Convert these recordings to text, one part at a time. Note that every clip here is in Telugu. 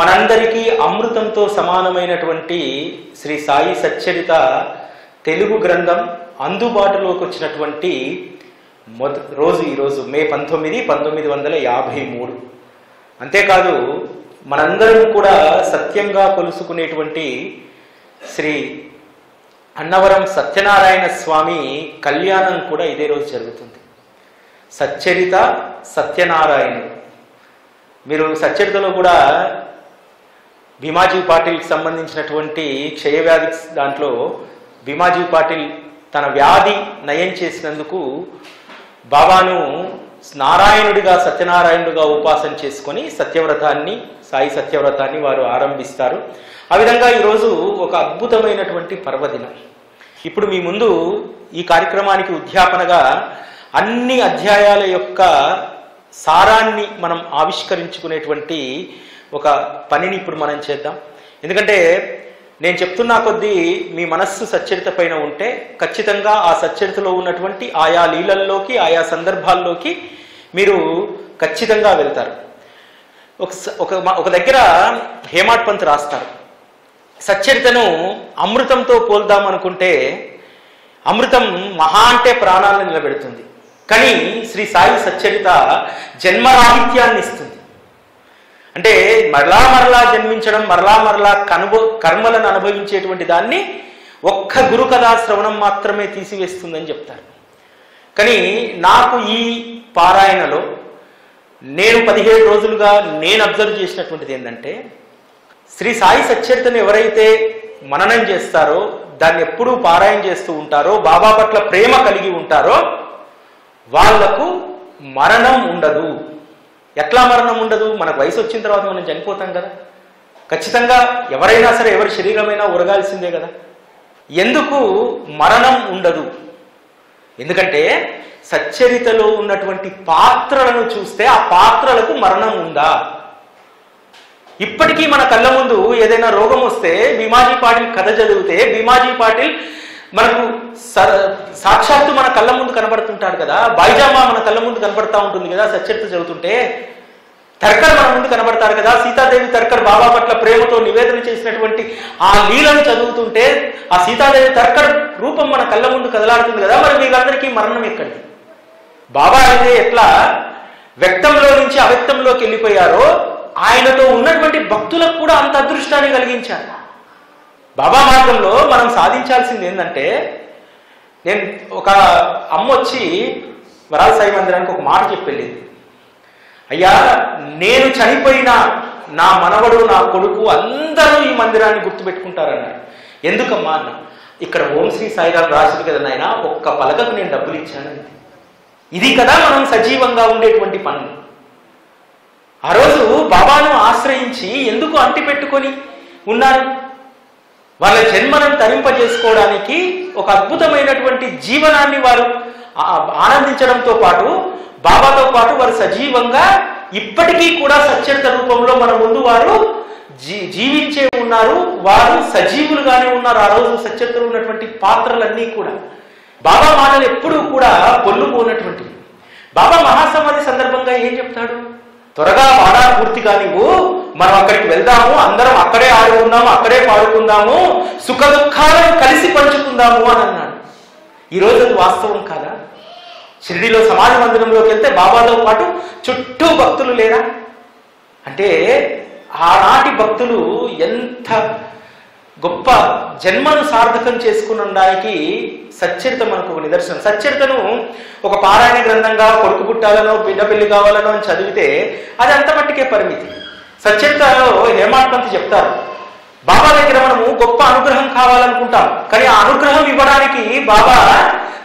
మనందరికీ అమృతంతో సమానమైనటువంటి శ్రీ సాయి సచ్చరిత తెలుగు గ్రంథం అందుబాటులోకి వచ్చినటువంటి రోజు ఈరోజు మే 19, 1953. అంతేకాదు మనందరం కూడా సత్యంగా కొలుసుకునేటువంటి శ్రీ అన్నవరం సత్యనారాయణ స్వామి కళ్యాణం కూడా ఇదే రోజు జరుగుతుంది. సచ్చరిత సత్యనారాయణుడు. మీరు సచ్చరితలో కూడా భీమాజీ పాటిల్కి సంబంధించినటువంటి క్షయవ్యాధి దాంట్లో భీమాజీ పాటిల్ తన వ్యాధి నయం చేసినందుకు బాబాను నారాయణుడిగా సత్యనారాయణుడిగా ఉపాసన చేసుకొని సత్యవ్రతాన్ని సాయి సత్యవ్రతాన్ని వారు ఆరంభిస్తారు. ఆ విధంగా ఈరోజు ఒక అద్భుతమైనటువంటి పర్వదినం. ఇప్పుడు మీ ముందు ఈ కార్యక్రమానికి ఉద్యాపనగా అన్ని అధ్యాయాల యొక్క సారాన్ని మనం ఆవిష్కరించుకునేటువంటి ఒక పనిని ఇప్పుడు మనం చేద్దాం. ఎందుకంటే నేను చెప్తున్నా కొద్దీ మీ మనస్సు సచ్చరిత పైన ఉంటే ఖచ్చితంగా ఆ సచ్చరితలో ఉన్నటువంటి ఆయా లీలల్లోకి ఆయా సందర్భాల్లోకి మీరు ఖచ్చితంగా వెళ్తారు. ఒక దగ్గర హేమాడ్ పంత్ రాస్తారు, సచ్చరితను అమృతంతో పోల్దాం అనుకుంటే అమృతం మహా అంటే ప్రాణాలను నిలబెడుతుంది, కానీ శ్రీ సాయి సచ్చరిత జన్మరాహిత్యాన్ని ఇస్తుంది. అంటే మరలా మరలా జన్మించడం, మరలా మరలా కర్మలను అనుభవించేటువంటి దాన్ని ఒక్క గురు కథా శ్రవణం మాత్రమే తీసివేస్తుందని చెప్తారు. కానీ నాకు ఈ పారాయణలో నేను 17 రోజులుగా నేను అబ్జర్వ్ చేసినటువంటిది ఏంటంటే, శ్రీ సాయి సచ్చరితను ఎవరైతే మననం చేస్తారో, దాన్ని ఎప్పుడూ పారాయణ చేస్తూ ఉంటారో, బాబా పట్ల ప్రేమ కలిగి ఉంటారో వాళ్లకు మరణం ఉండదు. ఎట్లా మరణం ఉండదు? మనకు వయసు వచ్చిన తర్వాత మనం చనిపోతాం కదా, ఖచ్చితంగా ఎవరైనా సరే ఎవరి శరీరమైనా ఉరగాల్సిందే కదా. ఎందుకు మరణం ఉండదు? ఎందుకంటే సచ్చరితలో ఉన్నటువంటి పాత్రలను చూస్తే ఆ పాత్రలకు మరణం ఉందా? ఇప్పటికీ మన కళ్ళ ముందు ఏదైనా రోగం వస్తే భీమాజీ పాటిల్ కథ చదివితే భీమాజీ పాటిల్ మనకు సాక్షాత్తు మన కళ్ళ ముందు కనబడుతుంటాడు కదా, బైజామా మన కళ్ళ ముందు కనబడతా ఉంటుంది కదా సచ్చరిత చదువుతుంటే. తర్కర్ మన ముందు కనబడతారు కదా, సీతాదేవి తర్కర్ బాబా పట్ల ప్రేమతో నివేదన చేసినటువంటి ఆ లీలను చదువుతుంటే ఆ సీతాదేవి తర్కర్ రూపం మన కళ్ళ ముందు కదలాడుతుంది కదా. మరి వీళ్ళందరికీ మరణం ఎక్కడిది? బాబా అయితే ఎట్లా వ్యక్తంలో నుంచి అవ్యక్తంలోకి వెళ్ళిపోయారో ఆయనతో ఉన్నటువంటి భక్తులకు కూడా అంత అదృష్టాన్ని కలిగించారు. బాబా మార్గంలో మనం సాధించాల్సింది ఏంటంటే, నేను ఒక అమ్మ వచ్చి వరాల సాయి మందిరానికి ఒక మాట చెప్పి వెళ్ళింది, అయ్యా నేను చనిపోయినా నా మనవడు నా కొడుకు అందరూ ఈ మందిరాన్ని గుర్తుపెట్టుకుంటారన్నారు. ఎందుకమ్మా అన్న, ఇక్కడ ఓం శ్రీ సాయిరాం రాసింది కదా నాయన, ఒక్క పలకకు నేను డబ్బులు ఇచ్చాను. ఇది కదా మనం సజీవంగా ఉండేటువంటి పని. ఆ రోజు బాబాను ఆశ్రయించి ఎందుకు అంటి పెట్టుకొని ఉన్నారు? వాళ్ళ జన్మను తరింపజేసుకోవడానికి ఒక అద్భుతమైనటువంటి జీవనాన్ని వారు ఆనందించడంతో పాటు బాబాతో పాటు వారు సజీవంగా ఇప్పటికీ కూడా సచ్చరిత రూపంలో మన ముందు వారు జీవించే ఉన్నారు, వారు సజీవులుగానే ఉన్నారు. ఆ రోజు సచ్చరితలో ఉన్నటువంటి పాత్రలన్నీ కూడా బాబా మాటలు ఎప్పుడూ కూడా పొల్లుపోనటువంటివి. బాబా మహాసమాధి సందర్భంగా ఏం చెప్తాడు? త్వరగా వాడా పూర్తిగా నువ్వు మనం అక్కడికి వెళ్దాము, అందరం అక్కడే ఆడుకుందాము, అక్కడే పాడుకుందాము, సుఖ దుఃఖాలను కలిసి పంచుకుందాము అని అన్నాడు. ఈరోజు అది వాస్తవం కాదా? షిరిడీలో సమాధి మందిరంలోకి వెళ్తే బాబాతో పాటు చుట్టూ భక్తులు లేరా? అంటే ఆనాటి భక్తులు ఎంత గొప్ప జన్మను సార్థకం చేసుకునడానికి సచ్చరిత మనకు ఒక నిదర్శనం. సచ్చరితను ఒక పారాయణ గ్రంథంగా కొడుకు పుట్టాలనో బిడ్డ పెళ్లి కావాలనో అని చదివితే అది అంత మట్టికే పరిమితి. సచ్చరితలో హేమాడ్ పంత్ చెప్తారు, బాబా దగ్గర మనము గొప్ప అనుగ్రహం కావాలనుకుంటాం, కానీ ఆ అనుగ్రహం ఇవ్వడానికి బాబా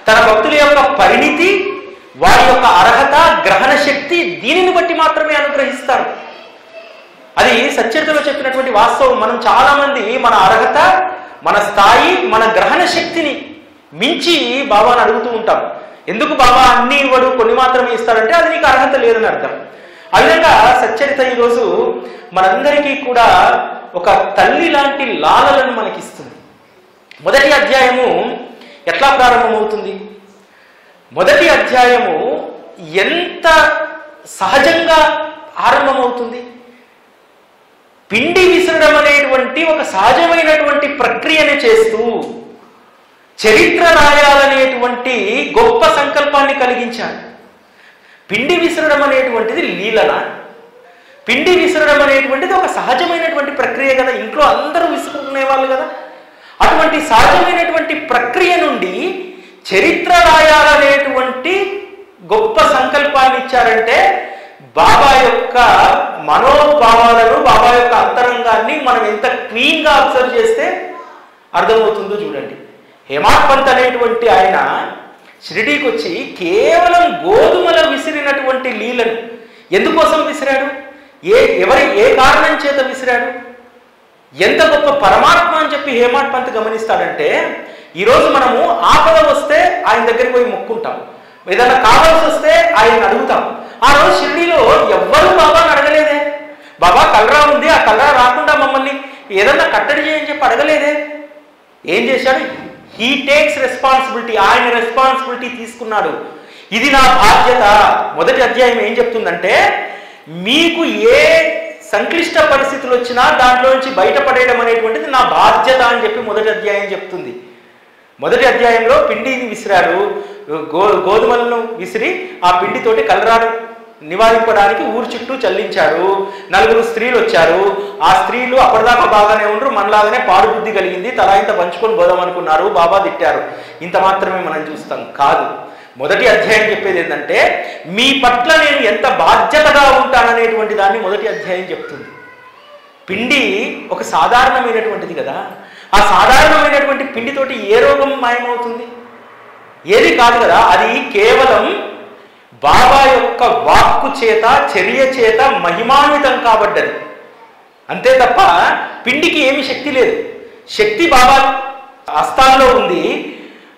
తన భక్తుల యొక్క పరిణితి, వారి యొక్క అర్హత, గ్రహణ శక్తి దీనిని బట్టి మాత్రమే అనుగ్రహిస్తారు. అది సచ్చరితలో చెప్పినటువంటి వాస్తవం. మనం చాలా మంది మన అర్హత, మన స్థాయి, మన గ్రహణ శక్తిని మించి బాబాను అడుగుతూ ఉంటాం. ఎందుకు బాబా అన్ని ఇవ్వడు, కొన్ని మాత్రమే ఇస్తాడంటే అది నీకు అర్హత లేదని అర్థం. ఆ విధంగా సచ్చరిత ఈరోజు మనందరికీ కూడా ఒక తల్లి లాంటి లాలలను మనకిస్తుంది. మొదటి అధ్యాయము ఎట్లా ప్రారంభమవుతుంది? మొదటి అధ్యాయము ఎంత సహజంగా ఆరంభమవుతుంది. పిండి విసరడం అనేటువంటి ఒక సహజమైనటువంటి ప్రక్రియని చేస్తూ చరిత్ర రాయాలనేటువంటి గొప్ప సంకల్పాన్ని కలిగించాడు. పిండి విసరడం అనేటువంటిది లీలన, పిండి విసరడం అనేటువంటిది ఒక సహజమైనటువంటి ప్రక్రియ కదా, ఇంట్లో అందరూ విసురుకునే వాళ్ళు కదా. అటువంటి సహజమైనటువంటి ప్రక్రియ నుండి చరిత్ర రాయాలనేటువంటి గొప్ప సంకల్పాన్ని ఇచ్చారంటే బాబా యొక్క మనోభావాలను, బాబా యొక్క అంతరంగాన్ని మనం ఎంత క్లీన్గా అబ్జర్వ్ చేస్తే అర్థమవుతుందో చూడండి. హేమాడ్ పంత్ అనేటువంటి ఆయన షిరిడీకి వచ్చి కేవలం గోధుమల విసిరినటువంటి లీలను ఎందుకోసం విసిరాడు, ఏ కారణం చేత విసిరాడు, ఎంత గొప్ప పరమాత్మ అని చెప్పి హేమాడ్ పంత్ గమనిస్తాడంటే, ఈరోజు మనము ఆపద వస్తే ఆయన దగ్గరికి పోయి మొక్కుంటాం, ఏదైనా కావాల్సి వస్తే ఆయన అడుగుతాం. ఆ రోజు షిరిడీలో ఎవ్వరూ బాబాని అడగలేదే, బాబా కలరా ఉంది, ఆ కలరా రాకుండా మమ్మల్ని ఏదన్నా కట్టడి చేయని చెప్పి అడగలేదే. ఏం చేశాడు? హీ టేక్స్ రెస్పాన్సిబిలిటీ, ఆయన రెస్పాన్సిబిలిటీ తీసుకున్నాడు. ఇది నా బాధ్యత. మొదటి అధ్యాయం ఏం చెప్తుందంటే, మీకు ఏ సంక్లిష్ట పరిస్థితులు వచ్చినా దాంట్లో నుంచి బయటపడేయడం అనేటువంటిది నా బాధ్యత అని చెప్పి మొదటి అధ్యాయం చెప్తుంది. మొదటి అధ్యాయంలో పిండిని విసిరాడు, గోధుమలను విసిరి ఆ పిండితోటి కలరాను నివారింపడానికి ఊరు చుట్టూ చల్లించాడు. 4 స్త్రీలు వచ్చారు. ఆ స్త్రీలు అప్పటిదాకా బాగానే ఉండరు, మనలాగానే పాడు బుద్ధి కలిగింది, తలా ఇంత పంచుకొని పోదాం అనుకున్నారు, బాబా తిట్టారు. ఇంత మాత్రమే మనం చూస్తాం కాదు. మొదటి అధ్యాయం చెప్పేది ఏంటంటే, మీ పట్ల నేను ఎంత బాధ్యతగా ఉంటాననేటువంటి దాన్ని మొదటి అధ్యాయం చెప్తుంది. పిండి ఒక సాధారణమైనటువంటిది కదా, ఆ సాధారణమైనటువంటి పిండితోటి ఏ రోగం మాయమవుతుంది? ఏది కాదు కదా. అది కేవలం బాబా యొక్క వాక్కు చేత, చర్య చేత మహిమాన్వితం కాబడ్డది, అంతే తప్ప పిండికి ఏమి శక్తి లేదు. శక్తి బాబా హస్తాల్లో ఉంది,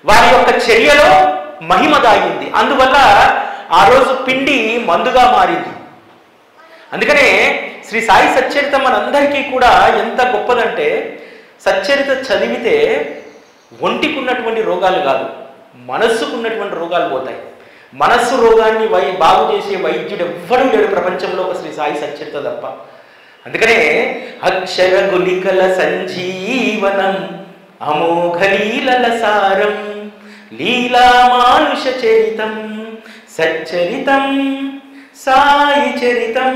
వారి యొక్క చర్యలో మహిమ దాగింది. అందువల్ల ఆ రోజు పిండి మందుగా మారింది. అందుకనే శ్రీ సాయి సచ్చరిత మనందరికీ కూడా ఎంత గొప్పదంటే, సచ్చరిత చదివితే ఒంటికి ఉన్నటువంటి రోగాలు కాదు, మనస్సుకున్నటువంటి రోగాలు పోతాయి. మనస్సు రోగాన్ని బాగు చేసే వైద్యుడు ఎవ్వడూ లేడు ప్రపంచంలో, ఒక శ్రీ సాయి సచ్చరిత తప్ప. అందుకనే అక్షర గులికల సంజీవనం అమోఘలీలల సారం లీలా మానుష చరితం సచ్చరితం సాయి చరితం.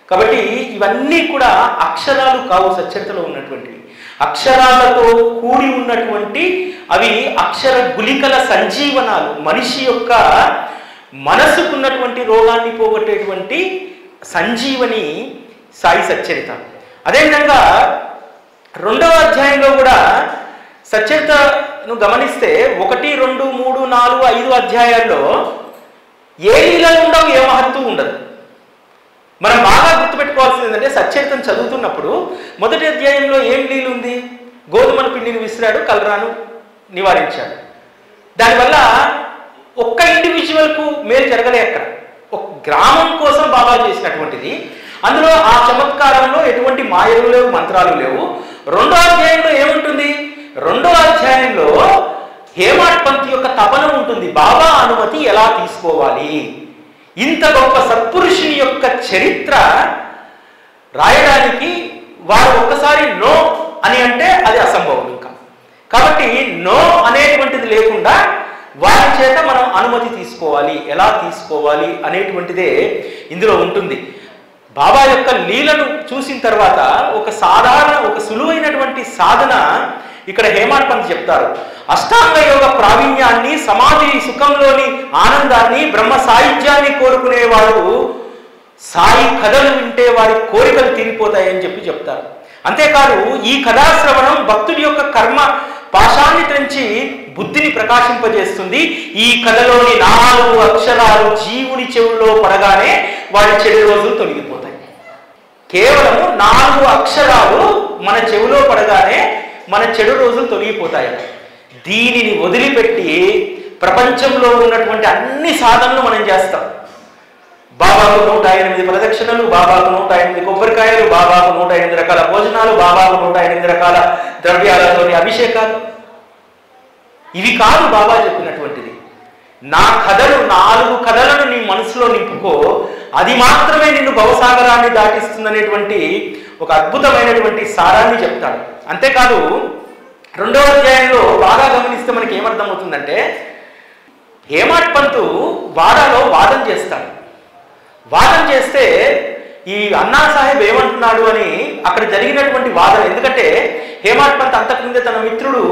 కాబట్టి ఇవన్నీ కూడా అక్షరాలు కావు, సచ్చరితలో ఉన్నటువంటివి అక్షరాలతో కూడి ఉన్నటువంటి అవి అక్షర గులికల సంజీవనాలు. మనిషి యొక్క మనసుకున్నటువంటి రోగాన్ని పోగొట్టేటువంటి సంజీవని సాయి సచ్చరిత. అదేవిధంగా 2వ అధ్యాయంలో కూడా సచ్చరితను గమనిస్తే 1, 2, 3, 4, 5 అధ్యాయాల్లో ఏ లీలలు ఉండవు, ఏ మహత్తు ఉండదు. మనం బాగా గుర్తుపెట్టుకోవాల్సింది ఏంటంటే, సచ్చరితం చదువుతున్నప్పుడు మొదటి అధ్యాయంలో ఏం లీలు ఉంది? గోధుమల పిండిని విసిరాడు, కలరాను నివారించాడు. దానివల్ల ఒక్క ఇండివిజువల్కు మేలు జరగలే. అక్కడ ఒక గ్రామం కోసం బాబా చేసినటువంటిది. అందులో ఆ చమత్కారంలో ఎటువంటి మాయలు లేవు, మంత్రాలు లేవు. 2వ అధ్యాయంలో ఏముంటుంది? 2వ అధ్యాయంలో హేమాడ్ పంత్ యొక్క తపన ఉంటుంది, బాబా అనుమతి ఎలా తీసుకోవాలి. ఇంత గొప్ప సత్పురుషుని యొక్క చరిత్ర రాయడానికి వారు ఒక్కసారి నో అని అంటే అది అసంభవం ఇంకా. కాబట్టి నో అనేటువంటిది లేకుండా వారి చేత మనం అనుమతి తీసుకోవాలి, ఎలా తీసుకోవాలి అనేటువంటిదే ఇందులో ఉంటుంది. బాబా యొక్క లీలను చూసిన తర్వాత ఒక సులువైనటువంటి సాధన ఇక్కడ హేమాడ్ పంత్ చెప్తారు. అష్టాంగ యోగ ప్రావీణ్యాన్ని, సమాధి సుఖంలోని ఆనందాన్ని, బ్రహ్మ సాహిత్యాన్ని కోరుకునేవాడు సాయి కథలు వింటే వారి కోరికలు తీరిపోతాయని చెప్తారు. అంతేకాదు ఈ కథాశ్రవణం భక్తుడి యొక్క కర్మ పాశాన్ని తెంచి బుద్ధిని ప్రకాశింపజేస్తుంది. ఈ కథలోని 4 అక్షరాలు జీవుని చెవుల్లో పడగానే వాడి చెడు రోజులు తొలగిపోతాయి. కేవలం 4 అక్షరాలు మన చెవిలో పడగానే మన చెడు రోజులు తొలగిపోతాయి. దీనిని వదిలిపెట్టి ప్రపంచంలో ఉన్నటువంటి అన్ని సాధనలు మనం చేస్తాం. బాబాకు 108 ప్రదక్షిణలు, బాబాకు 108 కొబ్బరికాయలు, బాబాకు 108 రకాల భోజనాలు, బాబాకు 108 రకాల ద్రవ్యాలతోని అభిషేకాలు. ఇవి కాదు బాబా చెప్పినటువంటిది. నా కథలు 4 కథలను నీ మనసులో నింపుకో, ఆ అది మాత్రమే నిన్ను భవసాగరాన్ని దాటిస్తుందనేటువంటి ఒక అద్భుతమైనటువంటి సారాన్ని చెప్తాడు. అంతేకాదు 2వ అధ్యాయంలో బాగా గమనిస్తే మనకి ఏమర్థమవుతుందంటే, హేమాడ్ పంతు వాడాలో వాదన చేస్తాడు. వాదన చేస్తే ఈ అన్నా సాహెబ్ ఏమంటున్నాడు అని అక్కడ జరిగినటువంటి వాదన, ఎందుకంటే హేమాడ్ పంత్ అంతకుముందే తన మిత్రుడు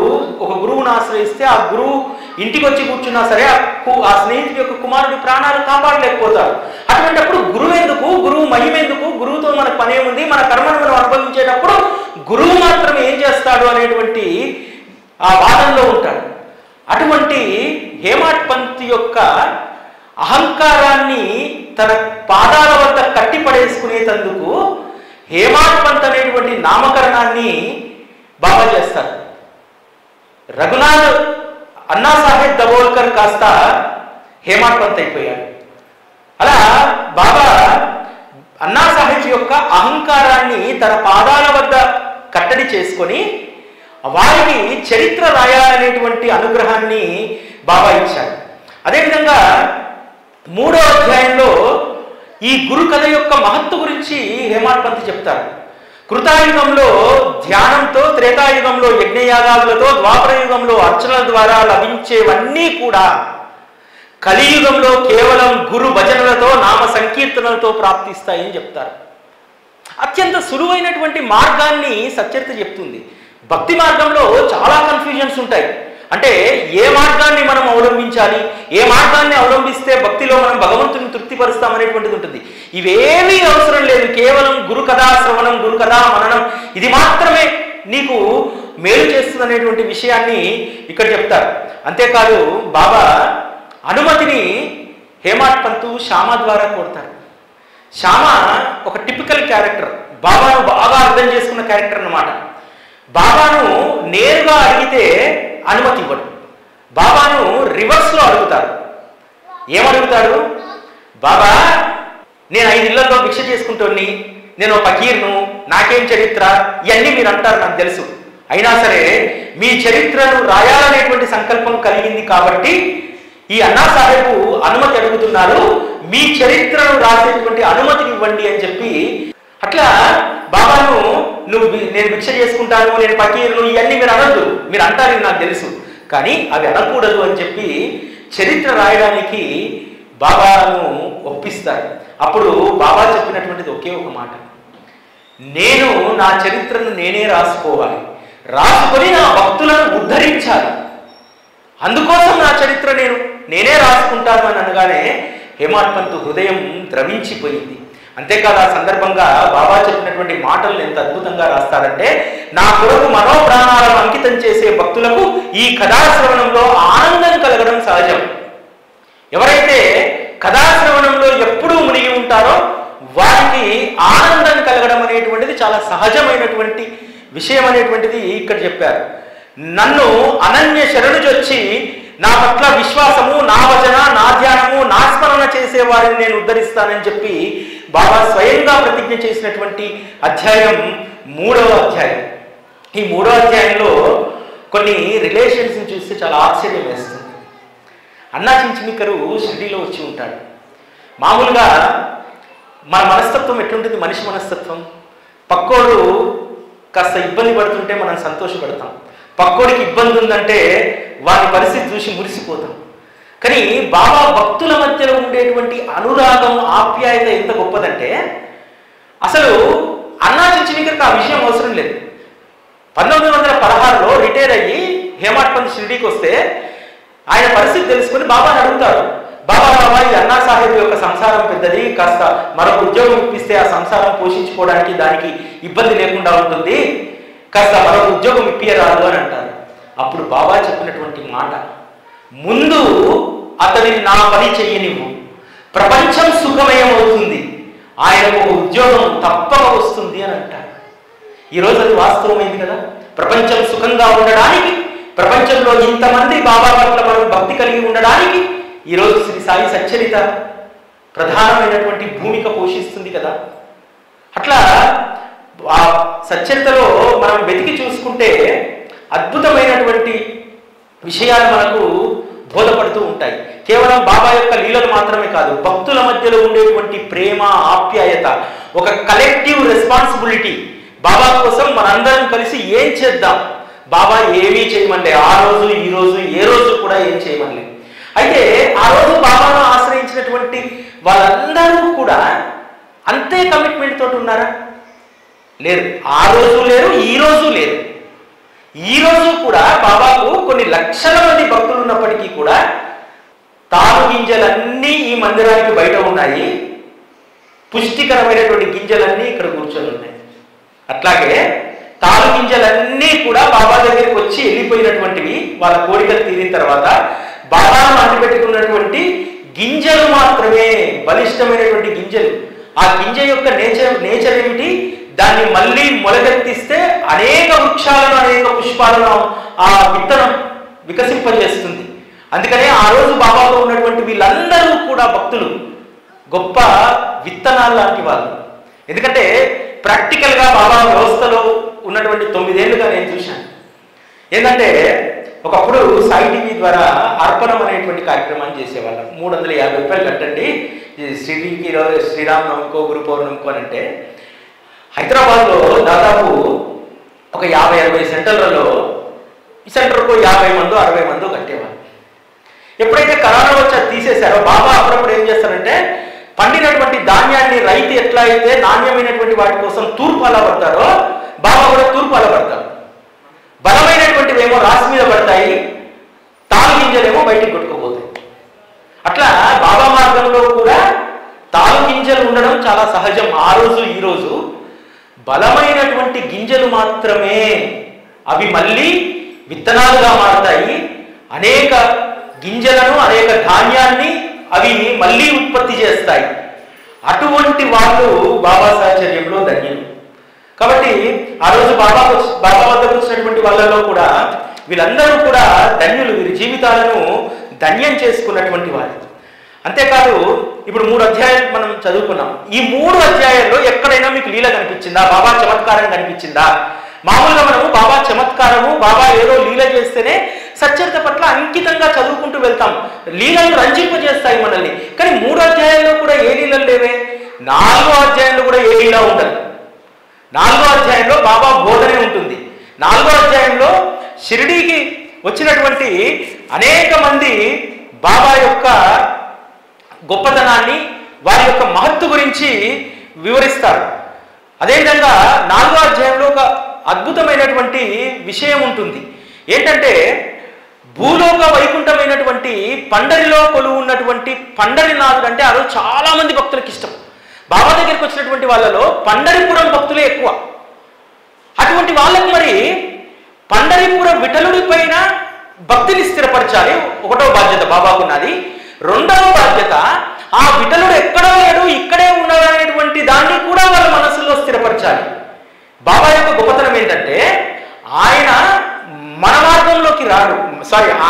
ఒక గురువును ఆశ్రయిస్తే ఆ గురువు ఇంటికి వచ్చి కూర్చున్నా సరే ఆ స్నేహితుడి యొక్క కుమారుడి ప్రాణాలు కాపాడలేకపోతారు. అటువంటిప్పుడు గురువు ఎందుకు, గురువు మహిమెందుకు, గురువుతో మనకు పనే ఉంది, మన కర్మను మనం అనుభవించేటప్పుడు గురువు మాత్రం ఏం చేస్తాడు అనేటువంటి ఆ వాదనలో ఉంటాడు. అటువంటి హేమాడ్ పంత్ యొక్క అహంకారాన్ని తన పాదాల వద్ద కట్టిపడేసుకునేందుకు హేమాడ్ పంత్ అనేటువంటి నామకరణాన్ని బాబా చేస్తారు. రఘునాథ్ అన్నా సాహెబ్ దబోల్కర్ కాస్త హేమాడ్ పంత్ అయిపోయాడు. అలా బాబా అన్నా సాహెబ్ యొక్క అహంకారాన్ని తన పాదాల వద్ద కట్టడి చేసుకొని వారికి చరిత్ర రాయాలనేటువంటి అనుగ్రహాన్ని బాబా ఇచ్చాడు. అదేవిధంగా 3వ అధ్యాయంలో ఈ గురు కథ యొక్క మహత్తు గురించి హేమాడ్ పంత్ చెప్తారు. కృతాయుగంలో ధ్యానంతో, త్రేతాయుగంలో యజ్ఞయాగాదులతో, ద్వాపరయుగంలో అర్చనల ద్వారా లభించేవన్నీ కూడా కలియుగంలో కేవలం గురు భజనలతో, నామ సంకీర్తనలతో ప్రాప్తిస్తాయని చెప్తారు. అత్యంత సులువైనటువంటి మార్గాన్ని సచ్చరిత చెప్తుంది. భక్తి మార్గంలో చాలా కన్ఫ్యూజన్స్ ఉంటాయి. అంటే ఏ మార్గాన్ని మనం అవలంబించాలి, ఏ మార్గాన్ని అవలంబిస్తే భక్తిలో మనం భగవంతుని తృప్తిపరుస్తామనేటువంటిది ఉంటుంది. ఇవేమీ అవసరం లేదు. కేవలం గురు కథా శ్రవణం, గురు కథా మననం, ఇది మాత్రమే నీకు మేలు చేస్తుంది అనేటువంటి విషయాన్ని ఇక్కడ చెప్తారు. అంతేకాదు బాబా అనుమతిని హేమాడ్ పంతు శ్యామ ద్వారా కోరుతారు. శ్యామ ఒక టిపికల్ క్యారెక్టర్, బాబాను బాగా అర్థం చేసుకున్న క్యారెక్టర్ అన్నమాట. బాబాను నేరుగా అడిగితే అనుమతి ఇవ్వడు. బాబాను రివర్స్లో అడుగుతారు. ఏమడుగుతాడు? బాబా, నేను 5 ఇళ్లలో భిక్ష చేసుకుంటోని, నేను ఫకీర్ను, నాకేం చరిత్ర, ఇవన్నీ మీరు అంటారు, నాకు తెలుసు. అయినా సరే మీ చరిత్రను రాయాలనేటువంటి సంకల్పం కలిగింది కాబట్టి ఈ అన్నా సాహెబ్ అనుమతి అడుగుతున్నారు, మీ చరిత్రను రాసేటువంటి అనుమతిని ఇవ్వండి అని చెప్పి, అట్లా బాబాను నేను భిక్ష చేసుకుంటాను, నేను ఫకీర్ను, ఇవన్నీ మీరు అనొద్దు, మీరు అంటారు నాకు తెలుసు, కానీ అవి అనకూడదు అని చెప్పి చరిత్ర రాయడానికి బాబాను ఒప్పిస్తారు. అప్పుడు బాబా చెప్పినటువంటిది ఒకే ఒక మాట, నేను నా చరిత్రను నేనే రాసుకోవాలి, రాసుకొని నా భక్తులను ఉద్ధరించాలి, అందుకోసం నా చరిత్ర నేనే రాసుకుంటాను అని అనగానే హేమాడ్ పంత్ హృదయం ద్రవించిపోయింది. అంతేకాదు ఆ సందర్భంగా బాబా చెప్పినటువంటి మాటలను ఎంత అద్భుతంగా రాస్తారంటే, నా కొరకు మనోప్రాణాలను అంకితం చేసే భక్తులకు ఈ కథాశ్రవణంలో ఆనందం కలగడం సహజం. ఎవరైతే కథాశ్రవణంలో ఎప్పుడూ మునిగి ఉంటారో వారికి ఆనందం కలగడం అనేటువంటిది చాలా సహజమైనటువంటి విషయం అనేటువంటిది ఇక్కడ చెప్పారు. నన్ను అనన్య శరణుజొచ్చి నా పట్ల విశ్వాసము, నా వచన, నా ధ్యానము, నా స్మరణ చేసే వారిని నేను ఉద్ధరిస్తానని చెప్పి బాబా స్వయంగా ప్రతిజ్ఞ చేసినటువంటి అధ్యాయం 3వ అధ్యాయం. ఈ 3వ అధ్యాయంలో కొన్ని రిలేషన్స్ని చూస్తే చాలా ఆశ్చర్యం వేస్తుంది. అన్నా చించిమిక్కరు షిరిడీలో వచ్చి ఉంటాడు. మామూలుగా మన మనస్తత్వం ఎట్లుంటుంది? మనిషి మనస్తత్వం, పక్కోడు కాస్త ఇబ్బంది పడుతుంటే మనం సంతోషపడతాం, పక్కోడికి ఇబ్బంది ఉందంటే వారి పరిస్థితి చూసి మురిసిపోతాం. కానీ బాబా భక్తుల మధ్యలో ఉండేటువంటి అనురాగం, ఆప్యాయత ఎంత గొప్పదంటే, అసలు అన్నా చించిమిక్కరికి ఆ విషయం అవసరం లేదు. 1916లో రిటైర్ అయ్యి హేమాడ్ పంత్ షిరిడీకి వస్తే ఆయన పరిస్థితి తెలుసుకుని బాబాని అడుగుతాడు, బాబా ఈ అన్నా సాహెబ్ యొక్క సంసారం పెద్దది, కాస్త మరొక ఉద్యోగం ఇప్పిస్తే ఆ సంసారం పోషించుకోవడానికి దానికి ఇబ్బంది లేకుండా ఉంటుంది, కాస్త మరొక ఉద్యోగం ఇప్పియరాదు అని అంటారు. అప్పుడు బాబా చెప్పినటువంటి మాట, ముందు అతనిని నా పని చెయ్యనివ్వు, ప్రపంచం సుఖమయమవుతుంది, ఆయనకు ఒక ఉద్యోగం తప్పక వస్తుంది అని అంటారు. ఈరోజు అది వాస్తవమైంది కదా. ప్రపంచం సుఖంగా ఉండడానికి, ప్రపంచంలో ఇంతమంది బాబా పట్ల మనం భక్తి కలిగి ఉండడానికి ఈరోజు శ్రీ సాయి సచ్చరిత ప్రధానమైనటువంటి భూమిక పోషిస్తుంది కదా. అట్లా ఆ సచ్చరితలో మనం వెతికి చూసుకుంటే అద్భుతమైనటువంటి విషయాలు మనకు బోధపడుతూ ఉంటాయి. కేవలం బాబా యొక్క లీలలు మాత్రమే కాదు, భక్తుల మధ్యలో ఉండేటువంటి ప్రేమ, ఆప్యాయత, ఒక కలెక్టివ్ రెస్పాన్సిబిలిటీ. బాబా కోసం మనందరం కలిసి ఏం చేద్దాం, బాబా ఏమీ చేయమనిలే ఆ రోజు ఈ రోజు ఏ రోజు కూడా ఏం చేయమనిలే. అయితే ఆ రోజు బాబాను ఆశ్రయించినటువంటి వాళ్ళందరూ కూడా అంతే కమిట్మెంట్ తోటి ఉన్నారా? లేరు. ఆ రోజు లేరు, ఈ రోజు లేరు. ఈ రోజు కూడా బాబాకు కొన్ని లక్షల మంది భక్తులు ఉన్నప్పటికీ కూడా తాను గింజలన్నీ ఈ మందిరానికి బయట ఉన్నాయి, పుష్టికరమైనటువంటి గింజలన్నీ ఇక్కడ కూర్చొని ఉన్నాయి. అట్లాగే తాను గింజలన్నీ కూడా బాబా దగ్గరికి వచ్చి వెళ్ళిపోయినటువంటివి, వాళ్ళ కోరికలు తీరిన తర్వాత బాబాను అంటిపెట్టుకున్నటువంటి గింజలు మాత్రమే, బలిష్టమైనటువంటి గింజలు. ఆ గింజ యొక్క నేచర్ ఏమిటి? దాన్ని మళ్ళీ మొలకెత్తిస్తే అనేక వృక్షాలను, అనేక పుష్పాలను ఆ విత్తనం వికసింపజేస్తుంది. అందుకనే ఆ రోజు బాబాలో ఉన్నటువంటి వీళ్ళందరూ కూడా భక్తులు గొప్ప విత్తనాలు లాంటి వాళ్ళు. ఎందుకంటే ప్రాక్టికల్గా బాబా వ్యవస్థలో ఉన్నటువంటి 9 ఏళ్ళుగా నేను చూశాను. ఏంటంటే ఒకప్పుడు సాయి టీవీ ద్వారా అర్పణం అనేటువంటి కార్యక్రమాన్ని చేసేవాళ్ళం. 350 రూపాయలు కట్టండి, శ్రీరామనవమికో గురు పౌర్ణమికో అని అంటే హైదరాబాద్లో దాదాపు ఒక 50-60 సెంటర్లలో ఈ సెంటర్కు 50 మందో 60 మందో కట్టేవాళ్ళు. ఎప్పుడైతే కరోనా వచ్చి తీసేశారో బాబా అప్పుడప్పుడు ఏం చేస్తారంటే పండినటువంటి ధాన్యాన్ని రైతు ఎట్లా అయితే నాణ్యమైనటువంటి వాటి కోసం తూర్పు అలా పడతారో బాబా కూడా తూర్పు అలా పడతారు. బలమైనటువంటివి ఏమో రాసి మీద పడతాయి, తాలు గింజలేమో బయటికి కొట్టుకుపోతాయి. అట్లా బాబా మార్గంలో కూడా తాలు గింజలు ఉండడం చాలా సహజం. ఆ రోజు ఈ రోజు బలమైనటువంటి గింజలు మాత్రమే అవి మళ్ళీ విత్తనాలుగా మారతాయి. అనేక గింజలను, అనేక ధాన్యాన్ని అవి మళ్ళీ ఉత్పత్తి చేస్తాయి. అటువంటి వాళ్ళు బాబా సాహచర్యంలో ధన్యులు. కాబట్టి ఆ రోజు బాబా వద్దకు వచ్చినటువంటి వాళ్ళలో కూడా వీళ్ళందరూ కూడా ధన్యులు, వీరి జీవితాలను ధన్యం చేసుకున్నటువంటి వాళ్ళు. అంతేకాదు, ఇప్పుడు 3 అధ్యాయాలు మనం చదువుకున్నాం. ఈ 3 అధ్యాయాల్లో ఎక్కడైనా మీకు లీల కనిపించిందా? బాబా చమత్కారం కనిపించిందా? మామూలుగా మనము బాబా చమత్కారము, బాబా ఏదో లీల చేస్తేనే సచ్చరిత పట్ల అంకితంగా చదువుకుంటూ వెళ్తాం. లీలలు రంజింపజేస్తాయి మనల్ని. కానీ 3 అధ్యాయాల్లో కూడా ఏ లీలలు లేవే. 4వ అధ్యాయంలో కూడా ఏ లీల ఉండదు. 4వ అధ్యాయంలో బాబా బోధనే ఉంటుంది. 4వ అధ్యాయంలో షిరిడీకి వచ్చినటువంటి అనేక మంది బాబా యొక్క గొప్పతనాన్ని, వారి యొక్క మహత్తు గురించి వివరిస్తారు. అదేవిధంగా 4వ అధ్యాయంలో ఒక అద్భుతమైనటువంటి విషయం ఉంటుంది. ఏంటంటే భూలోక వైకుంఠమైనటువంటి పండరిలో కొలువు ఉన్నటువంటి పండరినాథుడు అంటే ఆ రోజు చాలా మంది భక్తులకు ఇష్టం. బాబా దగ్గరికి వచ్చినటువంటి వాళ్ళలో పండరిపురం భక్తులే ఎక్కువ. అటువంటి వాళ్ళకి మరి పండరిపుర విఠలుడి పైన భక్తిని స్థిరపరచాలి. 1వ బాధ్యత బాబాకున్నది. 2వ బాధ్యత ఆ విఠలుడు ఎక్కడో లేడు, ఇక్కడే ఉన్నాడు అనేటువంటి దాన్ని కూడా వాళ్ళ మనసులో స్థిరపరచాలి. బాబా యొక్క గొప్పతనం ఏంటంటే ఆయన మన మార్గంలోకి రాడు,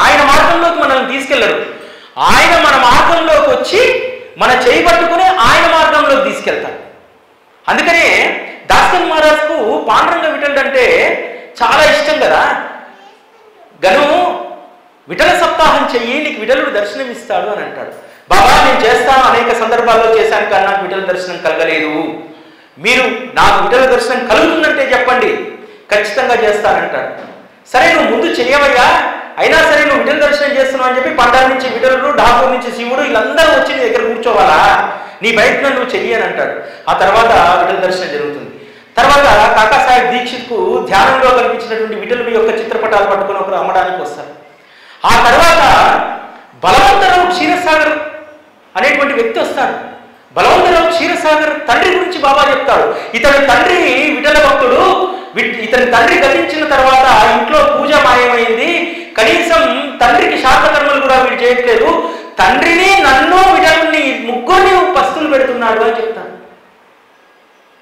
ఆయన మార్గంలోకి మనల్ని తీసుకెళ్లరు. ఆయన మన మార్గంలోకి వచ్చి మన చేయి పట్టుకుని ఆయన మార్గంలోకి తీసుకెళ్తాడు. అందుకనే దాస్కన్ మహారాజ్కు పాండురంగ విఠలుడు అంటే చాలా ఇష్టం కదా. గను విఠల సప్తాహం చెయ్యి, నీకు విఠలుడు దర్శనం ఇస్తాడు అని అంటాడు. బాబా నేను చేస్తాను, అనేక సందర్భాల్లో చేశాను, కానీ నాకు విఠల దర్శనం కలగలేదు. మీరు నాకు విఠల దర్శనం కలుగుతుందంటే చెప్పండి, ఖచ్చితంగా చేస్తానంటాడు. సరే నువ్వు ముందు చెయ్యవయ్యా, అయినా సరే నువ్వు విఠల దర్శనం చేస్తున్నావు అని చెప్పి పండాల నుంచి విఠలుడు, డాకూర్ నుంచి శివుడు వీళ్ళందరూ వచ్చి నీ దగ్గర కూర్చోవాలా, నీ ప్రయత్నం నువ్వు చెయ్యని అంటాడు. ఆ తర్వాత విఠల దర్శనం జరుగుతుంది. తర్వాత కాకాసాహెబ్ దీక్షిత్కు ధ్యానంలో కనిపించినటువంటి విఠలుడి యొక్క చిత్రపటాలు పట్టుకుని ఒకరు అమ్మడానికి వస్తారు. ఆ తర్వాత బలవంతరావు క్షీరసాగర్ అనేటువంటి వ్యక్తి వస్తాడు. బలవంతరావు క్షీరసాగర్ తండ్రి గురించి బాబా చెప్తాడు. ఇతని తండ్రి విఠల భక్తుడు, ఇతని తండ్రి గతించిన తర్వాత ఇంట్లో పూజ మాయమైంది, కనీసం తండ్రికి శాస్త్రకర్మలు కూడా వీడు చేయట్లేదు, తండ్రిని నన్ను విఠలుని ముగ్గురిని పస్తులు పెడుతున్నాడు అని చెప్తాడు.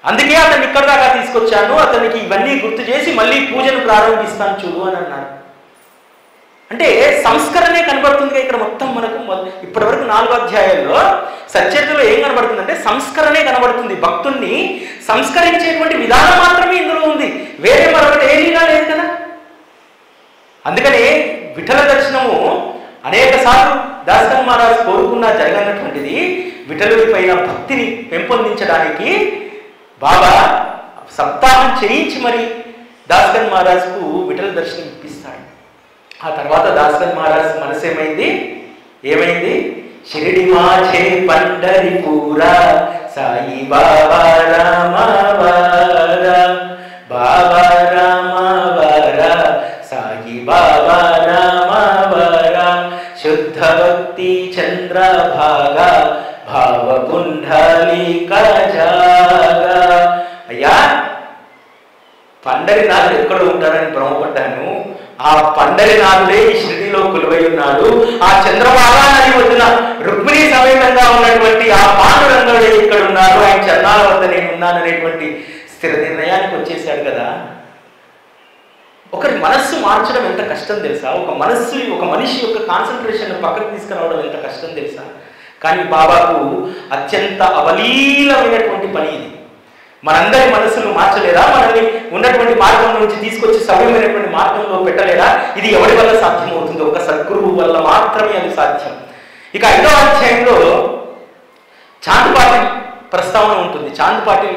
అందుకే అతన్ని ఇక్కడ దాకా తీసుకొచ్చాను, అతనికి ఇవన్నీ గుర్తు చేసి మళ్ళీ పూజను ప్రారంభిస్తాను చూడు అని అన్నాడు. అంటే సంస్కరణే కనబడుతుంది ఇక్కడ మొత్తం. మనకు ఇప్పటి వరకు 4 అధ్యాయాల్లో సచ్చరితలో ఏం కనబడుతుందంటే సంస్కరణే కనబడుతుంది. భక్తుల్ని సంస్కరించేటువంటి విధానం మాత్రమే ఇందులో ఉంది, వేరే మరొకటి ఏదీనా లేదు కదా. అందుకనే విఠల దర్శనము అనేక సార్లు దాస్గన్ మహారాజ్ కోరుకున్నా జరగనటువంటిది విఠలుడి పైన భక్తిని పెంపొందించడానికి బాబా సప్తాహం చేయించి మరి దాస్గన్ మహారాజ్కు విఠల దర్శనం ఇప్పిస్తాడు. ఆ తర్వాత దాస్గన్ మహారాజ్ మనసు ఏమైంది? షిరిడి మాఝే పండరిపూరా సాయి బాబా రామవారా, బాబా రామవారా, సాయి బాబా రామవారా, శుద్ధ భక్తి చంద్రభాగా భావ పుండలిక జాగా. అయ్యా, పండరినాథుడు ఎక్కడ ఉంటాడని భ్రమపడ్డాను. ఆ పండరినాథుడే ఈ షిరిడిలో కొలువై ఉన్నాడు. ఆ చంద్రబాగా నది వద్దున రుక్మిణి సమేతంగా ఉన్నటువంటి ఆ పాండురంగుడే ఇక్కడ ఉన్నారు, ఆయన చరణాల వద్ద నేను ఉన్నాననేటువంటి స్థిర నిర్ణయానికి వచ్చేసాడు కదా. ఒకరి మనస్సు మార్చడం ఎంత కష్టం తెలుసా? ఒక మనిషి యొక్క కాన్సన్ట్రేషన్ పక్కకు తీసుకురావడం ఎంత కష్టం తెలుసా? కానీ బాబాకు అత్యంత అవలీలమైనటువంటి పని ఇది. మనందరి మనసును మార్చలేదా? మనల్ని ఉన్నటువంటి మార్గం నుంచి తీసుకొచ్చి సవ్యమైనటువంటి మార్గంలో పెట్టలేదా? ఇది ఎవరి వల్ల సాధ్యమవుతుంది? ఒక సద్గురువు వల్ల మాత్రమే అది సాధ్యం. ఇక 5వ అధ్యాయంలో చాంద్పాటి ప్రస్తావన ఉంటుంది. చాంద్పాటి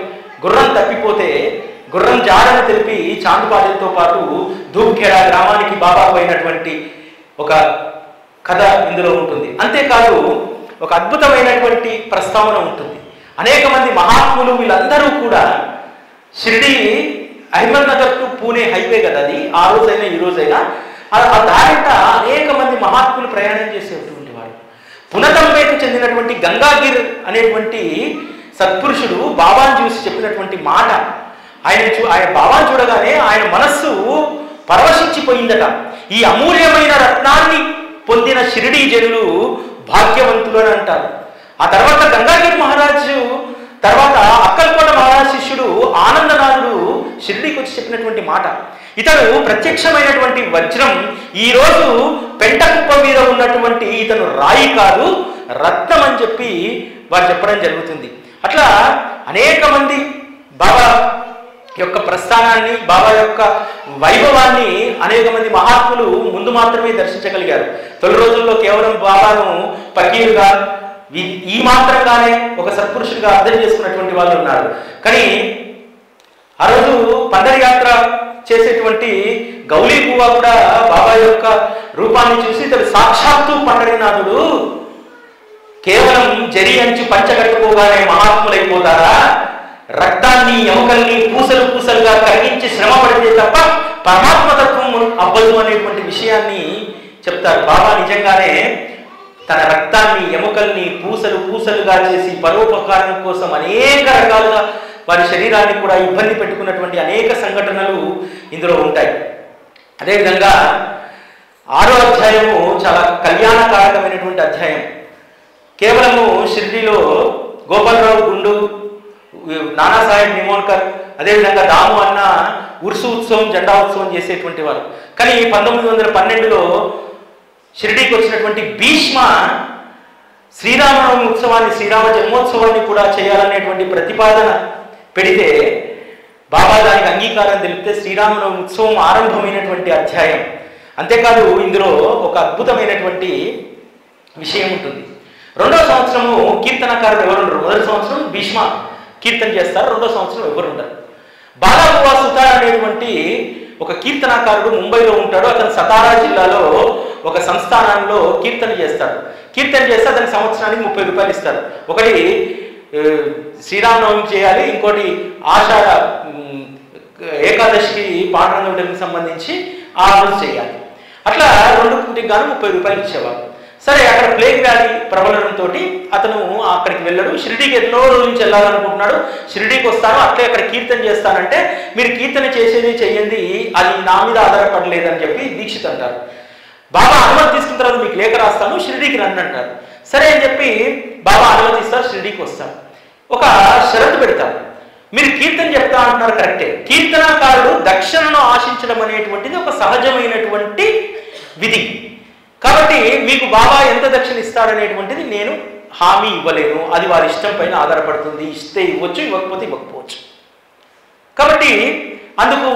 గుర్రం తప్పిపోతే గుర్రం జాడని తెలిపి చాంద్పాటితో పాటు ధూప్ఖేడా గ్రామానికి బాబా పోయినటువంటి ఒక కథ ఇందులో ఉంటుంది. అంతేకాదు ఒక అద్భుతమైనటువంటి ప్రస్తావన ఉంటుంది. అనేక మంది మహాత్ములు వీళ్ళందరూ కూడా షిరిడి అహ్మద్నగర్ టు పూణే హైవే కదా అది, ఆ రోజైనా ఈ రోజైనా ఆ దారిట అనేక మంది మహాత్ములు ప్రయాణం చేసేటువంటి వారు. పునతంబేకు చెందినటువంటి గంగాగిర్ అనేటువంటి సత్పురుషుడు బాబాను చూసి చెప్పినటువంటి మాట, ఆయన బాబాను చూడగానే ఆయన మనస్సు పరవశించిపోయిందట. ఈ అమూల్యమైన రత్నాన్ని పొందిన షిరిడి జనులు భాగ్యవంతులు అని అంటారు. ఆ తర్వాత గంగాగిరి మహారాజు తర్వాత అక్కల్కోట మహారాజ్ శిష్యుడు ఆనందనాథుడు షిరిడీకి వచ్చి చెప్పినటువంటి మాట, ఇతను ప్రత్యక్షమైనటువంటి వజ్రం, ఈరోజు పెంటకుప్ప మీద ఉన్నటువంటి ఇతను రాయి కాదు రత్నం అని చెప్పి వారు చెప్పడం జరుగుతుంది. అట్లా అనేక మంది బాబా యొక్క ప్రస్థానాన్ని, బాబా యొక్క వైభవాన్ని అనేక మంది మహాత్ములు ముందు మాత్రమే దర్శించగలిగారు. తొలి రోజుల్లో కేవలం బాబాను పకీరుగా ఈ మాత్రంగానే ఒక సత్పురుషుడిగా అర్థం చేసుకున్నటువంటి వాళ్ళు ఉన్నారు. కానీ ఆ రోజు పండరి యాత్ర చేసేటువంటి గౌలీ బువ్వ కూడా బాబా యొక్క రూపాన్ని చూసి ఇతడు సాక్షాత్తు పండరినాథుడు, కేవలం జరి అంచి పంచగట్టుకోగానే మహాత్ములైపోతారా? రక్తాన్ని ఎముకల్ని పూసలు పూసలుగా కరిగించి శ్రమ పడితే తప్ప పరమాత్మతత్వం అవ్వదు అనేటువంటి విషయాన్ని చెప్తారు. బాబా నిజంగానే తన రక్తాన్ని ఎముకల్ని పూసలు పూసలుగా చేసి పరోపకారం కోసం అనేక రకాలుగా వారి శరీరాన్ని కూడా ఇబ్బంది పెట్టుకున్నటువంటి అనేక సంఘటనలు ఇందులో ఉంటాయి. అదేవిధంగా 6వ అధ్యాయము చాలా కళ్యాణకారకమైనటువంటి అధ్యాయం. కేవలము షిరిడీలో గోపాలరావు గుండు, నానాసాహెబ్ నిమోన్కర్, అదేవిధంగా దాము అన్న ఉర్సు ఉత్సవం, జెండా ఉత్సవం చేసేటువంటి వారు. కానీ 1912లో షిరిడీకి వచ్చినటువంటి భీష్మ శ్రీరామనవమి ఉత్సవాన్ని, శ్రీరామ జన్మోత్సవాన్ని కూడా చేయాలనేటువంటి ప్రతిపాదన పెడితే బాబా దానికి అంగీకారం తెలిపితే శ్రీరామనవమి ఉత్సవం ఆరంభమైనటువంటి అధ్యాయం. అంతేకాదు ఇందులో ఒక అద్భుతమైనటువంటి విషయం ఉంటుంది. 2వ సంవత్సరము కీర్తనకారులు ఎవరుండరు. మొదటి సంవత్సరం భీష్మ కీర్తన చేస్తారు, 2వ సంవత్సరం ఎవరు ఉండరు. బాలాబువా సుతార్ అనేటువంటి ఒక కీర్తనకారుడు ముంబైలో ఉంటాడు. అతను సతారా జిల్లాలో ఒక సంస్థానంలో కీర్తన చేస్తాడు. కీర్తన చేస్తే అతని సంవత్సరానికి 30 రూపాయలు ఇస్తారు. ఒకటి శ్రీరామనవమి చేయాలి, ఇంకోటి ఆషాఢ ఏకాదశికి పాండురంగ విఠలుకి సంబంధించి ఆ రోజు చేయాలి. అట్లా 2 గాను 30 రూపాయలు ఇచ్చేవారు. సరే, అక్కడ ప్లేగ్ వ్యాధి ప్రబలడంతో అతను అక్కడికి వెళ్ళాడు. షిరిడీకి ఎన్నో రోజుల నుంచి వెళ్ళాలనుకుంటున్నాడు. షిరిడీకి వస్తాను, అట్లే అక్కడ కీర్తన చేస్తానంటే మీరు కీర్తన చేసేది చెయ్యండి, అది నా మీద ఆధారపడలేదని చెప్పి దీక్షిత్ అంటారు. బాబా అనుమతి తీసుకున్న తర్వాత మీకు లేఖ రాస్తాను, షిరిడీకి రండి అంటారు. సరే అని చెప్పి బాబా అనుమతిస్తారు, షిరిడీకి వస్తారు. ఒక షరతు పెడతారు, మీరు కీర్తన చెప్తా అంటున్నారు కరెక్టే, కీర్తనకారుడు దక్షిణను ఆశించడం అనేటువంటిది ఒక సహజమైనటువంటి విధి. కాబట్టి మీకు బాబా ఎంత దక్షిణ ఇస్తాడనేటువంటిది నేను హామీ ఇవ్వలేను, అది వారి ఇష్టం పైన ఆధారపడుతుంది. ఇస్తే ఇవ్వచ్చు, ఇవ్వకపోతే ఇవ్వకపోవచ్చు. కాబట్టి అందుకు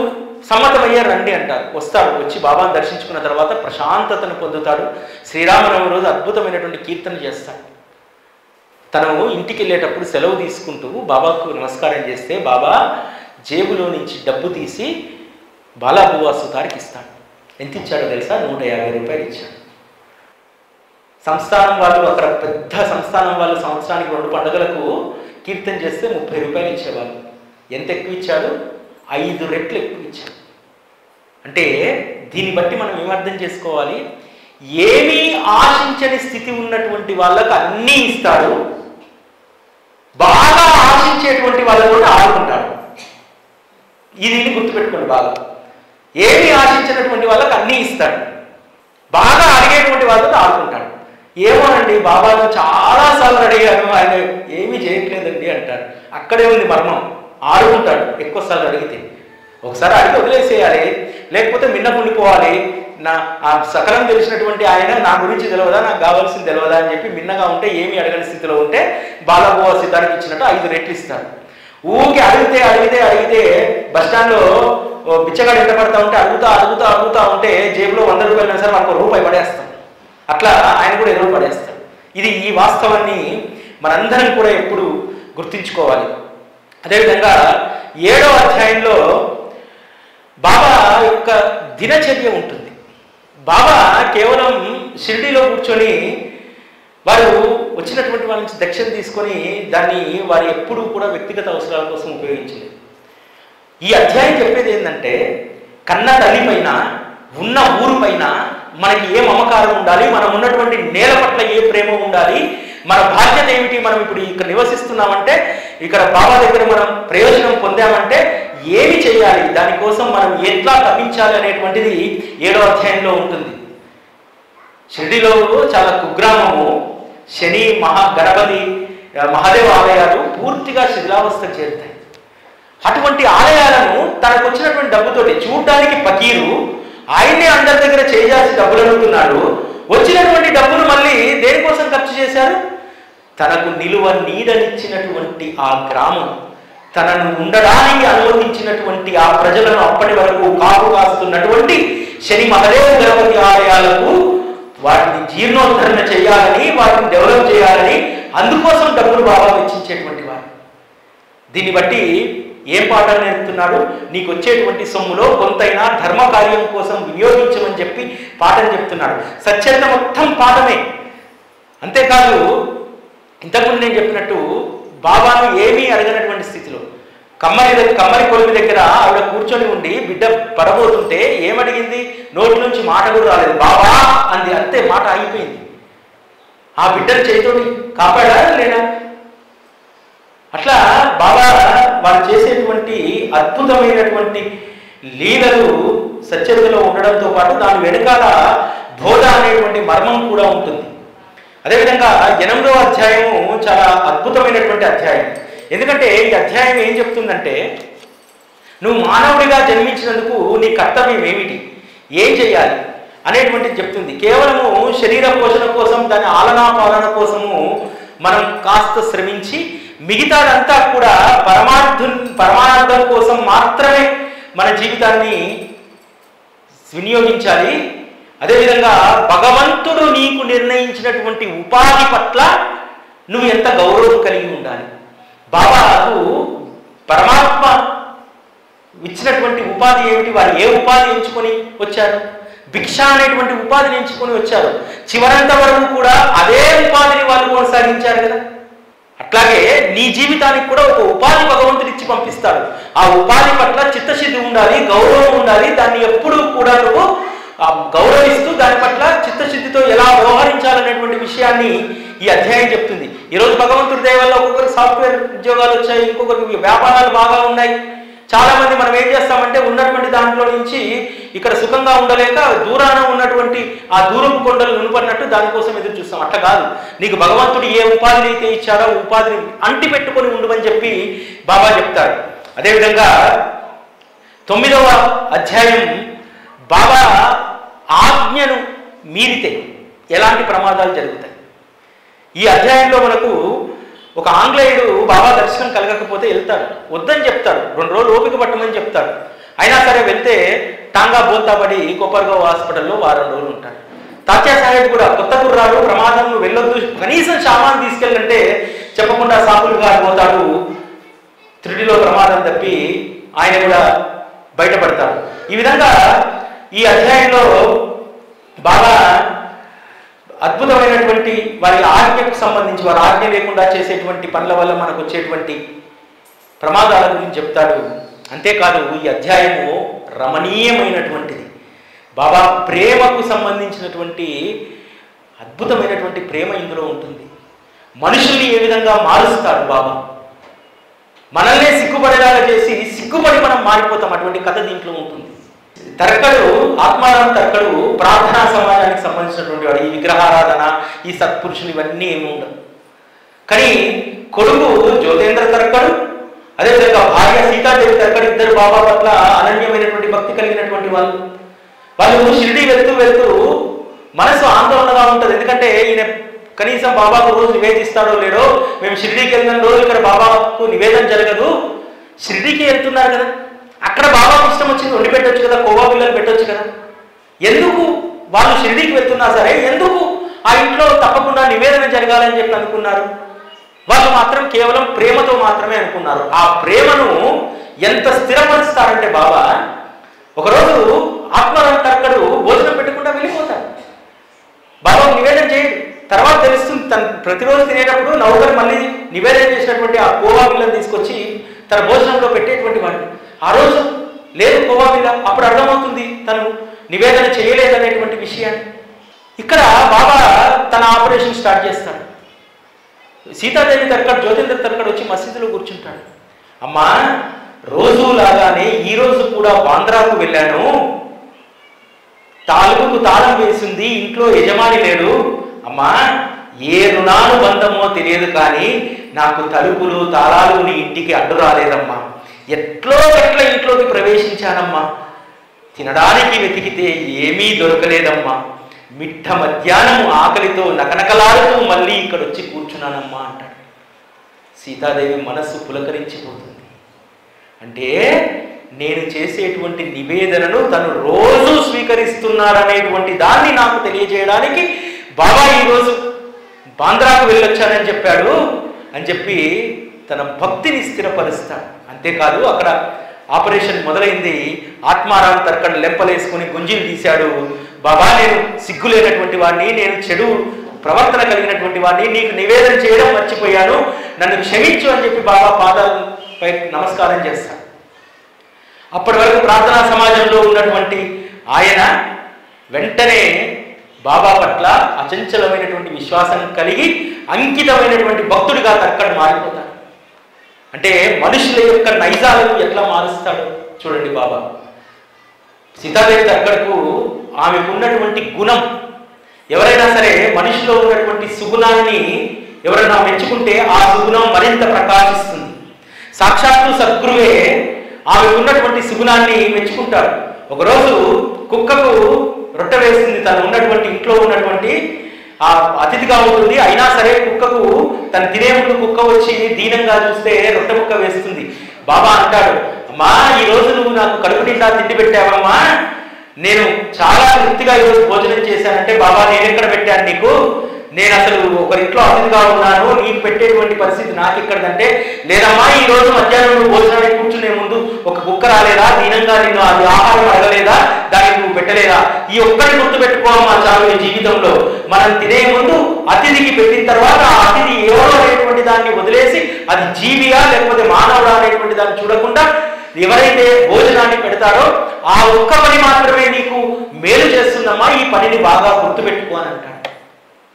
సమ్మతమయ్యారు రండి అంటారు. వస్తాడు, వచ్చి బాబాను దర్శించుకున్న తర్వాత ప్రశాంతతను పొందుతాడు. శ్రీరామనవమి రోజు అద్భుతమైనటువంటి కీర్తన చేస్తాడు. తను ఇంటికి వెళ్ళేటప్పుడు సెలవు తీసుకుంటూ బాబాకు నమస్కారం చేస్తే బాబా జేబులో నుంచి డబ్బు తీసి బాలాబువాసు గారికి ఇస్తాడు. ఎంత ఇచ్చాడో తెలుసా? 150 రూపాయలు ఇచ్చాడు. సంస్థానం వాళ్ళు, అక్కడ పెద్ద సంస్థానం వాళ్ళు సంవత్సరానికి 2 పండుగలకు కీర్తన చేస్తే 30 రూపాయలు ఇచ్చేవాళ్ళు. ఎంత ఎక్కువ ఇచ్చాడు? 5 రెట్లు ఎక్కువ ఇచ్చాడు. అంటే దీన్ని బట్టి మనం ఏమర్థం చేసుకోవాలి? ఏమీ ఆశించని స్థితి ఉన్నటువంటి వాళ్ళకు అన్నీ ఇస్తాడు, బాగా ఆశించేటువంటి వాళ్ళతో ఆడుకుంటాడు. ఇది గుర్తుపెట్టుకోండి బాగా. ఏమీ ఆశించినటువంటి వాళ్ళకి అన్నీ ఇస్తాడు, బాగా అడిగేటువంటి వాళ్ళతో ఆడుకుంటాడు. ఏమోనండి బాబాను చాలాసార్లు అడిగాను, ఆయన ఏమీ చేయట్లేదండి అంటాడు. అక్కడే ఉంది మర్మం. ఆడుకుంటాడు ఎక్కువసార్లు అడిగితే. ఒకసారి అడిగి వదిలేసేయాలి, లేకపోతే మిన్నకుండిపోవాలి. ఆ సకలం తెలిసినటువంటి ఆయన నా గురించి తెలియదా, నాకు కావాల్సింది తెలియదా అని చెప్పి మిన్నగా ఉంటే, ఏమి అడగని స్థితిలో ఉంటే బాలాబువా సిద్ధానికి ఇచ్చినట్టు 5 రెట్లు ఇస్తాడు. ఊరికి అడిగితే బస్టాండ్లో బిచ్చగాడు ఎంత పడతా ఉంటే అడుగుతా ఉంటే జేబులో 100 రూపాయలు సరే మనకు రూపాయి పడేస్తాం. అట్లా ఆయన కూడా ఎదురు పడేస్తాడు. ఈ వాస్తవాన్ని మనందరం కూడా ఎప్పుడు గుర్తుంచుకోవాలి. అదేవిధంగా 7వ అధ్యాయంలో బాబా యొక్క దినచర్య ఉంటుంది. బాబా కేవలం షిరిడీలో కూర్చొని వారు వచ్చినటువంటి వాళ్ళ నుంచి దక్షిణ తీసుకొని దాన్ని వారు ఎప్పుడూ కూడా వ్యక్తిగత అవసరాల కోసం ఉపయోగించలేదు. ఈ అధ్యాయం చెప్పేది ఏంటంటే, కన్న తల్లి పైన, ఉన్న ఊరు పైన మనకి ఏ మమకారం ఉండాలి, మనం ఉన్నటువంటి నేల పట్ల ఏ ప్రేమ ఉండాలి, మన బాధ్యత ఏమిటి, మనం ఇప్పుడు ఇక్కడ నివసిస్తున్నామంటే, ఇక్కడ బాబా దగ్గర మనం ప్రయోజనం పొందామంటే ఏమి చేయాలి, దానికోసం మనం ఎట్లా తప్పించాలి అనేటువంటిది 7వ అధ్యాయంలో ఉంటుంది. షిరిడీలో చాలా కుగ్రామము, శని గణపతి మహాదేవ ఆలయాలు పూర్తిగా శిథిలావస్థకు చేరుతాయి. అటువంటి ఆలయాలను తనకు వచ్చినటువంటి డబ్బుతోటి, చూడడానికి పకీరు, ఆయన్నే అందరి దగ్గర చేయాల్సి డబ్బులు అడుగుతున్నాడు. వచ్చినటువంటి డబ్బులు మళ్ళీ దేనికోసం ఖర్చు చేశారు? తనకు నిలువ నీడనిచ్చినటువంటి ఆ గ్రామం, తనను ఉండడానికి అనుమతించినటువంటి ఆ ప్రజలను అప్పటి వరకు కాపు కాస్తున్నటువంటి శని మహాదేవ గణపతి ఆలయాలకు వాటిని జీర్ణోద్ధరణ చేయాలని, వాటిని డెవలప్ చేయాలని, అందుకోసం డబ్బులు బాగా వెచ్చించేటువంటి వారు. దీన్ని బట్టి ఏం పాఠాలు నేర్పుతున్నాడు? నీకు వచ్చేటువంటి సొమ్ములో కొంతైనా ధర్మ కార్యం కోసం వినియోగించమని చెప్పి పాఠం చెప్తున్నాడు. సచ్చరిత మొత్తం పాఠమే. అంతేకాదు, ఇంతకుముందు నేను చెప్పినట్టు బాబాను ఏమీ అడగనటువంటి స్థితిలో కమ్మరి కొలుమి దగ్గర ఆవిడ కూర్చొని ఉండి బిడ్డ పడబోతుంటే ఏమడిగింది? నోటి నుంచి మాట కూడా రాలేదు. బాబా అంది, అంతే, మాట ఆగిపోయింది. ఆ బిడ్డను చేతోటి కాపాడారా లేదా? అట్లా బాబా వారు చేసేటువంటి అద్భుతమైనటువంటి లీలలు సచ్చరితలో ఉండడంతో పాటు దాని వెనుకాల బోధ అనేటువంటి మర్మం కూడా ఉంటుంది. అదేవిధంగా 8వ అధ్యాయము చాలా అద్భుతమైనటువంటి అధ్యాయం. ఎందుకంటే ఈ అధ్యాయం ఏం చెప్తుందంటే, నువ్వు మానవుడిగా జన్మించినందుకు నీ కర్తవ్యం ఏమిటి, ఏం చేయాలి అనేటువంటిది చెప్తుంది. కేవలము శరీర పోషణ కోసం, దాని ఆలనా పాలన కోసము మనం కాస్త శ్రమించి మిగతాదంతా కూడా పరమార్థం కోసం మాత్రమే మన జీవితాన్ని వినియోగించాలి. అదేవిధంగా భగవంతుడు నీకు నిర్ణయించినటువంటి ఉపాధి పట్ల నువ్వు ఎంత గౌరవం కలిగి ఉండాలి. బాబాకు పరమాత్మ ఇచ్చినటువంటి ఉపాధి ఏమిటి? వారు ఏ ఉపాధి ఎంచుకొని వచ్చారు? భిక్ష అనేటువంటి ఉపాధిని ఎంచుకొని వచ్చారు. చివరంత వరకు కూడా అదే ఉపాధిని వాళ్ళు కొనసాగించారు కదా. అట్లాగే నీ జీవితానికి కూడా ఒక ఉపాధి భగవంతుడు ఇచ్చి పంపిస్తాడు. ఆ ఉపాధి పట్ల చిత్తశుద్ధి ఉండాలి, గౌరవం ఉండాలి. దాన్ని ఎప్పుడూ కూడా నువ్వు గౌరవిస్తూ దాని పట్ల చిత్తశుద్ధితో ఎలా వ్యవహరించాలనేటువంటి విషయాన్ని ఈ అధ్యాయం చెప్తుంది. ఈరోజు భగవంతుడి దయ వల్ల ఒక్కొక్కరికి సాఫ్ట్వేర్ ఉద్యోగాలు వచ్చాయి, ఇంకొకరికి వ్యాపారాలు బాగా ఉన్నాయి. చాలా మంది మనం ఏం చేస్తామంటే ఉన్నటువంటి దాంట్లో నుంచి ఇక్కడ సుఖంగా ఉండలేక దూరాన ఉన్నటువంటి ఆ దూరపు కొండలు నునుపడినట్టు దానికోసం ఎదురు చూస్తాం. అట్లా కాదు. నీకు భగవంతుడు ఏ ఉపాధిని అయితే ఇచ్చాడో ఉపాధిని అంటి పెట్టుకొని ఉండమని చెప్పి బాబా చెప్తాడు. అదేవిధంగా 9వ అధ్యాయం బాబా ఆజ్ఞను మీరితే ఎలాంటి ప్రమాదాలు జరుగుతాయి. ఈ అధ్యాయంలో మనకు ఒక ఆంగ్లేయుడు బాబా దర్శనం కలగకపోతే వెళ్తాడు, వద్దని చెప్తాడు, 2 రోజులు ఓపిక పట్టమని చెప్తాడు. అయినా సరే వెళ్తే టాంగా బోల్తాబడి కోపర్గావ్ హాస్పిటల్లో వారం రోజులు ఉంటాడు. తాత్యా సాహెబ్ కూడా కొత్త కుర్రాడు, ప్రమాదం, వెళ్ళొద్దు, కనీసం సామాన్ తీసుకెళ్ళంటే చెప్పకుండా సాపులుగా పోతాడు. త్రుడిలో ప్రమాదం తప్పి ఆయన కూడా బయటపడతాడు. ఈ విధంగా ఈ అధ్యాయంలో బాగా అద్భుతమైనటువంటి వారి ఆజ్ఞకు సంబంధించి, వారి ఆజ్ఞ లేకుండా చేసేటువంటి పనుల వల్ల మనకు వచ్చేటువంటి ప్రమాదాల గురించి చెప్తాడు. అంతేకాదు ఈ అధ్యాయము రమణీయమైనటువంటిది. బాబా ప్రేమకు సంబంధించినటువంటి అద్భుతమైనటువంటి ప్రేమ ఇందులో ఉంటుంది. మనుషుల్ని ఏ విధంగా మారుస్తాడు బాబా, మనల్నే సిగ్గుపడేలాగా చేసి సిగ్గుపడి మనం మారిపోతాం. అటువంటి కథ దీంట్లో ఉంటుంది. తర్కడు, ఆత్మారాం తర్కడు ప్రార్థనా సమాజానికి సంబంధించినటువంటి వాడు. ఈ విగ్రహారాధన, ఈ సత్పురుషులు ఇవన్నీ ఏమి ఉండవు. కానీ కొడుకు జ్యోతేంద్ర తర్కడు, అదేవిధంగా భార్య సీతాదేవి తర్కడు ఇద్దరు బాబా పట్ల అనన్యమైనటువంటి భక్తి కలిగినటువంటి వాళ్ళు. వాళ్ళు షిరిడి వెళ్తూ వెళ్తూ మనసు ఆందోళనగా ఉంటుంది. ఎందుకంటే ఈయన కనీసం బాబాకు రోజు నివేదిస్తాడో లేడో, మేము షిరిడీకి వెళ్ళిన రోజు ఇక్కడ బాబాకు నివేదన జరగదు. షిరిడీకి వెళ్తున్నారు కదా, అక్కడ బాబాకు ఇష్టం వచ్చింది వండి పెట్టవచ్చు కదా, కోవా పిల్లలు పెట్టవచ్చు కదా. ఎందుకు వాళ్ళు షిరిడీకి వెళ్తున్నా సరే ఎందుకు ఆ ఇంట్లో తప్పకుండా నివేదన జరగాలని చెప్పి అనుకున్నారు? వాళ్ళు మాత్రం కేవలం ప్రేమతో మాత్రమే అనుకున్నారు. ఆ ప్రేమను ఎంత స్థిరపరుస్తారంటే బాబా, ఒకరోజు ఆత్మారాం తర్కడు భోజనం పెట్టకుండా వెళ్ళిపోతాడు. బాబా నివేదన చేయడు. తర్వాత తెలుస్తుంది, తను ప్రతిరోజు తినేటప్పుడు నౌకరు మళ్ళీ నివేదన చేసినటువంటి ఆ కోవా పిల్లని తీసుకొచ్చి తన భోజనంలో పెట్టేటువంటి వాడు. ఆ రోజు లేదు కోవా పిల్ల. అప్పుడు అర్థమవుతుంది తను నివేదన చేయలేదనేటువంటి విషయాన్ని. ఇక్కడ బాబా తన ఆపరేషన్ స్టార్ట్ చేస్తాడు. సీతాదేవి తర్కడు, జ్యోతేంద్ర తర్కడు వచ్చి మసీదులో కూర్చుంటాడు. అమ్మా, రోజు లాగానే ఈ రోజు కూడా బాంద్రాకు వెళ్ళాను, తాలుగుకు తాళం వేసింది, ఇంట్లో యజమాని లేడు. అమ్మా, ఏ రుణానుబంధమో తెలియదు కానీ నాకు తలుపులు తాళాలు నీ ఇంటికి అడ్డు రాలేదమ్మా. ఎట్లా ఇంట్లోకి ప్రవేశించానమ్మా. తినడానికి వెతికితే ఏమీ దొరకలేదమ్మా. మిట్ట మధ్యాహ్నం ఆకలితో నకనకలాడుతూ మళ్ళీ ఇక్కడ వచ్చి కూర్చున్నానమ్మా అంటాడు. సీతాదేవి మనస్సు పులకరించిపోతుంది. అంటే నేను చేసేటువంటి నివేదనను తను రోజు స్వీకరిస్తున్నారనేటువంటి దాన్ని నాకు తెలియజేయడానికి బాబా ఈరోజు బాంద్రాకు వెళ్ళొచ్చానని చెప్పాడు అని చెప్పి తన భక్తిని స్థిరపరుస్తాడు. అంతేకాదు అక్కడ ఆపరేషన్ మొదలైంది. ఆత్మారాం తర్కడు లెంపలేసుకుని గుంజీలు తీశాడు. బాబా, నేను సిగ్గులేనటువంటి వాడిని, నేను చెడు ప్రవర్తన కలిగినటువంటి వాడిని, నీకు నివేదన చేయడం మర్చిపోయాను, నన్ను క్షమించు అని చెప్పి బాబా పాదాలపై నమస్కారం చేస్తాడు. అప్పటి వరకు ప్రార్థనా సమాజంలో ఉన్నటువంటి ఆయన వెంటనే బాబా పట్ల అచంచలమైనటువంటి విశ్వాసం కలిగి అంకితమైనటువంటి భక్తుడిగా తర్కడు మారిపోతాడు. అంటే మనుషుల యొక్క నైజాలను ఎట్లా మారుస్తాడు చూడండి బాబా. సీతాదేవి తర్కడుకు ఆమెకు ఉన్నటువంటి గుణం, ఎవరైనా సరే మనిషిలో ఉన్నటువంటి సుగుణాన్ని ఎవరైనా మెచ్చుకుంటే ఆ సుగుణం మరింత ప్రకాశిస్తుంది. సాక్షాత్తు సద్గురువే ఆమెకు ఉన్నటువంటి సుగుణాన్ని మెచ్చుకుంటాడు. ఒకరోజు కుక్కకు రొట్టె వేస్తుంది. తను ఉన్నటువంటి ఇంట్లో ఉన్నటువంటి ఆ అతిథిగా ఉంటుంది. అయినా సరే కుక్కకు తను తినే ముందు కుక్క వచ్చి దీనంగా చూస్తే రొట్టె ముక్క వేస్తుంది. బాబా అంటాడు, అమ్మా, ఈ రోజు నువ్వు నాకు కడుపు నిండా తిండి పెట్టావమ్మా, నేను చాలా తృప్తిగా ఈరోజు భోజనం చేశానంటే, బాబా నేను ఎక్కడ పెట్టాను నీకు, నేను అసలు ఒకరింట్లో అతిథిగా ఉన్నాను, నీకు పెట్టేటువంటి పరిస్థితి నాకు ఎక్కడదంటే, లేదమ్మా ఈ రోజు మధ్యాహ్నం నువ్వు భోజనానికి కూర్చునే ముందు ఒక కుక్క రాలేదా, దీనంగా నిన్ను అది ఆహారం అడగలేదా, దానికి నువ్వు పెట్టలేదా, ఈ ఒక్కటి గుర్తుపెట్టుకోవమ్మా చాలు ఈ జీవితంలో. మనం తినే ముందు అతిథికి పెట్టిన తర్వాత ఆ అతిథి ఎవరో అనేటువంటి దాన్ని వదిలేసి అది జీవియా లేకపోతే మానవుడా అనేటువంటి దాన్ని చూడకుండా ఎవరైతే భోజనాన్ని పెడతారో ఆ ఒక్క పని మాత్రమే నీకు మేలు చేస్తుందమ్మా, ఈ పనిని బాగా గుర్తుపెట్టుకో అని అంటాడు.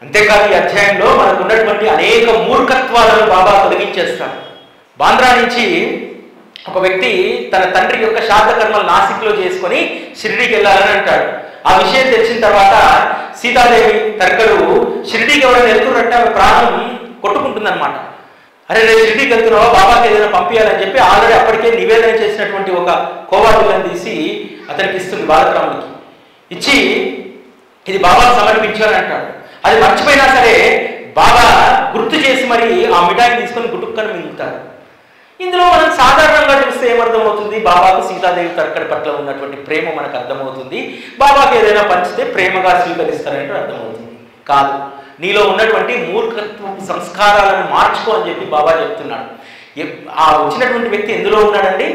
అంతేకాదు ఈ అధ్యాయంలో మనకు ఉన్నటువంటి అనేక మూర్ఖత్వాలను బాబా తొలగించేస్తాడు. బాంద్రా నుంచి ఒక వ్యక్తి తన తండ్రి యొక్క శ్రాద్ధ కర్మలు నాసిక్లో చేసుకొని షిరిడీకి వెళ్ళాలని అంటాడు. ఆ విషయం తెలిసిన తర్వాత సీతాదేవి తర్కడు షిరిడీకి ఎవరైనా వెళ్తున్నట్టే ఆమె ప్రాణం కొట్టుకుంటుంది అనమాట. అరే రేపు షిరిడీకి వెళ్తున్నావా, బాబాకి ఏదైనా పంపించాలని చెప్పి ఆల్రెడీ అప్పటికే నివేదన చేసినటువంటి ఒక కోవా పిల్లని తీసి అతనికి ఇస్తుంది. బాలరాముడికి ఇచ్చి ఇది బాబాకు సమర్పించాలని అంటాడు. అది మర్చిపోయినా సరే బాబా గుర్తు చేసి మరి ఆ మిఠాయిని తీసుకొని గుటుక్కని మింగుతాడు. ఇందులో మనం సాధారణంగా చూస్తే ఏమర్థమవుతుంది, బాబాకు సీతాదేవి తరకడి పట్ల ఉన్నటువంటి ప్రేమ మనకు అర్థమవుతుంది. బాబాకి ఏదైనా పంచితే ప్రేమగా స్వీకరిస్తారంటే అర్థమవుతుంది. కాదు, నీలో ఉన్నటువంటి మూర్ఖత్వ సంస్కారాలను మార్చుకో అని చెప్పి బాబా చెప్తున్నాడు. ఆ వచ్చినటువంటి వ్యక్తి ఎందులో ఉన్నాడండి?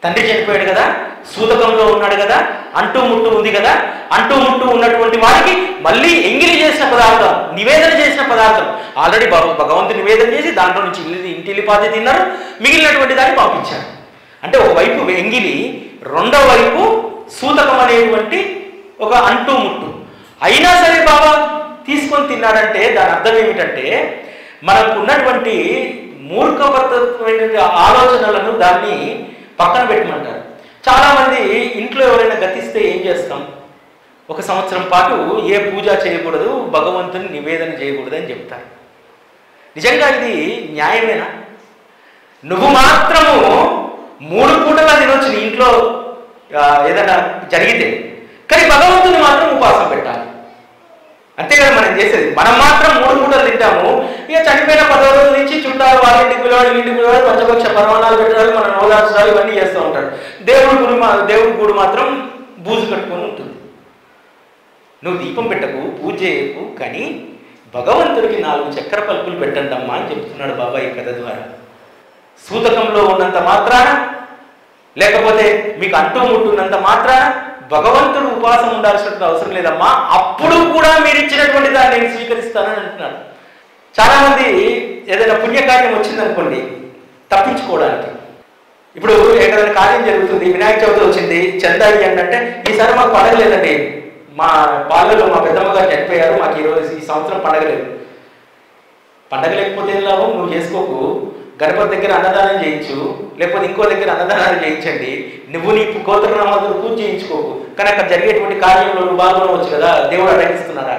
తండ్రి చనిపోయాడు కదా, సూతకంలో ఉన్నాడు కదా, అంటూ ముట్టు ఉంది కదా. అంటూ ముట్టు ఉన్నటువంటి వారికి మళ్ళీ ఎంగిలి చేసిన పదార్థం, నివేదన చేసిన పదార్థం ఆల్రెడీ భగవంతుడు నివేదన చేసి దాంట్లో నుంచి ఇంటిల్లిపాతి తిన్నారు, మిగిలినటువంటి దాన్ని పంపించారు. అంటే ఒకవైపు ఎంగిలి, రెండో వైపు సూతకం అనేటువంటి ఒక అంటూ ముట్టు. అయినా సరే బాబా తీసుకొని తిన్నాడంటే దాని అర్థం ఏమిటంటే మనకు ఉన్నటువంటి మూర్ఖబద్ధమైన ఆలోచనలను దాన్ని పక్కన పెట్టమంటారు. చాలామంది ఇంట్లో ఎవరైనా గతిస్తే ఏం చేస్తాం? 1 సంవత్సరం పాటు ఏ పూజ చేయకూడదు, భగవంతుని నివేదన చేయకూడదు అని చెప్తారు. నిజంగా ఇది న్యాయమేనా? నువ్వు మాత్రము 3 పూటలా తినొచ్చు నీ ఇంట్లో ఏదైనా జరిగితే, కానీ భగవంతుని మాత్రం ఉపవాసం పెట్టాలి. అంతే కదా మనం చేసేది. మనం మాత్రం 3 పూటలు తింటాము. ఇక చనిపోయిన 10 రోజుల నుంచి చుట్టాలు వాళ్ళ ఇంటికి పిలవాడు, ఇంటికి పిలవాడు, పంచపక్ష పరమాణాలు పెట్టాడు, మనం నోదార్చాలు, ఇవన్నీ చేస్తూ ఉంటాడు. దేవుడి గుడి మాత్రం బూజు కట్టుకొని ఉంటుంది. నువ్వు దీపం పెట్టకు, పూజ చేయకు, కానీ భగవంతుడికి 4 చక్కెర పలుకులు పెట్టండి అమ్మా అని చెప్తున్నాడు బాబా ఈ కథ ద్వారా. సూతకంలో ఉన్నంత మాత్రాన, లేకపోతే మీకు అంటూ ముట్టున్నంత మాత్రాన భగవంతుడు ఉపవాసం ఉండాల్సిన అవసరం లేదమ్మా, అప్పుడు కూడా మీరు ఇచ్చినటువంటి దాన్ని నేను స్వీకరిస్తానని అంటున్నాడు. చాలామంది ఏదైనా పుణ్యకార్యం వచ్చిందనుకోండి, తప్పించుకోవడానికి, ఇప్పుడు ఏదైనా కార్యం జరుగుతుంది, వినాయక చవితి వచ్చింది, చందా ఇవ్వండి అంటే ఈసారి మాకు పండగ లేదండి, మా వాళ్ళలో మా పెద్దమ్మ గారు చనిపోయారు, మాకు ఈ సంవత్సరం పండగ లేదు. పండగ లేకపోతే ఏం లాభం? నువ్వు చేసుకోకు, గణపతి దగ్గర అన్నదానం చేయించు, లేకపోతే ఇంకో దగ్గర అన్నదానాలు చేయించండి, నువ్వు నీ గోత్రనామాలతో పూజ చేయించుకోకు, కానీ అక్కడ జరిగేటువంటి కార్యంలో నువ్వు పాల్గొనవచ్చు కదా, దేవుడు అడగిస్తున్నారా?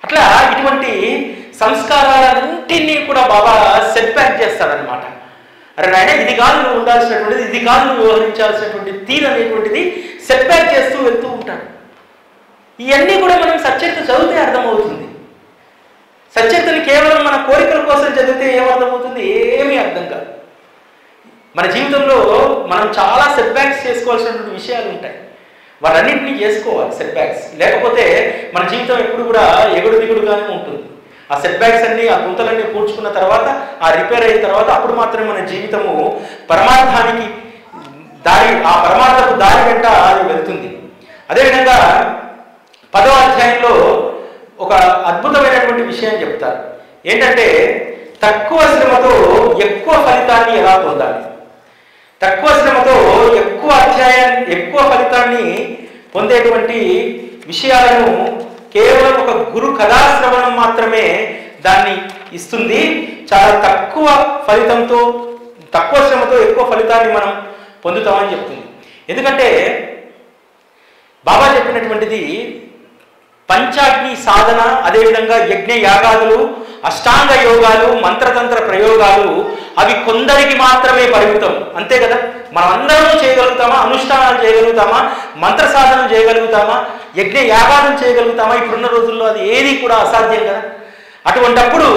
అట్లా ఇటువంటి సంస్కారాలన్నింటినీ కూడా బాబా సెట్ బ్యాక్ చేస్తాడనమాట. అరే నాయన, ఇది కాదు నువ్వు ఉండాల్సినటువంటిది, ఇది కాదు నువ్వు వ్యవహరించాల్సినటువంటి తీరు అనేటువంటిది సెట్ బ్యాక్ చేస్తూ వెళ్తూ ఉంటాడు. ఇవన్నీ కూడా మనం సచరిత చదివితే అర్థమవుతుంది. సచరితని కేవలం మన కోరికల కోసం చదివితే ఏమర్థమవుతుంది? ఏమీ అర్థం కాదు. మన జీవితంలో మనం చాలా సెట్ బ్యాక్స్ చేసుకోవాల్సినటువంటి విషయాలు ఉంటాయి, వాటన్నింటినీ చేసుకోవాలి సెట్ బ్యాక్స్. లేకపోతే మన జీవితం ఎప్పుడు కూడా ఎగుడు దిగుడుగానే ఉంటుంది. ఆ సెట్ బ్యాక్స్ అన్ని, ఆ గుంతలన్నీ పూడ్చుకున్న తర్వాత, ఆ రిపేర్ అయిన తర్వాత అప్పుడు మాత్రమే మన జీవితము పరమార్థానికి ఆ పరమార్థపు దారి వెంట అది వెళ్తుంది. అదేవిధంగా 10వ అధ్యాయంలో ఒక అద్భుతమైనటువంటి విషయం చెప్తారు. ఏంటంటే తక్కువ శ్రమతో ఎక్కువ ఫలితాన్ని ఎలా పొందాలి, తక్కువ శ్రమతో ఎక్కువ ఫలితాన్ని పొందేటువంటి విషయాలను కేవలం ఒక గురు కథాశ్రవణం మాత్రమే దాన్ని ఇస్తుంది. చాలా తక్కువ శ్రమతో ఎక్కువ ఫలితాన్ని మనం పొందుతామని చెప్తుంది. ఎందుకంటే బాబా చెప్పినటువంటిది పంచాగ్ని సాధన, అదేవిధంగా యజ్ఞ యాగాదులు, అష్టాంగ యోగాలు, మంత్రతంత్ర ప్రయోగాలు అవి కొందరికి మాత్రమే పరిమితం. అంతే కదా, మనం అందరం చేయగలుగుతామా? అనుష్ఠానాలు చేయగలుగుతామా? మంత్ర సాధన చేయగలుగుతామా? యజ్ఞ యాగాదం చేయగలుగుతామా? ఇప్పుడున్న రోజుల్లో అది ఏది కూడా అసాధ్యం కదా. అటువంటప్పుడు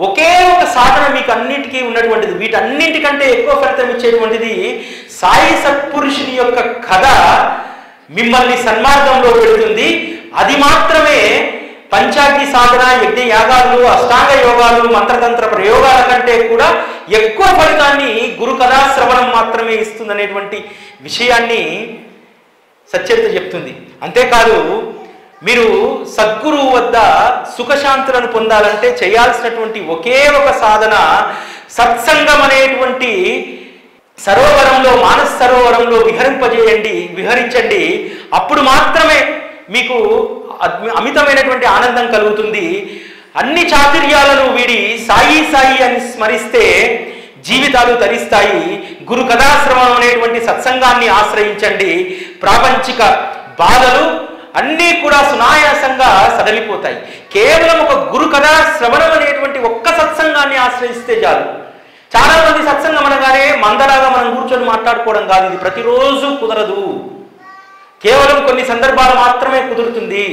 ఒకే ఒక సాధన మీకు అన్నిటికీ ఉన్నటువంటిది, వీటన్నింటికంటే ఎక్కువ ఫలితం ఇచ్చేటువంటిది సాయి సత్పురుషుని యొక్క కథ మిమ్మల్ని సన్మార్గంలో పెడుతుంది. అది మాత్రమే పంచాగ్ని సాధన, యజ్ఞ యాగాలు, అష్టాంగ యోగాలు, మంత్రతంత్ర ప్రయోగాల కంటే కూడా ఎక్కువ ఫలితాన్ని గురు కథా శ్రవణం మాత్రమే ఇస్తుందనేటువంటి విషయాన్ని సచరిత చెప్తుంది. అంతేకాదు, మీరు సద్గురువు వద్ద సుఖశాంతులను పొందాలంటే చేయాల్సినటువంటి ఒకే ఒక సాధన సత్సంగం అనేటువంటి సరోవరంలో, మానస సరోవరంలో విహరించండి. అప్పుడు మాత్రమే మీకు అమితమైనటువంటి ఆనందం కలుగుతుంది. అన్ని చాతుర్యాలను వీడి సాయి సాయి అని స్మరిస్తే జీవితాలు తరిస్తాయి. గురు కథాశ్రవణం అనేటువంటి సత్సంగాన్ని ఆశ్రయించండి. ప్రాపంచిక బాధలు అన్నీ కూడా సునాయాసంగా సడలిపోతాయి. కేవలం ఒక గురు కథా శ్రవణం అనేటువంటి ఒక్క సత్సంగాన్ని ఆశ్రయిస్తే చాలు. చాలా మంది సత్సంగం అనగానే మందలాగా మనం కూర్చొని మాట్లాడుకోవడం కాదు, ఇది ప్రతిరోజు కుదరదు, కేవలం కొన్ని సందర్భాలు మాత్రమే కుదురుతుంది.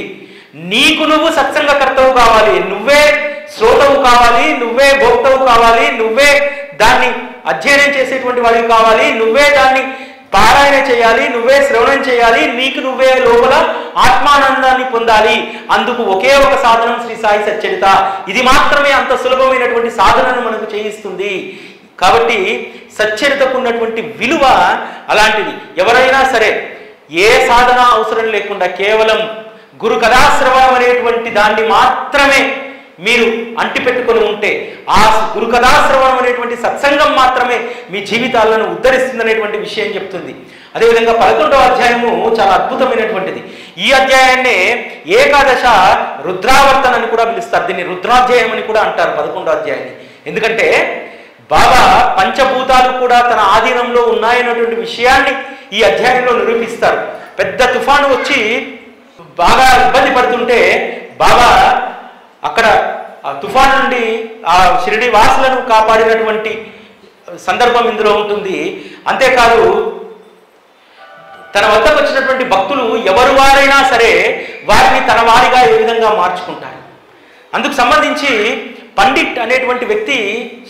నీకు నువ్వు సత్సంగకర్తవు కావాలి, నువ్వే శ్రోతవు కావాలి, నువ్వే భోక్తవు కావాలి, నువ్వే దాన్ని అధ్యయనం చేసేటువంటి వాడివి కావాలి, నువ్వే దాన్ని పారాయణ చేయాలి, నువ్వే శ్రవణం చేయాలి, నీకు నువ్వే లోపల ఆత్మానందాన్ని పొందాలి. అందుకు ఒకే ఒక సాధనం శ్రీ సాయి సచ్చరిత. ఇది మాత్రమే అంత సులభమైనటువంటి సాధనను మనకు చేయిస్తుంది. కాబట్టి సచ్చరితకు ఉన్నటువంటి విలువ అలాంటిది. ఎవరైనా సరే ఏ సాధన అవసరం లేకుండా కేవలం గురు కథాశ్రవణం అనేటువంటి దాన్ని మాత్రమే మీరు అంటిపెట్టుకొని ఉంటే, ఆ గురు కథాశ్రవణం అనేటువంటి సత్సంగం మాత్రమే మీ జీవితాలను ఉద్ధరిస్తుందనేటువంటి విషయం చెప్తుంది. అదేవిధంగా 11వ అధ్యాయము చాలా అద్భుతమైనటువంటిది. ఈ అధ్యాయాన్నే ఏకాదశ రుద్రావర్తన అని కూడా పిలుస్తారు. దీన్ని రుద్రాధ్యాయం అని కూడా అంటారు 11వ అధ్యాయాన్ని. ఎందుకంటే బాబా పంచభూతాలు కూడా తన ఆధీనంలో ఉన్నాయన్నటువంటి విషయాన్ని ఈ అధ్యాయంలో నిరూపిస్తారు. పెద్ద తుఫాను వచ్చి బాగా ఇబ్బంది పడుతుంటే బాబా అక్కడ ఆ తుఫాను నుండి ఆ షిరిడి వాసులను కాపాడినటువంటి సందర్భం ఇందులో ఉంటుంది. అంతేకాదు తన వద్దకు వచ్చినటువంటి భక్తులు ఎవరు వారైనా సరే వారిని తన వారిగా ఏ విధంగా మార్చుకుంటారు. అందుకు సంబంధించి పండిట్ అనేటువంటి వ్యక్తి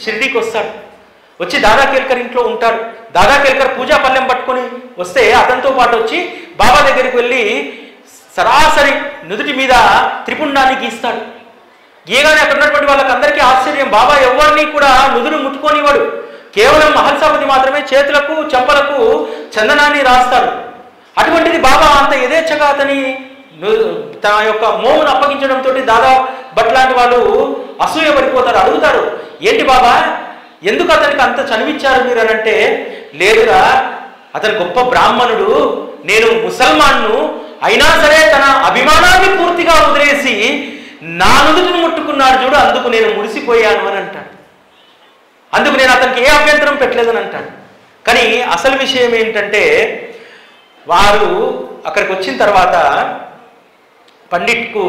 షిరిడీకి వస్తాడు. వచ్చి దాదా కేల్కర్ ఇంట్లో ఉంటాడు. దాదా కేల్కర్ పూజా పల్లెం పట్టుకొని వస్తే అతనితో పాటు వచ్చి బాబా దగ్గరికి వెళ్ళి సరాసరి నుదుటి మీద త్రిపుండాన్ని గీస్తాడు. గీయగానే అక్కడ ఉన్నటువంటి వాళ్ళకందరికీ ఆశ్చర్యం. బాబా ఎవరిని కూడా నుదురు ముట్టుకోనివాడు. కేవలం మహల్సాపతి మాత్రమే చేతులకు చెంపలకు చందనాన్ని రాస్తాడు. అటువంటిది బాబా అంత యథేచ్ఛగా అతని తన యొక్క మోమును అప్పగించడంతో దాదా భట్ లాంటి వాళ్ళు అసూయ పడిపోతారు. అడుగుతారు, ఏంటి బాబా ఎందుకు అతనికి అంత చనివిచ్చారు మీరు అని అంటే, లేదురా అతను గొప్ప బ్రాహ్మణుడు, నేను ముసల్మాన్ను, అయినా సరే తన అభిమానాన్ని పూర్తిగా వదిలేసి నా నుదుటిని ముట్టుకున్నాడు చూడు, అందుకు నేను మురిసిపోయాను అని అంటాడు. అందుకు నేను అతనికి ఏ అభ్యంతరం పెట్టలేదని అంటాడు. కానీ అసలు విషయం ఏంటంటే, వారు అక్కడికి వచ్చిన తర్వాత పండిట్కు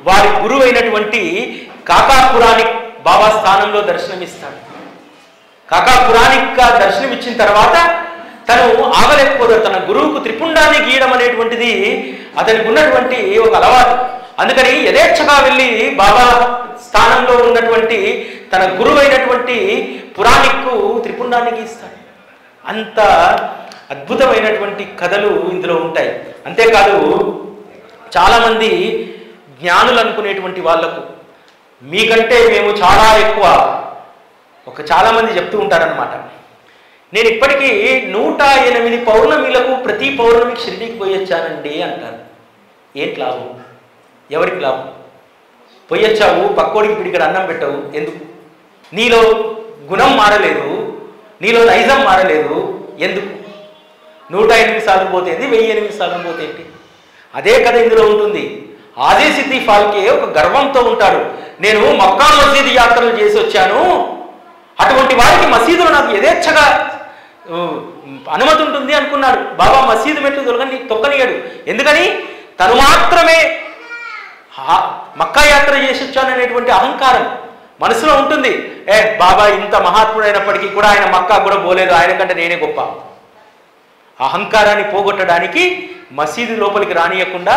వారి గురువు అయినటువంటి కాకా పురాణిక్ బాబా స్థానంలో దర్శనమిస్తాడు. కాకా పురాణిక్గా దర్శనమిచ్చిన తర్వాత తను ఆగలేకపోతాడు. తన గురువుకు త్రిపుండాన్ని గీయడం అనేటువంటిది అతనికి ఉన్నటువంటి ఒక అలవాటు. అందుకని యథేచ్ఛగా వెళ్ళి బాబా స్థానంలో ఉన్నటువంటి తన గురువు అయినటువంటి పురాణిక్కు త్రిపుండాన్ని గీస్తాడు. అంత అద్భుతమైనటువంటి కథలు ఇందులో ఉంటాయి. అంతేకాదు చాలామంది జ్ఞానులు అనుకునేటువంటి వాళ్లకు మీకంటే మేము చాలా ఎక్కువ చాలామంది చెప్తూ ఉంటారనమాట. నేను ఇప్పటికీ 108 పౌర్ణమిలకు ప్రతి పౌర్ణమికి షిరిడీకి పోయొచ్చానండి అంటారు. ఏంటి లాభం? ఎవరికి లాభం? పోయొచ్చావు, పక్కోడికి పిడికడ అన్నం పెట్టవు, ఎందుకు? నీలో గుణం మారలేదు, నీలో నైజం మారలేదు, ఎందుకు? 108 సార్లు పోతేంది, 1008 సార్లు పోతేంటి? అదే కథ ఇందులో ఉంటుంది. ఆజీ సిద్ది ఫాల్కే ఒక గర్వంతో ఉంటాడు. నేను మక్కా మసీదు యాత్రలు చేసి వచ్చాను, అటువంటి వారికి మసీదులో నాకు యథేచ్ఛగా అనుమతి ఉంటుంది అనుకున్నాడు. బాబా మసీదు మెట్లు తొక్కనియాడు. ఎందుకని? తను మాత్రమే మక్కా యాత్ర చేసి వచ్చాననేటువంటి అహంకారం మనసులో ఉంటుంది. బాబా ఇంత మహాత్ముడైనప్పటికీ కూడా ఆయన మక్కా కూడా పోలేదు, ఆయన కంటే నేనే గొప్ప. అహంకారాన్ని పోగొట్టడానికి మసీదు లోపలికి రానియకుండా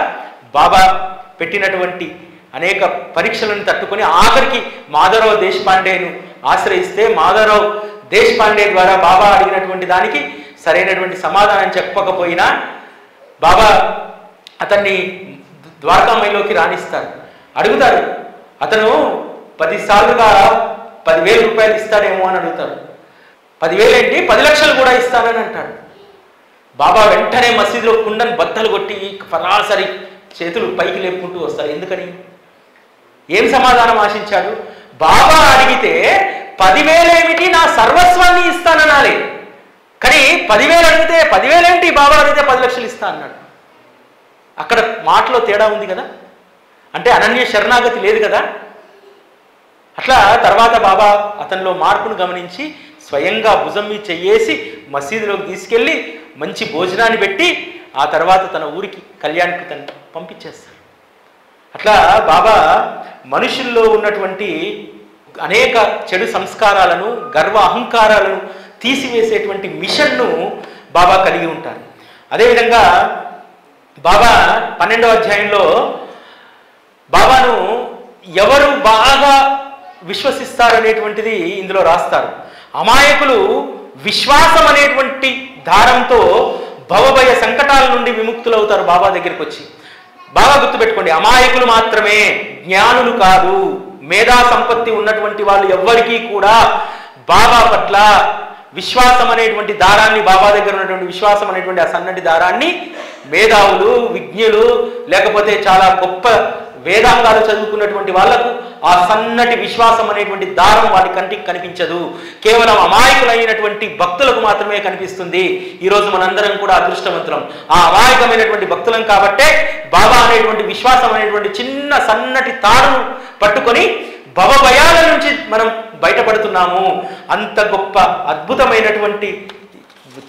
బాబా పెట్టినటువంటి అనేక పరీక్షలను తట్టుకొని ఆఖరికి మాధవరావు దేశపాండేను ఆశ్రయిస్తే మాధవరావు దేశపాండే ద్వారా బాబా అడిగినటువంటి దానికి సరైనటువంటి సమాధానం చెప్పకపోయినా బాబా అతన్ని ద్వారకామయిలోకి రాణిస్తాడు. అడుగుతాడు, అతను 10 సార్లుగా 10,000 రూపాయలు ఇస్తాడేమో అని అడుగుతాడు. 10,000 ఏంటి, 10 లక్షలు కూడా ఇస్తానని అంటాడు. బాబా వెంటనే మసీదులో కుండని బద్దలు కొట్టి సరాసరి చేతులు పైకి లేపుకుంటూ వస్తారు. ఎందుకని? ఏం సమాధానం ఆశించాడు? బాబా అడిగితే 10,000 ఏమిటి, నా సర్వస్వాన్ని ఇస్తాననాలి. కానీ 10,000 అడిగితే 10,000 ఏంటి, బాబా అడిగితే 10 లక్షలు ఇస్తా అన్నాడు. అక్కడ మాటలో తేడా ఉంది కదా, అంటే అనన్య శరణాగతి లేదు కదా. అట్లా తర్వాత బాబా అతనిలో మార్పును గమనించి స్వయంగా భుజం మీద చెయ్యేసి మసీదులోకి తీసుకెళ్ళి మంచి భోజనాన్ని పెట్టి ఆ తర్వాత తన ఊరికి కళ్యాణ్కి తను పంపించేస్తాడు. అట్లా బాబా మనుషుల్లో ఉన్నటువంటి అనేక చెడు సంస్కారాలను, గర్వ అహంకారాలను తీసివేసేటువంటి మిషన్ను బాబా కలిగి ఉంటారు. అదేవిధంగా బాబా 12వ అధ్యాయంలో బాబాను ఎవరు బాగా విశ్వసిస్తారనేటువంటిది ఇందులో రాస్తారు. అమాయకులు విశ్వాసం అనేటువంటి దారంతో భవభయ సంకటాల నుండి విముక్తులవుతారు బాబా దగ్గరికి వచ్చి. బాగా గుర్తుపెట్టుకోండి, అమాయకులు మాత్రమే, జ్ఞానులు కాదు. మేధా సంపత్తి ఉన్నటువంటి వాళ్ళు ఎవ్వరికీ కూడా బాబా పట్ల విశ్వాసం అనేటువంటి దారాన్ని, బాబా దగ్గర ఉన్నటువంటి విశ్వాసం అనేటువంటి ఆ సన్నటి దారాన్ని మేధావులు, విజ్ఞులు, లేకపోతే చాలా గొప్ప వేదాంగాలు చదువుకున్నటువంటి వాళ్లకు ఆ సన్నటి విశ్వాసం అనేటువంటి దారం వాటి కంటికి కనిపించదు. కేవలం అమాయకులైనటువంటి భక్తులకు మాత్రమే కనిపిస్తుంది. ఈరోజు మనందరం కూడా అదృష్టవంతులం. ఆ అమాయకమైనటువంటి భక్తులం కాబట్టే బాబా అనేటువంటి విశ్వాసం అనేటువంటి చిన్న సన్నటి తాడును పట్టుకొని భవభయాల నుంచి మనం బయటపడుతున్నాము. అంత గొప్ప అద్భుతమైనటువంటి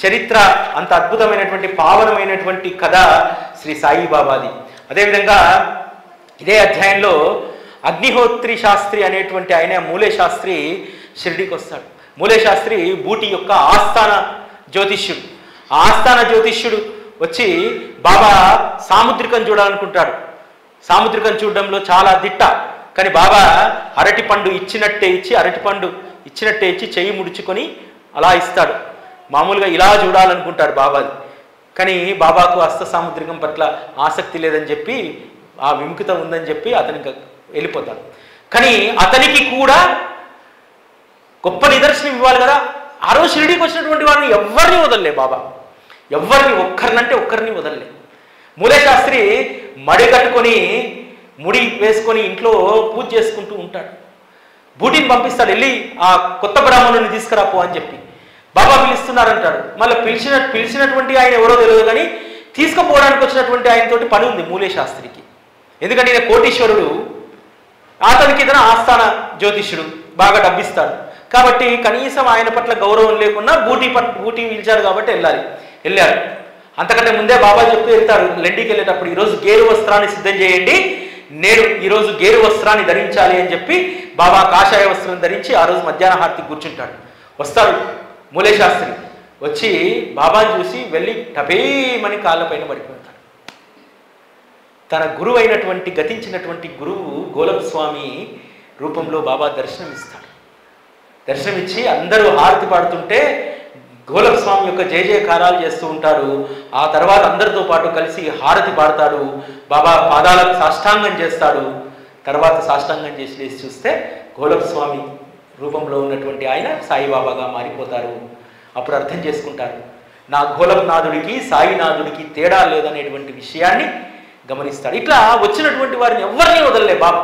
చరిత్ర, అంత అద్భుతమైనటువంటి పావనమైనటువంటి కథ శ్రీ సాయిబాబాది. అదేవిధంగా ఇదే అధ్యాయంలో అగ్నిహోత్రి శాస్త్రి అనేటువంటి ఆయన, మూలే శాస్త్రి షిర్డీకి వస్తాడు. మూలే శాస్త్రి బూటి యొక్క ఆస్థాన జ్యోతిష్యుడు. ఆ ఆస్థాన జ్యోతిష్యుడు వచ్చి బాబా సాముద్రికం చూడాలనుకుంటాడు. సాముద్రికం చూడడంలో చాలా దిట్ట. కానీ బాబా అరటిపండు ఇచ్చినట్టే ఇచ్చి చెయ్యి ముడుచుకొని అలా ఇస్తాడు. మామూలుగా ఇలా చూడాలనుకుంటాడు బాబాది. కానీ బాబాకు హస్త సాముద్రికం పట్ల ఆసక్తి లేదని చెప్పి, ఆ విముఖత ఉందని చెప్పి అతనికి వెళ్ళిపోతాడు. కానీ అతనికి కూడా గొప్ప నిదర్శనం ఇవ్వాలి కదా. ఆ రోజు షిరిడీకి వచ్చినటువంటి వారిని ఎవరిని వదలలే బాబా, ఒక్కరిని వదలలే. మూలే శాస్త్రి మడి కట్టుకొని, ముడి వేసుకొని ఇంట్లో పూజ చేసుకుంటూ ఉంటాడు. బూటిని పంపిస్తాడు, వెళ్ళి ఆ కొత్త బ్రాహ్మణుని తీసుకురాపో అని చెప్పి. బాబా పిలుస్తున్నారంటాడు. మళ్ళీ పిలిచినటువంటి ఆయన ఎవరో తెలియదు, కానీ తీసుకుపోవడానికి వచ్చినటువంటి ఆయనతోటి పని ఉంది మూలే శాస్త్రికి. ఎందుకంటే ఈయన కోటీశ్వరుడు, అతనికి ఇతను ఆస్థాన జ్యోతిష్యుడు, బాగా డబ్బిస్తాడు. కాబట్టి కనీసం ఆయన పట్ల గౌరవం లేకున్నా బూటీ పిలిచాడు కాబట్టి వెళ్ళారు. అంతకంటే ముందే బాబా చెప్తూ వెళ్తారు లెండికి వెళ్ళేటప్పుడు, ఈరోజు గేరు వస్త్రాన్ని సిద్ధం చేయండి, నేను ఈరోజు గేరు వస్త్రాన్ని ధరించాలి అని చెప్పి బాబా కాషాయ వస్త్రం ధరించి ఆ రోజు మధ్యాహ్న హారతికి కూర్చుంటాడు. వస్తాడు మూలే శాస్త్రి, వచ్చి బాబాని చూసి వెళ్ళి టపేమని కాళ్ళపైన పడిపోతాడు. తన గురువు అయినటువంటి, గతించినటువంటి గురువు గోలప్ స్వామి రూపంలో బాబా దర్శనమిచ్చి అందరూ హారతి పాడుతుంటే గోలప్ స్వామి యొక్క జయ జయకారాలు చేస్తూ ఉంటారు. ఆ తర్వాత అందరితో పాటు కలిసి హారతి పాడతాడు. బాబా పాదాలకు సాష్టాంగం చేస్తాడు. తర్వాత సాష్టాంగం చేసి చూస్తే గోలప్ స్వామి రూపంలో ఉన్నటువంటి ఆయన సాయిబాబాగా మారిపోతారు. అప్పుడు అర్థం చేసుకుంటారు, నా గోలప్నాథుడికి సాయినాథుడికి తేడా లేదనేటువంటి విషయాన్ని గమనిస్తాడు. ఇట్లా వచ్చినటువంటి వారిని ఎవరిని వదలలే బాబా.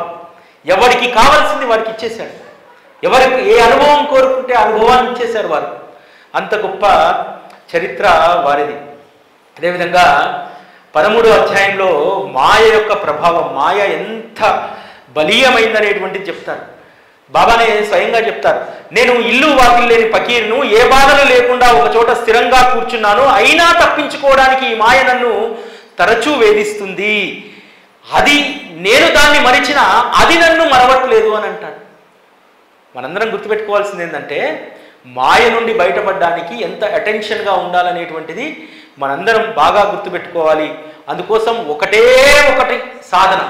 ఎవరికి కావాల్సింది వారికి ఇచ్చేశాడు. ఎవరికి ఏ అనుభవం కోరుకుంటే అనుభవాన్ని ఇచ్చేశారు వారు. అంత గొప్ప చరిత్ర వారిది. అదేవిధంగా 13వ అధ్యాయంలో మాయ యొక్క ప్రభావం, మాయ ఎంత బలీయమైందనేటువంటిది చెప్తారు. బాబానే స్వయంగా చెప్తారు, నేను ఇల్లు వాకిలు లేని ఫకీర్ను, ఏ బాధలు లేకుండా ఒక చోట స్థిరంగా కూర్చున్నాను, అయినా తప్పించుకోవడానికి ఈ మాయ నన్ను తరచూ వేధిస్తుంది. అది నేను దాన్ని మరిచినా అది నన్ను మరవట్లేదు అని అంటాడు. మనందరం గుర్తుపెట్టుకోవాల్సింది ఏంటంటే, మాయ నుండి బయటపడడానికి ఎంత అటెన్షన్గా ఉండాలనేటువంటిది మనందరం బాగా గుర్తుపెట్టుకోవాలి. అందుకోసం ఒకటి సాధన.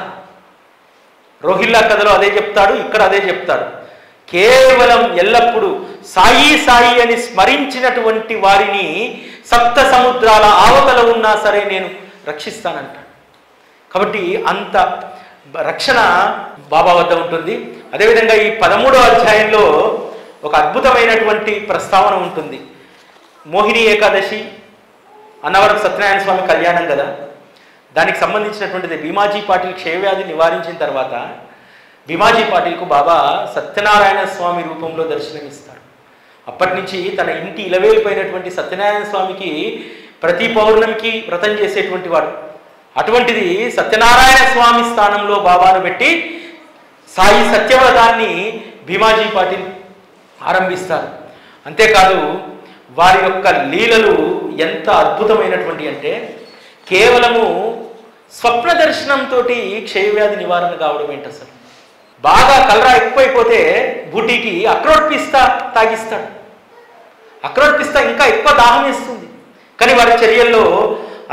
రోహిల్లా కథలో అదే చెప్తాడు, ఇక్కడ అదే చెప్తాడు. కేవలం ఎల్లప్పుడూ సాయి సాయి అని స్మరించినటువంటి వారిని సప్త సముద్రాల ఆవతల ఉన్నా సరే నేను రక్షిస్తానంటాడు. కాబట్టి అంత రక్షణ బాబా వద్ద ఉంటుంది. అదేవిధంగా ఈ 13వ అధ్యాయంలో ఒక అద్భుతమైనటువంటి ప్రస్తావన ఉంటుంది. మోహిని ఏకాదశి అన్నవరం సత్యనారాయణ స్వామి కళ్యాణం కదా, దానికి సంబంధించినటువంటిది. భీమాజీ పాటిల్ క్షయవ్యాధి నివారించిన తర్వాత భీమాజీ పాటిల్కు బాబా సత్యనారాయణ స్వామి రూపంలో దర్శనమిస్తారు. అప్పటి నుంచి తన ఇంటి ఇలవేలిపోయినటువంటి సత్యనారాయణ స్వామికి ప్రతి పౌర్ణమికి వ్రతం చేసేటువంటి వాడు. అటువంటిది సత్యనారాయణ స్వామి స్థానంలో బాబాను పెట్టి సాయి సత్యవ్రతాన్ని భీమాజీ పాటిల్ ఆరంభిస్తారు. అంతేకాదు వారి యొక్క లీలలు ఎంత అద్భుతమైనటువంటి అంటే, కేవలము స్వప్న దర్శనంతో క్షయవ్యాధి నివారణ కావడం ఏంటి అసలు. బాగా కలరా ఎక్కువైపోతే బూటీకి అక్రోట్ పిస్తా తాగిస్తాడు. అక్రోట్ పిస్తా ఇంకా ఎక్కువ దాహం వేస్తుంది. కానీ వారి చర్యల్లో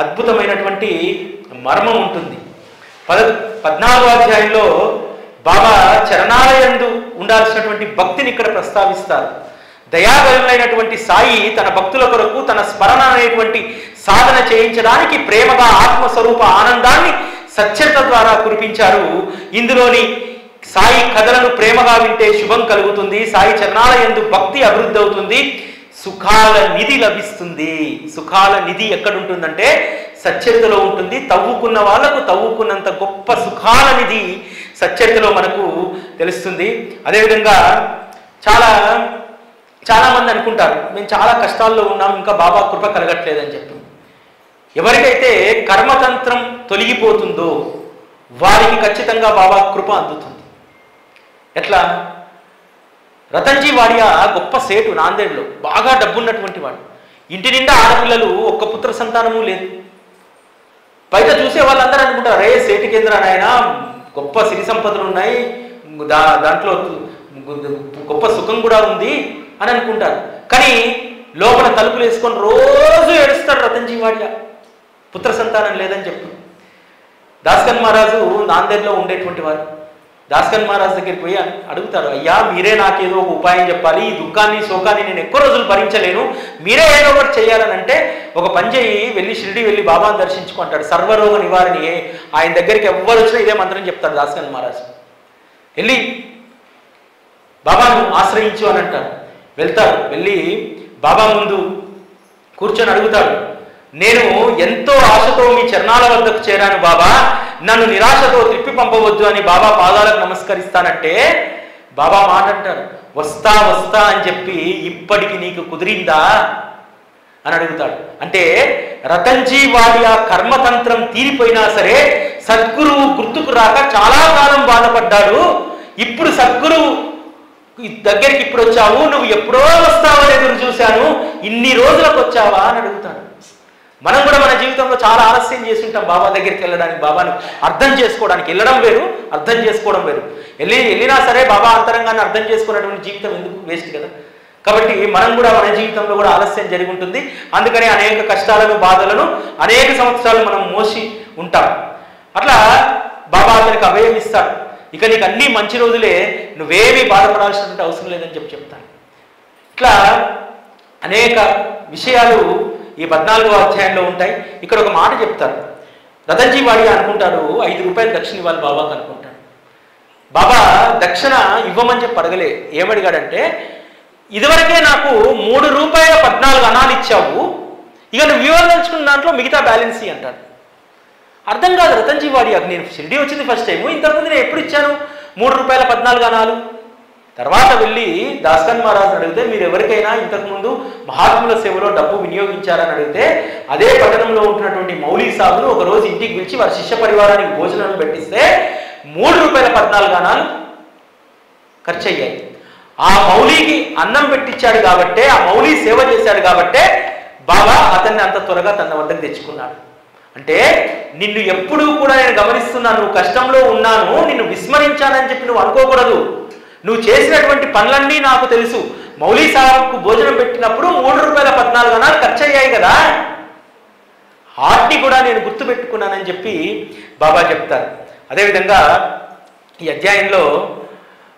అద్భుతమైనటువంటి మర్మం ఉంటుంది. 14వ అధ్యాయంలో బాబా చరణాలయందు ఉండాల్సినటువంటి భక్తిని ఇక్కడ ప్రస్తావిస్తారు. దయాగరులైనటువంటి సాయి తన భక్తుల కొరకు తన స్మరణ అనేటువంటి సాధన చేయించడానికి ప్రేమగా ఆత్మస్వరూప ఆనందాన్ని సచ్చరిత ద్వారా కురిపించారు. ఇందులోని సాయి కథలను ప్రేమగా వింటే శుభం కలుగుతుంది, సాయి చరణాల యందు భక్తి అభివృద్ధి అవుతుంది, సుఖాల నిధి లభిస్తుంది. సుఖాల నిధి ఎక్కడుంటుందంటే సచ్చరితలో ఉంటుంది. తవ్వుకున్న వాళ్ళకు తవ్వుకున్నంత గొప్ప సుఖాల నిధి సచ్చరితలో మనకు తెలుస్తుంది. అదేవిధంగా చాలా మంది అనుకుంటారు మేము చాలా కష్టాల్లో ఉన్నాం, ఇంకా బాబా కృప కలగట్లేదని చెప్పి. ఎవరికైతే కర్మతంత్రం తొలగిపోతుందో వారికి ఖచ్చితంగా బాబా కృప అందుతుంది. ఎట్లా? రతన్జీ వాడియా గొప్ప సేటు, నాందేడ్లో బాగా డబ్బున్నటువంటి వాడు. ఇంటి నిండా ఆడపిల్లలు, ఒక్క పుత్ర సంతానము లేదు. బయట చూసే వాళ్ళందరూ అనుకుంటారు రే సేటు కేంద్రాన్ని ఆయన గొప్ప సిరి సంపదలు ఉన్నాయి, దాంట్లో గొప్ప సుఖం కూడా ఉంది అని అనుకుంటారు. కానీ లోపల తలుపులు వేసుకొని రోజు ఏడుస్తాడు రతన్జీ వాడియా, పుత్ర సంతానం లేదని చెప్పి. దాస్కన్ మహారాజు నాందేడ్లో ఉండేటువంటి వారు. దాస్కన్ మహారాజ్ దగ్గరికి పోయి అడుగుతారు, అయ్యా మీరే నాకేదో ఒక ఉపాయం చెప్పాలి, ఈ దుఃఖాన్ని శోకాన్ని నేను ఎక్కువ రోజులు భరించలేను, మీరే ఏదో ఒకటి చేయాలని అంటే, ఒక పని చేయి, వెళ్ళి షిరిడి వెళ్ళి బాబాను దర్శించుకో అంటాడు. సర్వరోగ నివారణి. ఆయన దగ్గరికి ఎవ్వరు వచ్చినా ఇదే మంత్రం చెప్తాడు దాస్కన్ మహారాజ్. వెళ్ళి బాబాను ఆశ్రయించు అని అంటాడు. వెళ్తాడు. వెళ్ళి బాబా ముందు కూర్చొని అడుగుతాడు, నేను ఎంతో ఆశతో మీ చరణాల వద్దకు చేరాను బాబా, నన్ను నిరాశతో తిప్పి పంపవద్దు అని బాబా పాదాలకు నమస్కరిస్తానంటే బాబా మాట అంటారు, వస్తా వస్తా అని చెప్పి ఇప్పటికి నీకు కుదిరిందా అని అడుగుతాడు. అంటే రతన్జీ వాడియా కర్మతంత్రం తీరిపోయినా సరే సద్గురువు గుర్తుకు రాక చాలా కాలం బాధపడ్డాడు. ఇప్పుడు సద్గురువు దగ్గరికి ఇప్పుడు వచ్చావు, నువ్వు ఎప్పుడో వస్తావని ఎదురు చూశాను, ఇన్ని రోజులకు వచ్చావా అని అడుగుతాడు. మనం కూడా మన జీవితంలో చాలా ఆలస్యం చేస్తుంటాం బాబా దగ్గరికి వెళ్ళడానికి, బాబాను అర్థం చేసుకోవడానికి. వెళ్ళడం వేరు, అర్థం చేసుకోవడం వేరు. వెళ్ళినా సరే బాబా అంతరంగాన్ని అర్థం చేసుకున్నటువంటి జీవితం ఎందుకు వేస్ట్ కదా. కాబట్టి మనం కూడా మన జీవితంలో కూడా ఆలస్యం జరిగి ఉంటుంది. అందుకని అనేక కష్టాలను బాధలను అనేక సంవత్సరాలు మనం మోసి ఉంటాం. అట్లా బాబా అతనికి అభయం ఇస్తాడు. ఇక నీకు అన్ని మంచి రోజులే, నువ్వేమీ బాధపడాల్సినటువంటి అవసరం లేదని చెప్తాను. ఇట్లా అనేక విషయాలు ఈ 14వ అధ్యాయంలో ఉంటాయి. ఇక్కడ ఒక మాట చెప్తారు. రతన్జీ వాడియా అనుకుంటాడు 5 రూపాయలు దక్షిణ ఇవ్వాలి బాబాకు అనుకుంటాడు. బాబా దక్షిణ ఇవ్వమని చెప్పి అడగలే. ఏమడిగాడంటే, ఇదివరకే నాకు 3 రూపాయల 14 అనాలు ఇచ్చావు, ఇక నువ్వు ఇవ్వదలుచుకున్న దాంట్లో మిగతా బ్యాలెన్స్ అంటాడు. అర్థం కాదు రతన్జీ వాడియాకు. నేను షిరిడి వచ్చింది ఫస్ట్ టైము, ఇంతకుముందు నేను ఎప్పుడు ఇచ్చాను 3 రూపాయల 14 అనాలు? తర్వాత వెళ్ళి దాస్కన్ మహారాజుని అడిగితే, మీరు ఎవరికైనా ఇంతకుముందు మహాత్ముల సేవలో డబ్బు వినియోగించారని అడిగితే, అదే పట్టణంలో ఉంటున్నటువంటి మౌలీ సాబును ఒకరోజు ఇంటికి పిలిచి వారి శిష్య పరివారానికి భోజనం పెట్టిస్తే 3 రూపాయల 14 అనాలు ఖర్చు అయ్యాయి. ఆ మౌలీకి అన్నం పెట్టించాడు కాబట్టే, ఆ మౌలీ సేవ చేశాడు కాబట్టే బాబా అతన్ని అంత త్వరగా తన వద్దకు తెచ్చుకున్నాడు. అంటే నిన్ను ఎప్పుడూ కూడా నేను గమనిస్తున్నాను, నువ్వు కష్టంలో ఉన్నాను, నిన్ను విస్మరించానని చెప్పి నువ్వు అనుకోకూడదు. నువ్వు చేసినటువంటి పనులన్నీ నాకు తెలుసు. మౌలీ సాహెబ్కు భోజనం పెట్టినప్పుడు 3 రూపాయల 14 అనాలు ఖర్చు అయ్యాయి కదా, వాటిని కూడా నేను గుర్తుపెట్టుకున్నానని చెప్పి బాబా చెప్తారు. అదేవిధంగా ఈ అధ్యాయంలో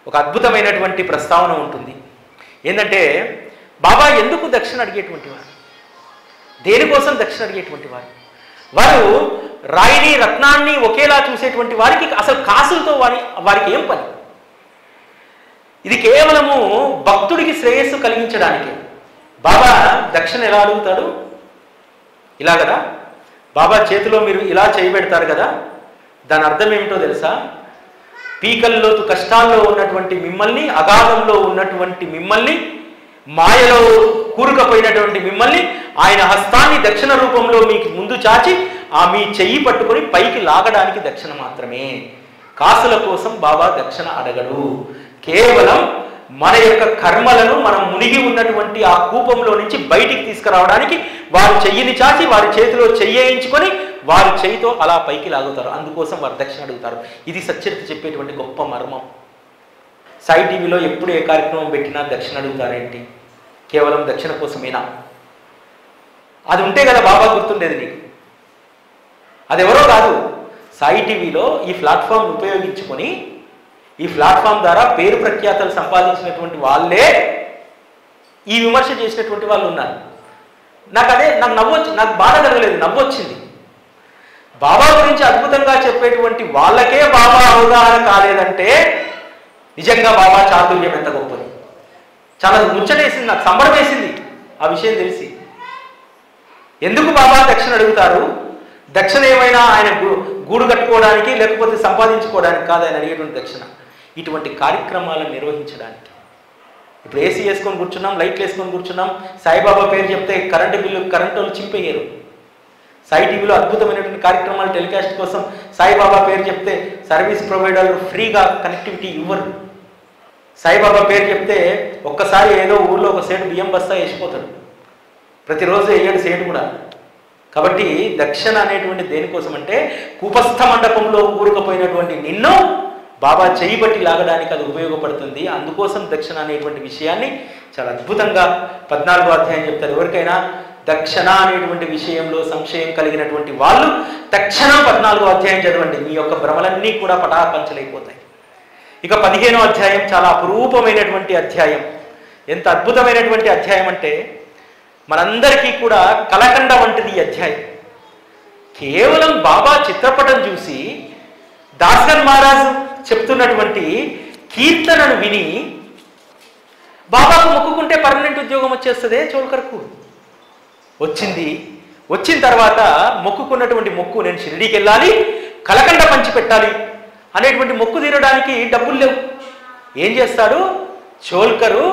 ఒక అద్భుతమైనటువంటి ప్రస్తావన ఉంటుంది. ఏంటంటే బాబా ఎందుకు దక్షిణ అడిగేటువంటి వారు, దేనికోసం దక్షిణ అడిగేటువంటి వారు? వారు రాయిని రత్నాన్ని ఒకేలా చూసేటువంటి వారికి అసలు కాసులతో వారికి ఏం పని? ఇది కేవలము భక్తుడికి శ్రేయస్సు కలిగించడానికి. బాబా దక్షిణ ఎలా అడుగుతాడు? ఇలా కదా, బాబా చేతిలో మీరు ఇలా చేయబెడతారు కదా, దాని అర్థం ఏమిటో తెలుసా? పీకల్లో కష్టాల్లో ఉన్నటువంటి మిమ్మల్ని, అగాధంలో ఉన్నటువంటి మిమ్మల్ని, మాయలో కూరుకపోయినటువంటి మిమ్మల్ని ఆయన హస్తాన్ని దక్షిణ రూపంలో మీకు ముందు చాచి ఆ మీ చెయ్యి పట్టుకొని పైకి లాగడానికి దక్షిణ మాత్రమే. కాసుల కోసం బాబా దక్షిణ అడగడు. కేవలం మన యొక్క కర్మలను మనం మునిగి ఉన్నటువంటి ఆ కూపంలో నుంచి బయటికి తీసుకురావడానికి వారి చెయ్యిని చాచి వారి చేతిలో చెయ్యేయించుకొని వారి చెయ్యితో అలా పైకి లాగుతారు. అందుకోసం వారు దక్షిణ అడుగుతారు. ఇది సచ్చరిత చెప్పేటువంటి గొప్ప మర్మం. సాయి టీవీలో ఎప్పుడు ఏ కార్యక్రమం పెట్టినా దక్షిణ అడుగుతారేంటి? కేవలం దక్షిణ కోసమేనా? అది ఉంటే కదా బాబా గుర్తుండేది నీకు. అదెవరో కాదు, సాయి టీవీలో ఈ ప్లాట్ఫామ్ ఉపయోగించుకొని ఈ ప్లాట్ఫామ్ ద్వారా పేరు ప్రఖ్యాతలు సంపాదించినటువంటి వాళ్ళే ఈ విమర్శ చేసినటువంటి వాళ్ళు ఉన్నారు. నాకు బాధ కలగలేదు, నవ్వొచ్చింది. బాబా గురించి అద్భుతంగా చెప్పేటువంటి వాళ్ళకే బాబా అవగాహన కాలేదంటే నిజంగా బాబా చాతుర్యం ఎంత గొప్పది. చాలా ముచ్చటేసింది, నాకు సంబరం వేసింది ఆ విషయం తెలిసి. ఎందుకు బాబా దక్షిణ అడుగుతారు? దక్షిణ ఏమైనా ఆయన గూడు కట్టుకోవడానికి లేకపోతే సంపాదించుకోవడానికి కాదు ఆయన అడిగేటువంటి దక్షిణ, ఇటువంటి కార్యక్రమాలను నిర్వహించడానికి. ఇప్పుడు ఏసీ వేసుకొని కూర్చున్నాం, లైట్లు వేసుకొని కూర్చున్నాం, సాయిబాబా పేరు చెప్తే కరెంటు వాళ్ళు చింపేయరు. సాయి టీవీలో అద్భుతమైనటువంటి కార్యక్రమాలు టెలికాస్ట్ కోసం సాయిబాబా పేరు చెప్తే సర్వీస్ ప్రొవైడర్లు ఫ్రీగా కనెక్టివిటీ ఇవ్వరు. సాయిబాబా పేరు చెప్తే ఒక్కసారి ఏదో ఊళ్ళో ఒక సేటు బియ్యం బస్తా వేసిపోతాడు, ప్రతిరోజు వేయడు సేటు కూడా. కాబట్టి దక్షిణ అనేటువంటి దేనికోసం అంటే కూపస్థ మండపంలో కూరుకుపోయినటువంటి నిన్ను బాబా చేయబట్టి లాగడానికి అది ఉపయోగపడుతుంది. అందుకోసం దక్షిణ అనేటువంటి విషయాన్ని చాలా అద్భుతంగా 14వ అధ్యాయం చెప్తారు. ఎవరికైనా దక్షిణ అనేటువంటి విషయంలో సంశయం కలిగినటువంటి వాళ్ళు తక్షణం 14వ అధ్యాయం చదవండి, మీ యొక్క భ్రమలన్నీ కూడా పటాపంచలైపోతాయి. ఇక 15వ అధ్యాయం చాలా అపురూపమైనటువంటి అధ్యాయం. ఎంత అద్భుతమైనటువంటి అధ్యాయం అంటే మనందరికీ కూడా కలకండ వంటిది ఈ అధ్యాయం. కేవలం బాబా చిత్రపటం చూసి దాస్గన్ మహారాజ్ చెప్తున్నటువంటి కీర్తనను విని బాబాకు మొక్కుకుంటే పర్మనెంట్ ఉద్యోగం వచ్చేస్తుంది చోల్కర్కు. వచ్చిన తర్వాత మొక్కుకున్నటువంటి మొక్కు, నేను షిరిడీకి వెళ్ళాలి, కలకండ పంచి పెట్టాలి అనేటువంటి మొక్కు తీరడానికి డబ్బులు లేవు. ఏం చేస్తాడు చోల్కరు?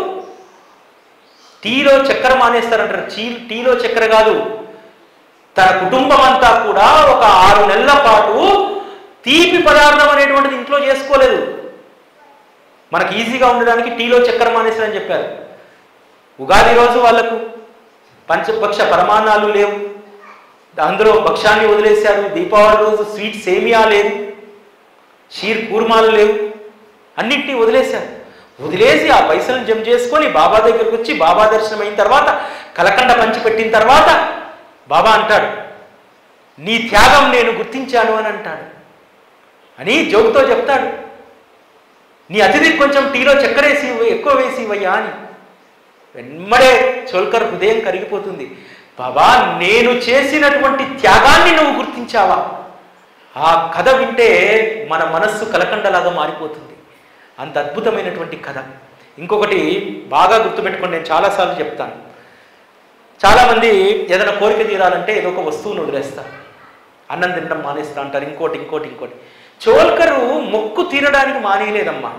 టీలో చక్కెర మానేస్తారంటారు. టీలో చక్కెర కాదు, తన కుటుంబం అంతా కూడా ఒక 6 నెలల పాటు తీపి పదార్థం అనేటువంటిది ఇంట్లో చేసుకోలేదు. మనకి ఈజీగా ఉండడానికి టీలో చక్కెర మానేస్తారని చెప్పారు. ఉగాది రోజు వాళ్లకు పంచపక్ష పరమాన్నాలు లేవు, అందులో భక్ష్యాన్ని వదిలేశారు. దీపావళి రోజు స్వీట్ సేమియా లేదు, షీర్ కూర్మాలు లేవు, అన్నింటినీ వదిలేశారు. వదిలేసి ఆ పైసలను జమ చేసుకొని బాబా దగ్గరికి వచ్చి బాబా దర్శనం అయిన తర్వాత కలకండ పంచిపెట్టిన తర్వాత బాబా అంటాడు, నీ త్యాగం నేను గుర్తించాను అని అంటాడు. అని జోగుతో చెప్తాడు, నీ అతిథికి కొంచెం టీలో చక్కెర వేసి ఎక్కువ వేసి ఇవ్వయ్యా అని. వెంబడే చోల్కర్ హృదయం కరిగిపోతుంది. బాబా, నేను చేసినటువంటి త్యాగాన్ని నువ్వు గుర్తించావా? ఆ కథ వింటే మన మనస్సు కలకండలాగా మారిపోతుంది. అంత అద్భుతమైనటువంటి కథ. ఇంకొకటి బాగా గుర్తుపెట్టుకోండి, నేను చాలాసార్లు చెప్తాను. చాలామంది ఏదైనా కోరిక తీరాలంటే ఏదో ఒక వస్తువును వదిలేస్తారు, అన్నం తినడం మానేస్తా అంటారు, ఇంకోటి. చోల్కరు మొక్కు తీరడానికి మానేయలేదమ్మా.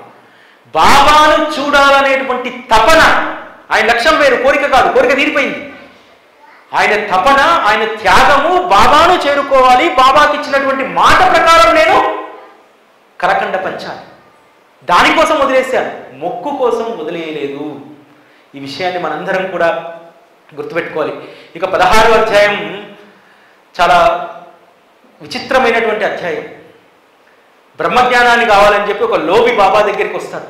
బాబాను చూడాలనేటువంటి తపన, ఆయన లక్ష్యం వేరు, కోరిక కాదు, కోరిక తీరిపోయింది. ఆయన తపన, ఆయన త్యాగము బాబాను చేరుకోవాలి, బాబాకి ఇచ్చినటువంటి మాట ప్రకారం నేను కలకండ పంచాలి, దానికోసం వదిలేశాను, మొక్కు కోసం వదిలేయలేదు. ఈ విషయాన్ని మనందరం కూడా గుర్తుపెట్టుకోవాలి. ఇక 16వ అధ్యాయం చాలా విచిత్రమైనటువంటి అధ్యాయం. బ్రహ్మజ్ఞానాన్ని కావాలని చెప్పి ఒక లోబి బాబా దగ్గరికి వస్తాడు.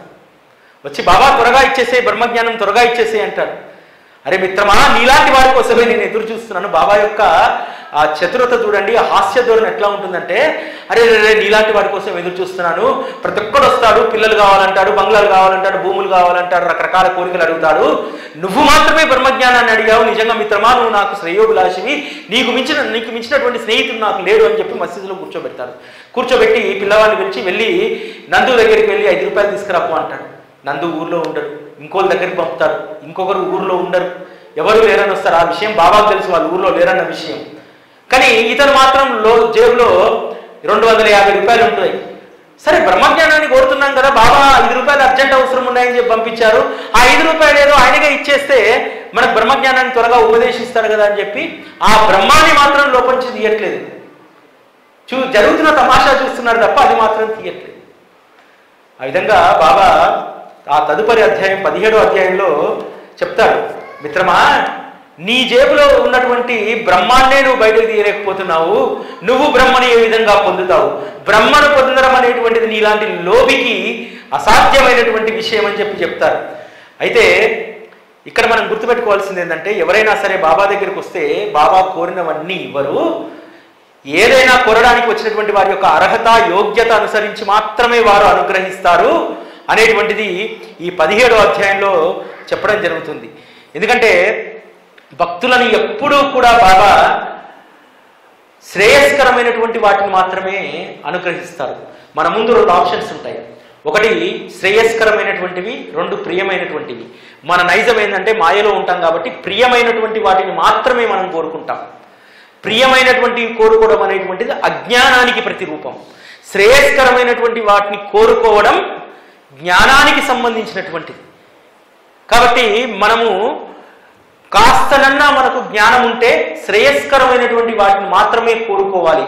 వచ్చి బాబా త్వరగా ఇచ్చేసే, బ్రహ్మజ్ఞానం త్వరగా ఇచ్చేసే అంటాడు. అరే మిత్రమా, నీలాంటి వారి కోసమే నేను ఎదురు చూస్తున్నాను. బాబా యొక్క ఆ చతురత చూడండి, ఆ హాస్య ధోరణి ఎట్లా ఉంటుందంటే, అరే నీలాంటి వారి కోసం ఎదురు చూస్తున్నాను. ప్రతి ఒక్కడు వస్తాడు, పిల్లలు కావాలంటాడు, బంగ్లాలు కావాలంటాడు, భూములు కావాలంటాడు, రకరకాల కోరికలు అడుగుతాడు. నువ్వు మాత్రమే బ్రహ్మజ్ఞానాన్ని అడిగావు. నిజంగా మిత్రమా, నువ్వు నాకు శ్రేయోభిలాషివి, నీకు మించినటువంటి స్నేహితుడు నాకు లేడు అని చెప్పి మసీదులో కూర్చోబెడతాడు. కూర్చోబెట్టి పిల్లవాడిని పిలిచి వెళ్ళి నందు దగ్గరికి వెళ్ళి 5 రూపాయలు తీసుకురాపు అంటాడు. నందు ఊర్లో ఉండడు, ఇంకోళ్ళ దగ్గరికి పంపుతాడు, ఇంకొకరు ఊర్లో ఉండరు, ఎవరు లేరని వస్తారు. ఆ విషయం బాబాకు తెలుసు, వాళ్ళు ఊర్లో లేరన్న విషయం. కానీ ఇతను మాత్రం జేబులో 250 రూపాయలు ఉంటాయి. సరే, బ్రహ్మజ్ఞానాన్ని కోరుతున్నాం కదా, బాబా 5 రూపాయలు అర్జెంట్ అవసరం ఉన్నాయని చెప్పి పంపించారు. ఆ 5 రూపాయలు ఏదో ఆయనగా ఇచ్చేస్తే మనకు బ్రహ్మజ్ఞానాన్ని త్వరగా ఉపదేశిస్తారు కదా అని చెప్పి ఆ బ్రహ్మాన్ని మాత్రం లోపంచి తీయట్లేదు. జరుగుతున్న తమాషా చూస్తున్నారు తప్ప అది మాత్రం తీయట్లేదు. ఆ విధంగా బాబా ఆ తదుపరి అధ్యాయం 17వ అధ్యాయంలో చెప్తాడు, మిత్రమా, నీ జేబులో ఉన్నటువంటి బ్రహ్మాన్నే నువ్వు బయటకు తీయలేకపోతున్నావు, నువ్వు బ్రహ్మని ఏ విధంగా పొందుతావు? బ్రహ్మను పొందడం అనేటువంటిది నీలాంటి లోబికి అసాధ్యమైనటువంటి విషయం అని చెప్పి చెప్తారు. అయితే ఇక్కడ మనం గుర్తుపెట్టుకోవాల్సింది ఏంటంటే, ఎవరైనా సరే బాబా దగ్గరికి వస్తే బాబా కోరినవన్నీ ఇవ్వరు. ఏదైనా కోరడానికి వచ్చినటువంటి వారి యొక్క అర్హత, యోగ్యత అనుసరించి మాత్రమే వారు అనుగ్రహిస్తారు అనేటువంటిది ఈ 17వ అధ్యాయంలో చెప్పడం జరుగుతుంది. ఎందుకంటే భక్తులను ఎప్పుడూ కూడా బాబా శ్రేయస్కరమైనటువంటి వాటిని మాత్రమే అనుగ్రహిస్తారు. మన ముందు 2 ఆప్షన్స్ ఉంటాయి. ఒకటి శ్రేయస్కరమైనటువంటివి, 2 ప్రియమైనటువంటివి. మన నైజం ఏంటంటే మాయలో ఉంటాం కాబట్టి ప్రియమైనటువంటి వాటిని మాత్రమే మనం కోరుకుంటాం. ప్రియమైనటువంటివి కోరుకోవడం అనేటువంటిది అజ్ఞానానికి ప్రతిరూపం. శ్రేయస్కరమైనటువంటి వాటిని కోరుకోవడం జ్ఞానానికి సంబంధించినటువంటిది. కాబట్టి మనము కాస్తనన్నా మనకు జ్ఞానం ఉంటే శ్రేయస్కరమైనటువంటి వాటిని మాత్రమే కోరుకోవాలి.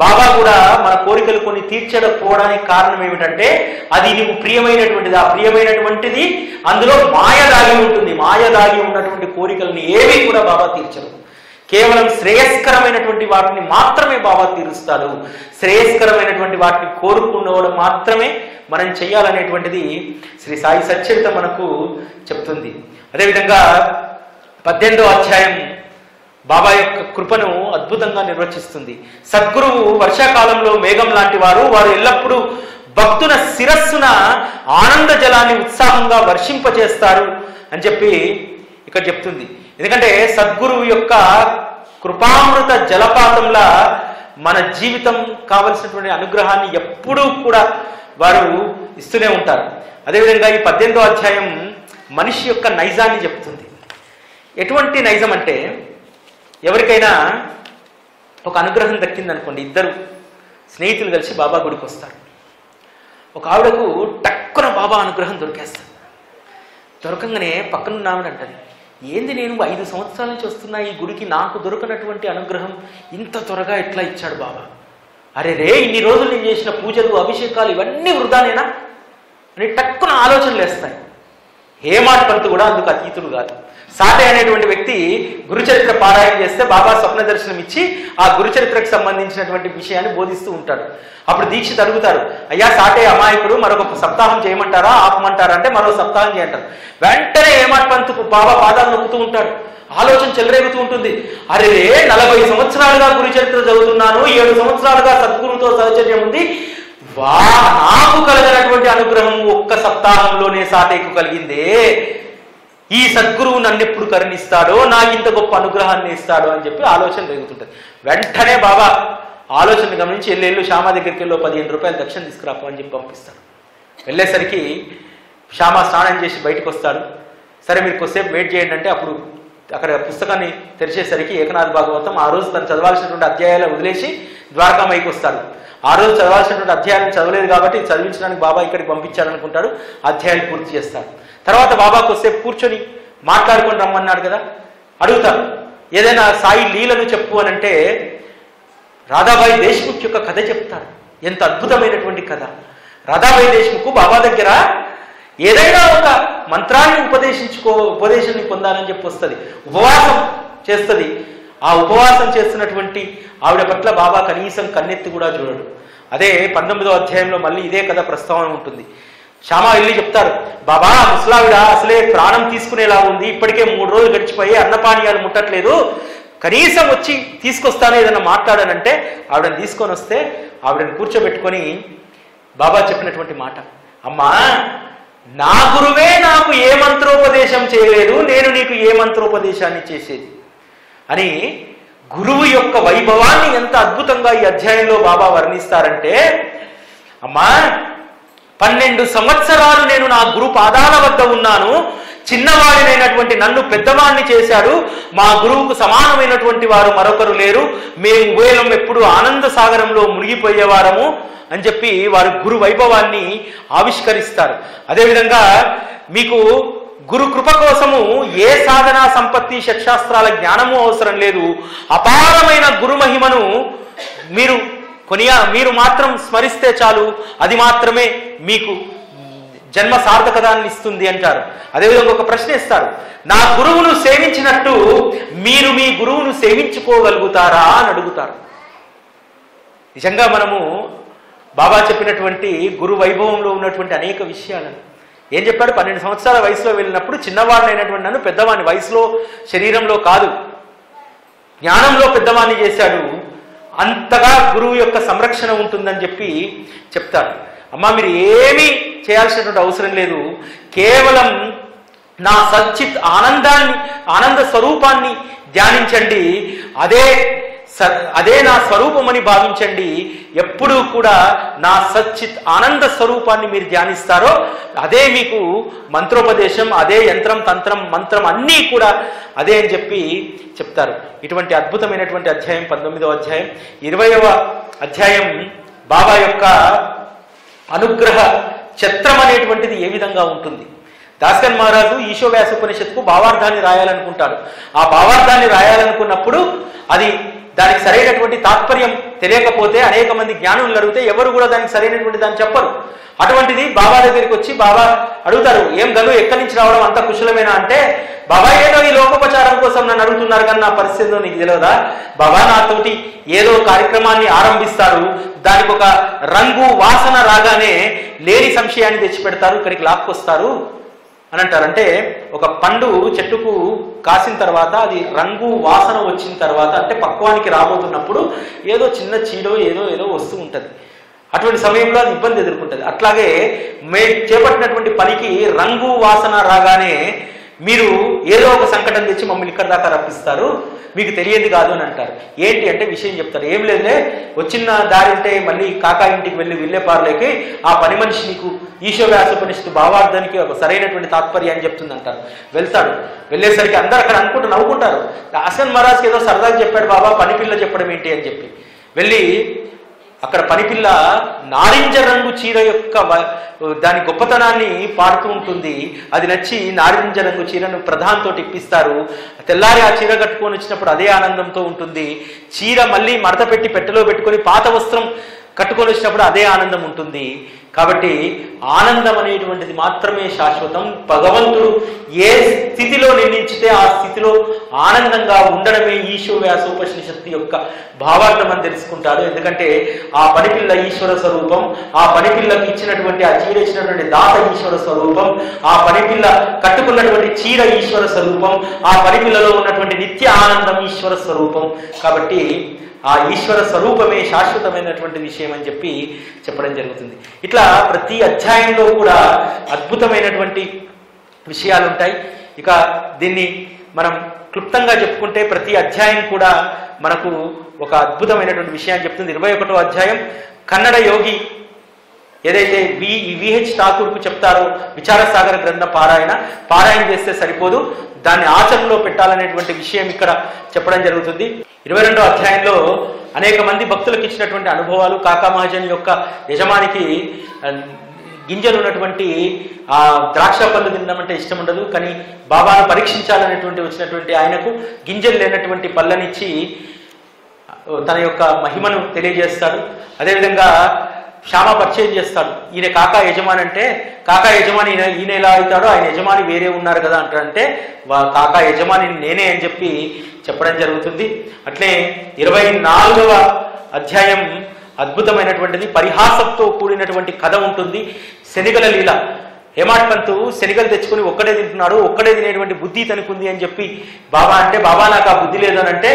బాబా కూడా మన కోరికలు కొన్ని తీర్చకపోవడానికి కారణం ఏమిటంటే అది నీకు ప్రియమైనటువంటిది. ఆ ప్రియమైనటువంటిది అందులో మాయ దాగి ఉంటుంది. మాయ దాగి ఉన్నటువంటి కోరికలను ఏవి కూడా బాబా తీర్చరు. కేవలం శ్రేయస్కరమైనటువంటి వాటిని మాత్రమే బాబా తీరుస్తాడు. శ్రేయస్కరమైనటువంటి వాటిని కోరుకున్నవడం మాత్రమే మనం చేయాలనేటువంటిది శ్రీ సాయి సచ్చరిత మనకు చెప్తుంది. అదేవిధంగా 18వ అధ్యాయం బాబా యొక్క కృపను అద్భుతంగా నిర్వచిస్తుంది. సద్గురువు వర్షాకాలంలో మేఘం లాంటి వారు ఎల్లప్పుడూ భక్తుల శిరస్సున ఆనంద జలాన్ని ఉత్సాహంగా వర్షింపజేస్తారు అని చెప్పి ఇక్కడ చెప్తుంది. ఎందుకంటే సద్గురువు యొక్క కృపామృత జలపాతంలా మన జీవితం కావలసినటువంటి అనుగ్రహాన్ని ఎప్పుడూ కూడా వారు ఇస్తూనే ఉంటారు. అదేవిధంగా ఈ 18వ అధ్యాయం మనిషి యొక్క నైజాన్ని చెప్తుంది. ఎటువంటి నైజం అంటే, ఎవరికైనా ఒక అనుగ్రహం దక్కిందనుకోండి, 2 స్నేహితులు కలిసి బాబా గుడికి వస్తారు. ఒక ఆవిడకు టక్కున బాబా అనుగ్రహం దొరికేస్తుంది. దొరకంగానే పక్కనున్న ఆవిడ అంటది, ఏంది నేను 5 సంవత్సరాల నుంచి వస్తున్నా ఈ గుడికి, నాకు దొరకనటువంటి అనుగ్రహం ఇంత త్వరగా ఎట్లా ఇచ్చాడు బాబా? అరే రే, ఇన్ని రోజులు నేను చేసిన పూజలు అభిషేకాలు ఇవన్నీ వృధానేనా అని టక్కున ఆలోచనలు వేస్తాయి. హేమాడ్ పంత్ కూడా అందుకు అతీతుడు కాదు. సాటే అనేటువంటి వ్యక్తి గురుచరిత్ర పారాయణ చేస్తే బాబా స్వప్న దర్శనం ఇచ్చి ఆ గురుచరిత్రకు సంబంధించినటువంటి విషయాన్ని బోధిస్తూ ఉంటాడు. అప్పుడు దీక్షిత్ అడుగుతారు, అయ్యా సాటే అమాయకుడు, మరొక సప్తాహం చేయమంటారా, ఆపమంటారా అంటే మరో సప్తాహం చేయంటారు. వెంటనే హేమాడ్ పంత్కు బాబా పాదాలు నొక్కుతూ ఉంటాడు. ఆలోచన చెలరేగుతూ ఉంటుంది. అరే 40 సంవత్సరాలుగా గురుచరిత్ర చదువుతున్నాను, 7 సంవత్సరాలుగా సద్గురుతో సహచర్యం ఉంది, నాకు కలగనటువంటి అనుగ్రహం ఒక్క సప్తాహంలోనే సాటేకు కలిగిందే. ఈ సద్గురువు నన్ను ఎప్పుడు కరుణిస్తాడో, నాకు ఇంత గొప్ప అనుగ్రహాన్ని ఇస్తాడో అని చెప్పి ఆలోచన రేగుతుంటుంది. వెంటనే బాబా ఆలోచన గమనించి ఎల్లు శ్యామ దగ్గరికి వెళ్ళి 15 రూపాయలు దక్షిణ తీసుకురాపు అని చెప్పి పంపిస్తాడు. వెళ్ళేసరికి శ్యామ స్నానం చేసి బయటకు వస్తాడు. సరే మీరు కొద్దిసేపు వెయిట్ చేయండి అంటే అప్పుడు అక్కడ పుస్తకాన్ని తెరిచేసరికి ఏకనాథ భాగవతం ఆ రోజు తను చదవాల్సినటువంటి అధ్యాయాలు వదిలేసి ద్వారకామైకి వస్తాడు. ఆ రోజు చదవాల్సినటువంటి అధ్యాయాన్ని చదవలేదు కాబట్టి చదివించడానికి బాబా ఇక్కడికి పంపించాలనుకుంటాడు. అధ్యాయాలు పూర్తి చేస్తాడు. తర్వాత బాబా కొద్దిసేపు కూర్చొని మాట్లాడుకొని రమ్మన్నాడు కదా, అడుగుతారు ఏదైనా సాయి లీలను చెప్పు అని అంటే రాధాబాయి దేశ్ముఖ్ యొక్క కథ చెప్తారు. ఎంత అద్భుతమైనటువంటి కథ. రాధాబాయి దేశ్ముఖ్ బాబా దగ్గర ఏదైనా ఒక మంత్రాన్ని ఉపదేశాన్ని పొందాలని చెప్పి వస్తుంది, ఉపవాసం చేస్తుంది. ఆ ఉపవాసం చేస్తున్నటువంటి ఆవిడ పట్ల బాబా కనీసం కన్నెత్తి కూడా చూడడు. అదే 19వ అధ్యాయంలో మళ్ళీ ఇదే కథ ప్రస్తావన ఉంటుంది. శ్యామ వెళ్ళి చెప్తారు, బాబా ముసలావిడ అసలే ప్రాణం తీసుకునేలా ఉంది, ఇప్పటికే 3 రోజులు గడిచిపోయి అన్నపానీయాలు ముట్టట్లేదు, కనీసం వచ్చి తీసుకొస్తాను ఏదైనా మాట్లాడానంటే ఆవిడని తీసుకొని వస్తే ఆవిడని కూర్చోబెట్టుకొని బాబా చెప్పినటువంటి మాట, అమ్మా నా గురువే నాకు ఏ మంత్రోపదేశం చేయలేదు, నేను నీకు ఏ మంత్రోపదేశాన్ని చేసేది అని గురువు యొక్క వైభవాన్ని ఎంత అద్భుతంగా ఈ అధ్యాయంలో బాబా వర్ణిస్తారంటే, అమ్మా 12 సంవత్సరాలు నేను నా గురు పాదాల వద్ద ఉన్నాను, చిన్నవాడినైనటువంటి నన్ను పెద్దవాడిని చేశాడు, మా గురువుకు సమానమైనటువంటి వారు మరొకరు లేరు, మేము ఉభయం ఎప్పుడు ఆనంద సాగరంలో మునిగిపోయేవారము అని చెప్పి వారు గురు వైభవాన్ని ఆవిష్కరిస్తారు. అదేవిధంగా మీకు గురు కృప కోసము ఏ సాధనా సంపత్తి షట్శాస్త్రాల జ్ఞానము అవసరం లేదు, అపారమైన గురు మహిమను మీరు మాత్రం స్మరిస్తే చాలు, అది మాత్రమే మీకు జన్మ సార్థకతాన్ని ఇస్తుంది అంటారు. అదేవిధంగా ఒక ప్రశ్న ఇస్తారు, నా గురువును సేవించినట్టు మీరు మీ గురువును సేవించుకోగలుగుతారా అని అడుగుతారు. నిజంగా మనము బాబా చెప్పినటువంటి గురు వైభవంలో ఉన్నటువంటి అనేక విషయాలను ఏం చెప్పాడు, 12 సంవత్సరాల వయసులో వెళ్ళినప్పుడు చిన్నవాడినైనటువంటి నన్ను పెద్దవాడిని, వయసులో శరీరంలో కాదు జ్ఞానంలో పెద్దవాడిని చేశాడు, అంతగా గురువు యొక్క సంరక్షణ ఉంటుందని చెప్పి చెప్తాడు. అమ్మా మీరు ఏమీ చేయాల్సినటువంటి అవసరం లేదు, కేవలం నా సచ్చిత్ ఆనంద స్వరూపాన్ని ధ్యానించండి, అదే నా స్వరూపమని భావించండి. ఎప్పుడూ కూడా నా సచ్చిత్ ఆనంద స్వరూపాన్ని మీరు ధ్యానిస్తారో అదే మీకు మంత్రోపదేశం, అదే యంత్రం, తంత్రం, మంత్రం అన్నీ కూడా అదే అని చెప్పి చెప్తారు. ఇటువంటి అద్భుతమైనటువంటి అధ్యాయం 19వ అధ్యాయం. 20వ అధ్యాయం బాబా యొక్క అనుగ్రహ ఛత్రం అనేటువంటిది ఏ విధంగా ఉంటుంది. దాస్కన్ మహారాజు ఈశోవ్యాస ఉపనిషత్తుకు భావార్థాన్ని రాయాలనుకుంటాడు. ఆ భావార్థాన్ని రాయాలనుకున్నప్పుడు దానికి సరైనటువంటి తాత్పర్యం తెలియకపోతే అనేక మంది జ్ఞానులు అడిగితే ఎవరు కూడా దానికి సరైనటువంటి దాన్ని చెప్పరు. అటువంటిది బాబా దగ్గరికి వచ్చి బాబా అడుగుతారు, ఏం గలు ఎక్కడి నుంచి రావడం అంత కుశలమేనా అంటే, బాబా ఏదో ఈ లోకోపచారం కోసం నన్ను అడుగుతున్నారు కానీ నా పరిస్థితిలో నీకు తెలియదా, బాబా నాతోటి ఏదో కార్యక్రమాన్ని ఆరంభిస్తారు, దానికి ఒక రంగు వాసన రాగానే లేని సంశయాన్ని తెచ్చిపెడతారు, ఇక్కడికి లాక్కొస్తారు అని అంటారు. అంటే ఒక పండు చెట్టుకు కాసిన తర్వాత అది రంగు వాసన వచ్చిన తర్వాత అంటే పక్వానికి రాబోతున్నప్పుడు ఏదో చిన్న చీడో ఏదో వస్తూ ఉంటుంది. అటువంటి సమయంలో అది ఇబ్బంది ఎదుర్కొంటుంది. అట్లాగే చేపట్టినటువంటి పనికి రంగు వాసన రాగానే మీరు ఏదో ఒక సంకటం తెచ్చి మమ్మల్ని ఇక్కడ దాకా రప్పిస్తారు, మీకు తెలియదు కాదు అని అంటారు. ఏంటి అంటే విషయం చెప్తారు. ఏం లేదులే, వచ్చిన దారి ఉంటే మళ్ళీ కాకా ఇంటికి వెళ్ళే పార్లేకి ఆ పని మనిషి నీకు ఈశోవ్యాస ఉపనిషత్తు భావార్థానికి ఒక సరైనటువంటి తాత్పర్యాన్ని చెప్తుంది అంటారు. వెళ్తాడు. వెళ్ళేసరికి అందరూ అక్కడ నవ్వుకుంటారు. దాస్కన్ మహారాజ్కి ఏదో సరదాగా చెప్పాడు బాబా, పని పిల్ల చెప్పడం ఏంటి అని చెప్పి వెళ్ళి అక్కడ పనిపిల్ల నారింజ రంగు చీర యొక్క దాని గొప్పతనాన్ని పాడుతూ ఉంటుంది. అది నచ్చి నారింజ రంగు చీరను ప్రధానంతో ఇప్పిస్తారు. తెల్లారి ఆ చీర కట్టుకొని వచ్చినప్పుడు అదే ఆనందంతో ఉంటుంది. చీర మళ్ళీ మడత పెట్టి పెట్టెలో పెట్టుకొని పాత వస్త్రం కట్టుకొని వచ్చినప్పుడు అదే ఆనందం ఉంటుంది. కాబట్టి ఆనందం అనేటువంటిది మాత్రమే శాశ్వతం. భగవంతుడు ఏ స్థితిలో నిర్ణయించితే ఆ స్థితిలో ఆనందంగా ఉండడమే ఈశోవ్యాస ఉపనిషత్తు యొక్క భావార్థం అని తెలుసుకుంటాడు. ఎందుకంటే ఆ పనిపిల్ల ఈశ్వర స్వరూపం, ఆ పనిపిల్లకి ఇచ్చినటువంటి ఆ చీర ఇచ్చినటువంటి దాత ఈశ్వర స్వరూపం, ఆ పనిపిల్ల కట్టుకున్నటువంటి చీర ఈశ్వర స్వరూపం, ఆ పనిపిల్లలో ఉన్నటువంటి నిత్య ఆనందం ఈశ్వర స్వరూపం. కాబట్టి ఆ ఈశ్వర స్వరూపమే శాశ్వతమైనటువంటి విషయం అని చెప్పి చెప్పడం జరుగుతుంది. ఇట్లా ప్రతి అధ్యాయంలో కూడా అద్భుతమైనటువంటి విషయాలు ఉంటాయి. ఇక దీన్ని మనం క్లుప్తంగా చెప్పుకుంటే ప్రతి అధ్యాయం కూడా మనకు ఒక అద్భుతమైనటువంటి విషయాన్ని చెప్తుంది. 21వ అధ్యాయం కన్నడ యోగి ఏదైతే విహెచ్ ఠాకూర్కు చెప్తారో విచారసాగర గ్రంథ పారాయణ చేస్తే సరిపోదు, దాన్ని ఆచరణలో పెట్టాలనేటువంటి విషయం ఇక్కడ చెప్పడం జరుగుతుంది. 22వ అధ్యాయంలో అనేక మంది భక్తులకు ఇచ్చినటువంటి అనుభవాలు. కాకా మహాజన్ యొక్క యజమానికి గింజలు ఉన్నటువంటి ఆ ద్రాక్ష పళ్ళు తినడం ఇష్టం ఉండదు, కానీ బాబాను పరీక్షించాలనేటువంటి వచ్చినటువంటి ఆయనకు గింజలు లేనటువంటి పళ్ళనిచ్చి తన యొక్క మహిమను తెలియజేస్తాడు. అదేవిధంగా శ్యామ పరిచయం చేస్తాడు. ఈయన కాకా యజమాని అంటే, కాకా యజమాని ఈయన ఎలా అవుతాడో ఆయన యజమాని వేరే ఉన్నారు కదా అంటారంటే కాకా యజమాని నేనే అని చెప్పి చెప్పడం జరుగుతుంది. అట్లే 24వ అధ్యాయం అద్భుతమైనటువంటిది. పరిహాసంతో కూడినటువంటి కథ ఉంటుంది. శనిగల లీల. హేమాడ్ పంతు శనిగలు తెచ్చుకొని ఒక్కడే తింటున్నాడు, ఒక్కడే తినేటువంటి బుద్ధి తనకుంది అని చెప్పి బాబా అంటే, బాబా నాకు ఆ బుద్ధి లేదనంటే,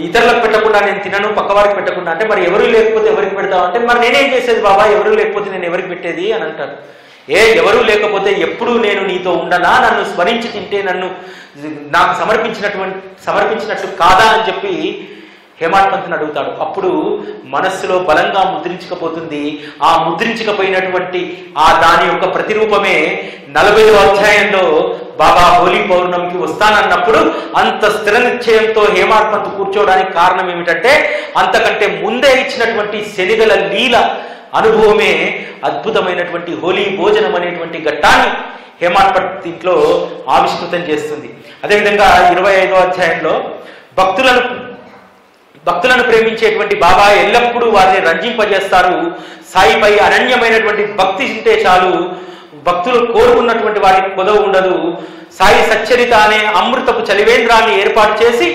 ఇతరులకు పెట్టకుండా నేను తినను, పక్కవారికి పెట్టకుండా అంటే, మరి ఎవరు లేకపోతే ఎవరికి పెడతావు అంటే, మరి నేనేం చేసేది బాబా, ఎవరు లేకపోతే నేను ఎవరికి పెట్టేది అని అంటాడు. ఎవరు లేకపోతే ఎప్పుడు నేను నీతో ఉండనా, నన్ను స్మరించి తింటే నాకు సమర్పించినట్టు కాదా అని చెప్పి హేమాడ్ పంతుని అడుగుతాడు. అప్పుడు మనస్సులో బలంగా ముద్రించకపోతుంది. ఆ ముద్రించకపోయినటువంటి దాని యొక్క ప్రతిరూపమే 40వ అధ్యాయంలో బాబా హోలీ పౌర్ణమికి వస్తానన్నప్పుడు అంత స్థిర నిశ్చయంతో హేమాడ్ పంతు కూర్చోవడానికి కారణం ఏమిటంటే, అంతకంటే ముందే ఇచ్చినటువంటి శనిగల లీల అనుభవమే అద్భుతమైనటువంటి హోలీ భోజనం అనేటువంటి ఘట్టాన్ని హేమాడ్ పంత్ ఇంట్లో ఆవిష్కృతం చేస్తుంది. అదేవిధంగా 25వ అధ్యాయంలో భక్తులను ప్రేమించేటువంటి బాబా ఎల్లప్పుడూ వారిని రంజింపజేస్తారు. సాయిపై అనన్యమైనటువంటి భక్తి ఉంటే చాలు, భక్తులు కోరుకున్నటువంటి వారికి కొదవ ఉండదు. సాయి సచ్చరిత అనే అమృతపు చలివేంద్రాన్ని ఏర్పాటు చేసి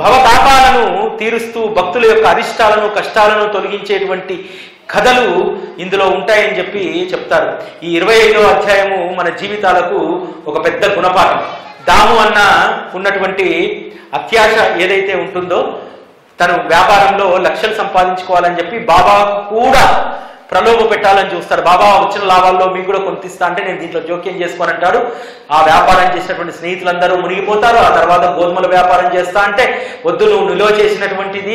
భవతాపాలను తీరుస్తూ భక్తుల యొక్క అరిష్టాలను కష్టాలను తొలగించేటువంటి కథలు ఇందులో ఉంటాయని చెప్పి చెప్తారు. ఈ 25వ అధ్యాయము మన జీవితాలకు ఒక పెద్ద గుణపాఠం. దాము అన్న ఉన్నటువంటి అత్యాశ ఏదైతే ఉంటుందో, తను వ్యాపారంలో లక్షలు సంపాదించుకోవాలని చెప్పి బాబా కూడా ప్రలోభ పెట్టాలని చూస్తాడు. బాబా వచ్చిన లాభాల్లో మీకు కూడా కొంతిస్తా అంటే నేను దీంట్లో జోక్యం చేసుకోని అంటాడు. ఆ వ్యాపారం చేసినటువంటి స్నేహితులందరూ మునిగిపోతారు. ఆ తర్వాత గోధుమల వ్యాపారం చేస్తా అంటే వద్దు, నువ్వు నిల్వ చేసినటువంటిది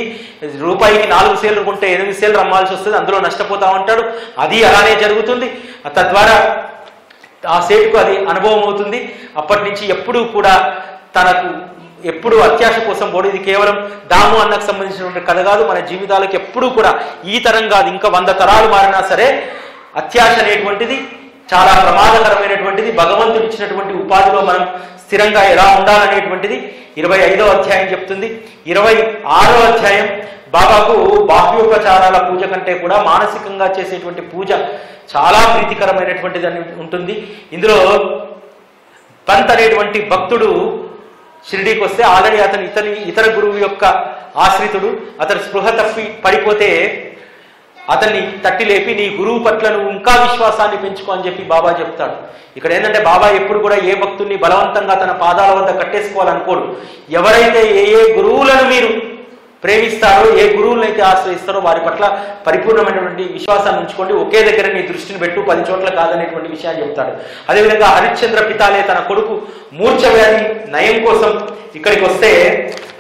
రూపాయికి 4 సేర్లు కొంటే 8 సేర్లు అమ్మాల్సి వస్తుంది, అందులో నష్టపోతా ఉంటాడు. అది అలానే జరుగుతుంది. తద్వారా ఆ సేటుకు అది అనుభవం అవుతుంది. అప్పటి నుంచి ఎప్పుడూ కూడా తనకు ఎప్పుడు అత్యాశ కోసం పోడు. ఇది కేవలం దాము అన్నకు సంబంధించినటువంటి కథ కాదు. మన జీవితాలకు ఎప్పుడూ కూడా ఈ తరం కాదు, ఇంకా 100 తరాలు మారినా సరే అత్యాశ అనేటువంటిది చాలా ప్రమాదకరమైనటువంటిది. భగవంతుడు ఇచ్చినటువంటి ఉపాధిలో మనం స్థిరంగా ఎలా ఉండాలనేటువంటిది 25వ అధ్యాయం చెప్తుంది. 26వ అధ్యాయం బాబాకు బాహ్యోపచారాల పూజ కంటే కూడా మానసికంగా చేసేటువంటి పూజ చాలా ప్రీతికరమైనటువంటిది అని ఉంటుంది. ఇందులో పంత్ అనేటువంటి భక్తుడు షిరిడీకి వస్తే ఆల్రెడీ ఇతర గురువు యొక్క ఆశ్రితుడు. అతను స్పృహ తప్పి పడిపోతే అతన్ని తట్టి లేపి నీ గురువు పట్ల నువ్వు ఇంకా విశ్వాసాన్ని పెంచుకో అని చెప్పి బాబా చెప్తాడు. ఇక్కడ ఏంటంటే బాబా ఎప్పుడు కూడా ఏ భక్తుడిని బలవంతంగా తన పాదాల వద్ద కట్టేసుకోవాలనుకోడు. ఎవరైతే ఏ గురువులను మీరు ప్రేమిస్తారో, ఏ గురువులనైతే ఆశ్రయిస్తారో వారి పట్ల పరిపూర్ణమైనటువంటి విశ్వాసాన్ని ఉంచుకోండి. ఒకే దగ్గర నీ దృష్టిని పెట్టు, 10 చోట్ల కాదనేటువంటి విషయాన్ని చెప్తాడు. అదేవిధంగా హరిశ్చంద్ర పితాలే తన కొడుకు మూర్ఛ వ్యాధి నయం కోసం ఇక్కడికి వస్తే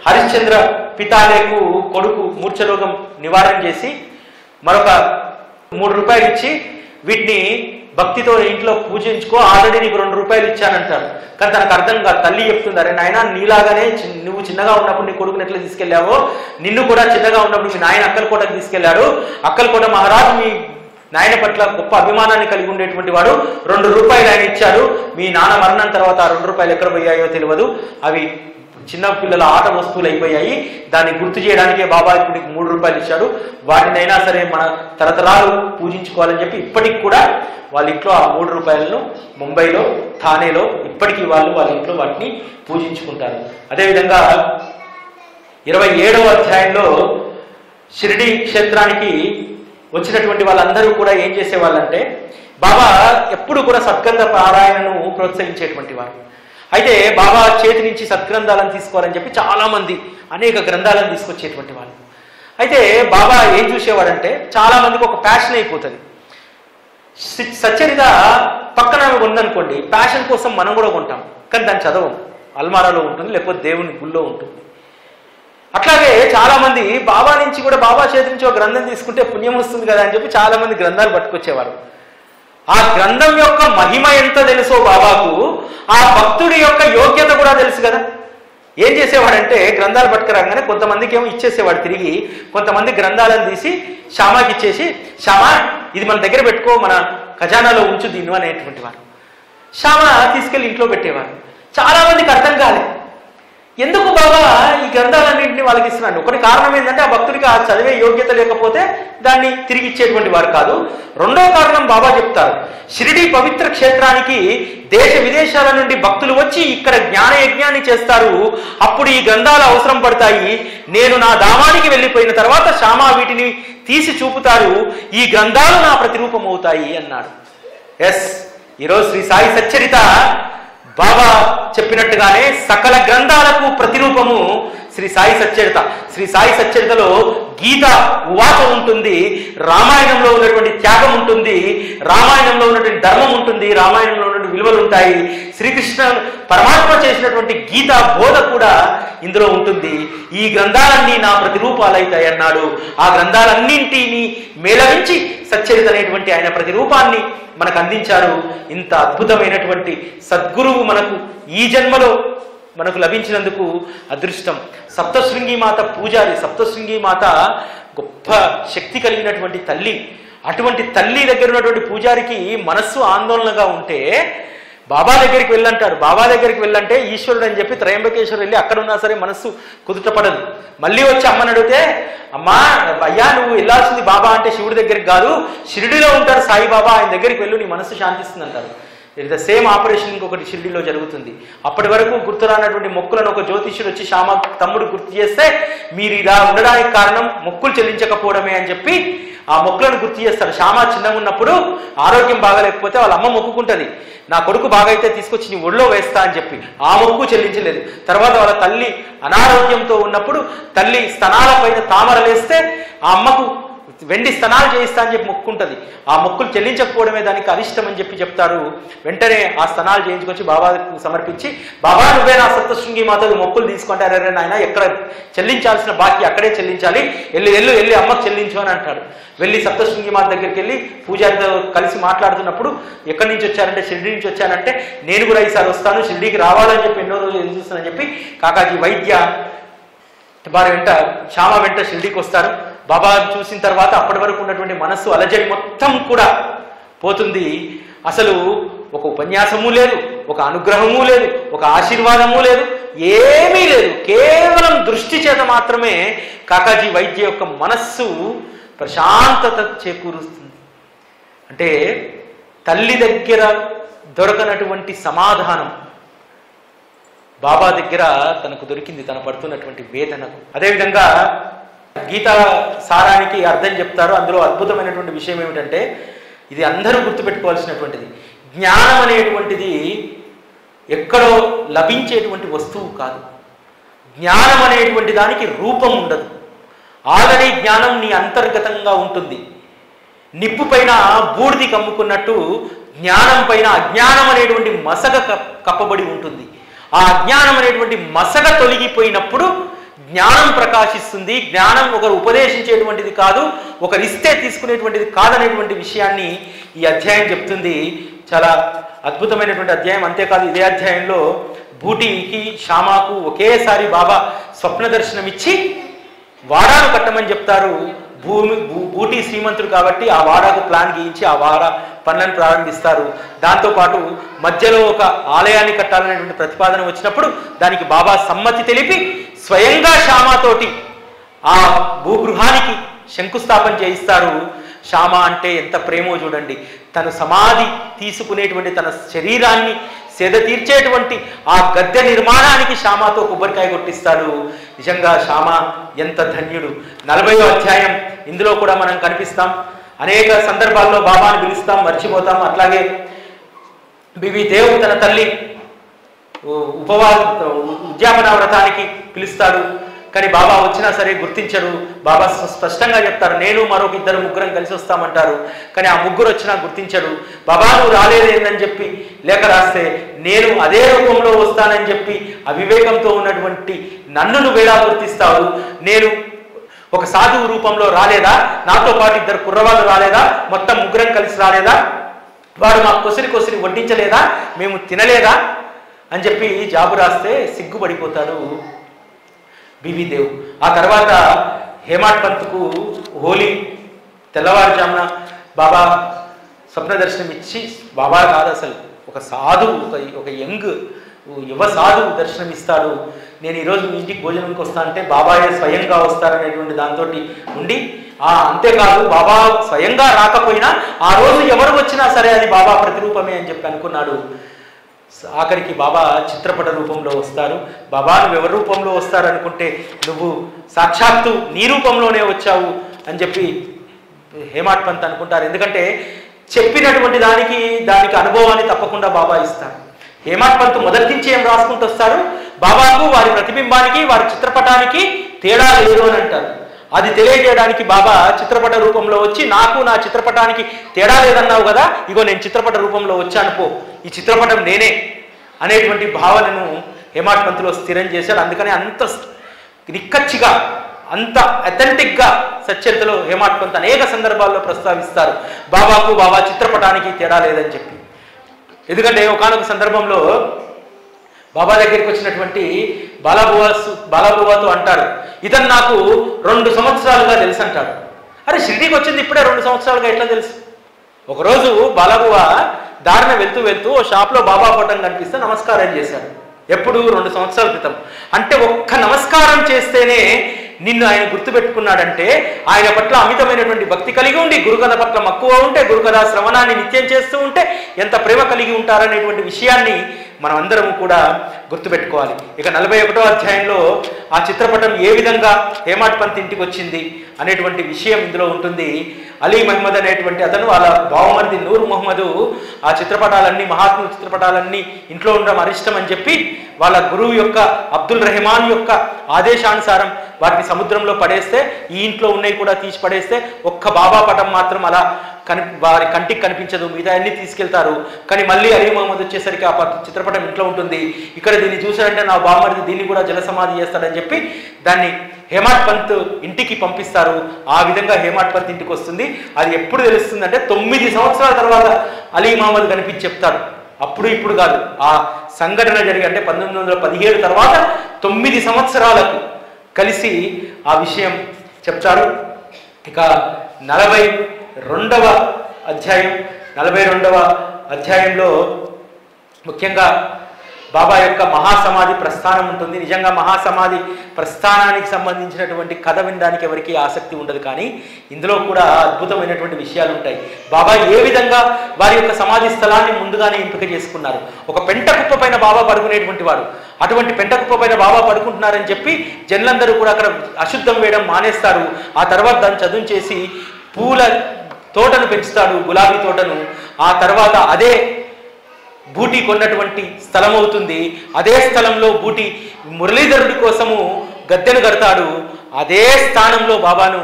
హరిశ్చంద్ర పితాలేకు కొడుకు మూర్ఛ రోగం నివారణ చేసి మరొక 3 రూపాయలు ఇచ్చి వీటిని భక్తితో ఇంట్లో పూజించుకో, ఆల్రెడీ నీకు 2 రూపాయలు ఇచ్చానంటాడు. కానీ తనకు అర్థం కాదు. తల్లి చెప్తుంది, అరే నాయన నీలాగానే నువ్వు చిన్నగా ఉన్నప్పుడు నీ కొడుకుని ఎట్లా తీసుకెళ్ళావో నిన్ను కూడా చిన్నగా ఉన్నప్పుడు మీ నాయన అక్కలకోటకు తీసుకెళ్లాడు. అక్కలకోట మహారాజు మీ నాయన పట్ల గొప్ప అభిమానాన్ని కలిగి ఉండేటువంటి వాడు. 2 రూపాయలు ఆయన ఇచ్చాడు. మీ నాన్న మరణం తర్వాత ఆ 2 రూపాయలు ఎక్కడ పోయాయో తెలియదు. అవి చిన్న పిల్లల ఆట వస్తువులు అయిపోయాయి. దాన్ని గుర్తు చేయడానికే బాబా ఇప్పుడు 3 రూపాయలు ఇచ్చాడు. వాటినైనా సరే మన తరతరాలు పూజించుకోవాలని చెప్పి ఇప్పటికి కూడా వాళ్ళ ఇంట్లో ఆ 3 రూపాయలను ముంబైలో, థానేలో ఇప్పటికీ వాళ్ళ ఇంట్లో వాటిని పూజించుకుంటారు. అదేవిధంగా 27వ అధ్యాయంలో షిరిడీ క్షేత్రానికి వచ్చినటువంటి వాళ్ళందరూ కూడా ఏం చేసేవాళ్ళంటే బాబా ఎప్పుడు కూడా సద్గ్రంథ పారాయణను ప్రోత్సహించేటువంటి వారు. అయితే బాబా చేతి నుంచి సద్గ్రంథాలను తీసుకోవాలని చెప్పి చాలా మంది అనేక గ్రంథాలను తీసుకొచ్చేటువంటి వాళ్ళు. అయితే బాబా ఏం చూసేవాడంటే చాలా మందికి ఒక ప్యాషన్ అయిపోతుంది. సచ్చరిత పక్కన ఉందనుకోండి, ప్యాషన్ కోసం మనం కూడా కొంటాం, కానీ దాన్ని చదవం. అల్మారాలో ఉంటుంది, లేకపోతే దేవుని గుళ్ళో ఉంటుంది. అట్లాగే చాలా మంది బాబా నుంచి కూడా బాబా చేతి నుంచి ఒక గ్రంథం తీసుకుంటే పుణ్యం వస్తుంది కదా అని చెప్పి చాలా మంది గ్రంథాలు పట్టుకొచ్చేవారు. ఆ గ్రంథం యొక్క మహిమ ఎంత తెలుసో బాబాకు, ఆ భక్తుడి యొక్క యోగ్యత కూడా తెలుసు కదా. ఏం చేసేవాడంటే గ్రంథాలు పట్టుకురాగానే కొంతమందికి ఏమో ఇచ్చేసేవాడు తిరిగి, కొంతమంది గ్రంథాలను తీసి శ్యామాకి ఇచ్చేసి, శ్యామా ఇది మన దగ్గర పెట్టుకో, మన ఖజానాలో ఉంచు దీన్ని అనేటువంటి వారు. శ్యామ తీసుకెళ్లి ఇంట్లో పెట్టేవారు. చాలా మందికి అర్థం కాలేదు ఎందుకు బాబా ఈ గ్రంథాలన్నింటినీ వాళ్ళకి ఇస్తున్నాడు. ఒకటి కారణం ఏంటంటే ఆ భక్తుడికి ఆ చదివే యోగ్యత లేకపోతే దాన్ని తిరిగి ఇచ్చేటువంటి వారు కాదు. రెండో కారణం బాబా చెప్తారు, షిరిడీ పవిత్ర క్షేత్రానికి దేశ విదేశాల నుండి భక్తులు వచ్చి ఇక్కడ జ్ఞాన యజ్ఞాన్ని చేస్తారు. అప్పుడు ఈ గ్రంథాలు అవసరం పడతాయి. నేను నా ధామానికి వెళ్ళిపోయిన తర్వాత శ్యామా వీటిని తీసి చూపుతారు. ఈ గ్రంథాలు నా ప్రతిరూపం అవుతాయి అన్నాడు. ఎస్, ఈరోజు శ్రీ సాయి సచ్చరిత బాబా చెప్పినట్టుగానే సకల గ్రంథాలకు ప్రతిరూపము శ్రీ సాయి సచ్చరిత. శ్రీ సాయి సచ్చరితలో గీత ఉవాచ ఉంటుంది, రామాయణంలో ఉన్నటువంటి త్యాగం ఉంటుంది, రామాయణంలో ఉన్నటువంటి ధర్మం ఉంటుంది, రామాయణంలో ఉన్నటువంటి విలువలు ఉంటాయి. శ్రీకృష్ణ పరమాత్మ చేసినటువంటి గీత బోధ కూడా ఇందులో ఉంటుంది. ఈ గ్రంథాలన్నీ నా ప్రతిరూపాలు అవుతాయి అన్నాడు. ఆ గ్రంథాలన్నింటినీ మేళవించి సచ్చరిత అనేటువంటి ఆయన ప్రతిరూపాన్ని మనకు అందించారు. ఇంత అద్భుతమైనటువంటి సద్గురువు మనకు ఈ జన్మలో మనకు లభించినందుకు అదృష్టం. సప్తశృంగి మాత పూజారి, సప్తశృంగి మాత గొప్ప శక్తి కలిగినటువంటి తల్లి. అటువంటి తల్లి దగ్గర ఉన్నటువంటి పూజారికి మనస్సు ఆందోళనగా ఉంటే బాబా దగ్గరికి వెళ్ళంటారు. బాబా దగ్గరికి వెళ్ళంటే ఈశ్వరుడు అని చెప్పి త్రయంబకేశ్వరు వెళ్ళి అక్కడ ఉన్నా సరే మనస్సు కుదుటపడదు. మళ్ళీ వచ్చి అమ్మని అడిగితే, అమ్మా అయ్యా నువ్వు వెళ్ళాల్సింది బాబా అంటే శివుడి దగ్గరికి కాదు, షిరిడిలో ఉంటారు సాయిబాబా, ఆయన దగ్గరికి వెళ్ళు, నీ మనస్సు శాంతిస్తుంది అంటారు. ఇట్ ద సేమ్ ఆపరేషన్ ఇంకొకటి షిరిడిలో జరుగుతుంది. అప్పటి వరకు గుర్తురానటువంటి మొక్కులను ఒక జ్యోతిష్యుడు వచ్చి శ్యామ తమ్ముడు గుర్తు చేస్తే, మీరు ఇలా ఉండడానికి కారణం మొక్కులు చెల్లించకపోవడమే అని చెప్పి ఆ మొక్కులను గుర్తు చేస్తాడు. శ్యామ చిన్నగా ఉన్నప్పుడు ఆరోగ్యం బాగాలేకపోతే వాళ్ళ అమ్మ మొక్కుకుంటుంది, నా కొడుకు బాగైతే తీసుకొచ్చి నీ ఒళ్ళో వేస్తా అని చెప్పి. ఆ మొక్కు చెల్లించలేదు. తర్వాత వాళ్ళ తల్లి అనారోగ్యంతో ఉన్నప్పుడు తల్లి స్తనాల పైన తామరలేస్తే ఆ అమ్మకు వెండి స్తనాలు చేయిస్తా అని చెప్పి మొక్కుంటుంది. ఆ మొక్కులు చెల్లించకపోవడమే దానికి అరిష్టం అని చెప్పి చెప్తారు. వెంటనే ఆ స్తనాలు చేయించుకొచ్చి బాబాకు సమర్పించి, బాబా నువ్వే నా సప్తశృంగి మాతకు మొక్కులు తీసుకుంటారే నాయన, ఎక్కడ చెల్లించాల్సిన బాకీ అక్కడే చెల్లించాలి, వెళ్ళి అమ్మకు చెల్లించు అని అంటాడు. వెళ్ళి సప్తశృంగి మాత దగ్గరికి వెళ్ళి పూజారితో కలిసి మాట్లాడుతున్నప్పుడు, ఎక్కడి నుంచి వచ్చారంటే షిరిడి నుంచి వచ్చానంటే, నేను కూడా ఈసారి వస్తాను, షిరిడికి రావాలని చెప్పి ఎన్నో రోజులు ఎదురు చూస్తానని చెప్పి కాకాజీ వైద్య వారి వెంట శ్యామ వెంట షిరిడికి వస్తారు. బాబా చూసిన తర్వాత అప్పటి వరకు ఉన్నటువంటి మనస్సు అలజడి మొత్తం కూడా పోతుంది. అసలు ఒక ఉపన్యాసము లేదు, ఒక అనుగ్రహము లేదు, ఒక ఆశీర్వాదము లేదు, ఏమీ లేదు. కేవలం దృష్టి చేత మాత్రమే కాకాజీ వైద్య యొక్క మనస్సు ప్రశాంతత చేకూరుస్తుంది. అంటే తల్లి దగ్గర దొరకనటువంటి సమాధానం బాబా దగ్గర తనకు దొరికింది, తన పడుతున్నటువంటి వేదనకు. అదేవిధంగా గీతా సారానికి అర్థం చెప్తారు. అందులో అద్భుతమైనటువంటి విషయం ఏమిటంటే, ఇది అందరూ గుర్తుపెట్టుకోవాల్సినటువంటిది, జ్ఞానం అనేటువంటిది ఎక్కడో లభించేటువంటి వస్తువు కాదు. జ్ఞానం అనేటువంటి దానికి రూపం ఉండదు. ఆల్రెడీ జ్ఞానం నీ అంతర్గతంగా ఉంటుంది. నిప్పు పైన బూడిది కమ్ముకున్నట్టు జ్ఞానం పైన అజ్ఞానం అనేటువంటి మసగ కప్పబడి ఉంటుంది. ఆ అజ్ఞానం అనేటువంటి మసగ తొలగిపోయినప్పుడు జ్ఞానం ప్రకాశిస్తుంది. జ్ఞానం ఒకరు ఉపదేశించేటువంటిది కాదు, ఒకరిస్తే తీసుకునేటువంటిది కాదనేటువంటి విషయాన్ని ఈ అధ్యాయం చెప్తుంది. చాలా అద్భుతమైనటువంటి అధ్యాయం. అంతేకాదు ఇదే అధ్యాయంలో బూటీకి శ్యామాకు ఒకేసారి బాబా స్వప్న దర్శనం ఇచ్చి వాడాను కట్టమని చెప్తారు. బూటీ శ్రీమంతుడు కాబట్టి ఆ వాడాకు ప్లాన్ గీయించి ఆ వాడ పనులను ప్రారంభిస్తారు. దాంతోపాటు మధ్యలో ఒక ఆలయాన్ని కట్టాలనేటువంటి ప్రతిపాదన వచ్చినప్పుడు దానికి బాబా సమ్మతి తెలిపి స్వయంగా శ్యామతోటి ఆ భూగృహానికి శంకుస్థాపన చేయిస్తారు. శ్యామ అంటే ఎంత ప్రేమో చూడండి. తను సమాధి తీసుకునేటువంటి తన శరీరాన్ని సేద తీర్చేటువంటి ఆ గద్దె నిర్మాణానికి శ్యామతో కొబ్బరికాయ కొట్టిస్తాడు. నిజంగా శ్యామ ఎంత ధన్యుడు. 40వ అధ్యాయం ఇందులో కూడా మనం కనిపిస్తాం. అనేక సందర్భాల్లో బాబాను పిలుస్తాం, మర్చిపోతాం. అట్లాగే బివి దేవ్ తన తల్లి ఉద్యాపన వ్రతానికి పిలుస్తాడు, కానీ బాబా వచ్చినా సరే గుర్తించరు. బాబా స్పష్టంగా చెప్తారు, నేను మరొక ఇద్దరు ముగ్గురం కలిసి వస్తామంటారు, కానీ ఆ ముగ్గురు వచ్చినా గుర్తించరు. బాబా నువ్వు రాలేదేందని చెప్పి లేఖ రాస్తే, నేను అదే రూపంలో వస్తానని చెప్పి అవివేకంతో ఉన్నటువంటి నన్ను నువ్వేలా గుర్తిస్తావు? నేను ఒక సాధువు రూపంలో రాలేదా? నాతో పాటు ఇద్దరు కుర్రవాళ్ళు రాలేదా? మొత్తం ముగ్గురం కలిసి రాలేదా? వాడు మాకు కొసిరి వడ్డించలేదా? మేము తినలేదా అని చెప్పి జాబు రాస్తే సిగ్గుపడిపోతాడు బివి దేవ్. ఆ తర్వాత హేమాడ్ పంత్కు హోలీ తెల్లవారుజామున బాబా స్వప్న దర్శనం ఇచ్చి, బాబా కాదు అసలు ఒక సాధువు, ఒక యువ సాధువు దర్శనం ఇస్తాడు. నేను ఈరోజు మీ ఇంటికి భోజనంకి వస్తా అంటే బాబాయే స్వయంగా వస్తారనేటువంటి దాంతో ఉండి, అంతేకాదు బాబా స్వయంగా రాకపోయినా ఆ రోజు ఎవరు వచ్చినా సరే అది బాబా ప్రతిరూపమే అని చెప్పి అనుకున్నాడు. ఆఖరికి బాబా చిత్రపట రూపంలో వస్తారు. బాబా నువ్వు ఎవరి రూపంలో వస్తారు అనుకుంటే నువ్వు సాక్షాత్తు నీ రూపంలోనే వచ్చావు అని చెప్పి హేమాడ్ పంత్ అనుకుంటారు. ఎందుకంటే చెప్పినటువంటి దానికి అనుభవాన్ని తప్పకుండా బాబా ఇస్తారు. హేమాడ్ పంత్ మొదటి నుంచి ఏం రాసుకుంటూ వస్తారు, బాబాకు వారి ప్రతిబింబానికి వారి చిత్రపటానికి తేడా లేదు అని అంటారు. అది తెలియజేయడానికి బాబా చిత్రపట రూపంలో వచ్చి, నాకు నా చిత్రపటానికి తేడా లేదన్నావు కదా, ఇగో నేను చిత్రపట రూపంలో వచ్చాను పో, ఈ చిత్రపటం నేనే అనేటువంటి భావనను హేమాడ్ పంత్లో స్థిరం చేశాడు. అందుకని అంత నిక్కచ్చిగా, అంత అథెంటిక్గా సచ్చరితలో హేమాడ్ పంత్ అనేక సందర్భాల్లో ప్రస్తావిస్తారు బాబాకు బాబా చిత్రపటానికి తేడా లేదని చెప్పి. ఎందుకంటే ఒకానొక సందర్భంలో బాబా దగ్గరికి వచ్చినటువంటి బాలాబువాతో అంటారు, ఇతను నాకు 2 సంవత్సరాలుగా తెలుసు అంటాడు. అరే షిరిడీకి వచ్చింది ఇప్పుడే 2 సంవత్సరాలుగా ఎట్లా తెలుసు? ఒకరోజు బాలాబువా దారిన వెళ్తూ ఓ షాప్లో బాబా ఫోటో కనిపిస్తే నమస్కారం చేశాడు. ఎప్పుడు? 2 సంవత్సరాల క్రితం. అంటే ఒక్క నమస్కారం చేస్తేనే నిన్ను ఆయన గుర్తుపెట్టుకున్నాడంటే ఆయన పట్ల అమితమైనటువంటి భక్తి కలిగి ఉండి, గురుకథ పట్ల మక్కువ ఉంటే, గురుకథ శ్రవణాన్ని నిత్యం చేస్తూ ఉంటే ఎంత ప్రేమ కలిగి ఉంటారనేటువంటి విషయాన్ని మనం అందరం కూడా గుర్తుపెట్టుకోవాలి. ఇక 41వ అధ్యాయంలో ఆ చిత్రపటం ఏ విధంగా హేమాడ్ పంత్ ఇంటికి వచ్చింది అనేటువంటి విషయం ఇందులో ఉంటుంది. అలీ మహమ్మద్ అనేటువంటి అతను వాళ్ళ బావమరిది నూర్ మొహమ్మదు ఆ చిత్రపటాలన్నీ, మహాత్ముల చిత్రపటాలన్నీ ఇంట్లో ఉండడం అరిష్టం అని చెప్పి వాళ్ళ గురువు యొక్క అబ్దుల్ రెహమాన్ యొక్క ఆదేశానుసారం వాటిని సముద్రంలో పడేస్తే, ఈ ఇంట్లో ఉన్నవి కూడా తీసి పడేస్తే ఒక్క బాబా పటం మాత్రం అలా వారి కంటికి కనిపించదు, మిగతా అన్ని తీసుకెళ్తారు. కానీ మళ్ళీ అలీ మహమ్మద్ వచ్చేసరికి ఆ చిత్రపటం ఇంట్లో ఉంటుంది. ఇక్కడ దీన్ని చూసారంటే నా బావమరిది దీన్ని కూడా జలసమాధి చేస్తాడని చెప్పి దాన్ని హేమాడ్ పంత్ ఇంటికి పంపిస్తారు. ఆ విధంగా హేమాడ్ పంత్ ఇంటికి వస్తుంది. అది ఎప్పుడు తెలుస్తుందంటే 9 సంవత్సరాల తర్వాత అలీ మహమ్మద్ కనిపించి చెప్తాడు. అప్పుడు ఇప్పుడు కాదు, ఆ సంఘటన జరిగి అంటే 1917 తర్వాత 9 సంవత్సరాలకు కలిసి ఆ విషయం చెప్తారు. ఇక 42వ అధ్యాయంలో ముఖ్యంగా బాబా యొక్క మహాసమాధి ప్రస్థానం ఉంటుంది. నిజంగా మహాసమాధి ప్రస్థానానికి సంబంధించినటువంటి కథ వినడానికి ఎవరికి ఆసక్తి ఉండదు, కానీ ఇందులో కూడా అద్భుతమైనటువంటి విషయాలు ఉంటాయి. బాబా ఏ విధంగా వారి యొక్క సమాధి స్థలాన్ని ముందుగానే ఎంపిక చేసుకున్నారు. ఒక పెంట కుప్ప పైన బాబా పడుకునేటువంటి వాడు. అటువంటి పెంట కుప్ప పైన బాబా పడుకుంటున్నారని చెప్పి జనులందరూ కూడా అక్కడ అశుద్ధం వేయడం మానేస్తారు. ఆ తర్వాత దాన్ని చదును చేసి పూల తోటను పెంచుతాడు, గులాబీ తోటను. ఆ తర్వాత అదే బూటి కొన్నటువంటి స్థలం అవుతుంది. అదే స్థలంలో బూటి మురళీధరుడి కోసము గద్దెను కడతాడు. అదే స్థానంలో బాబాను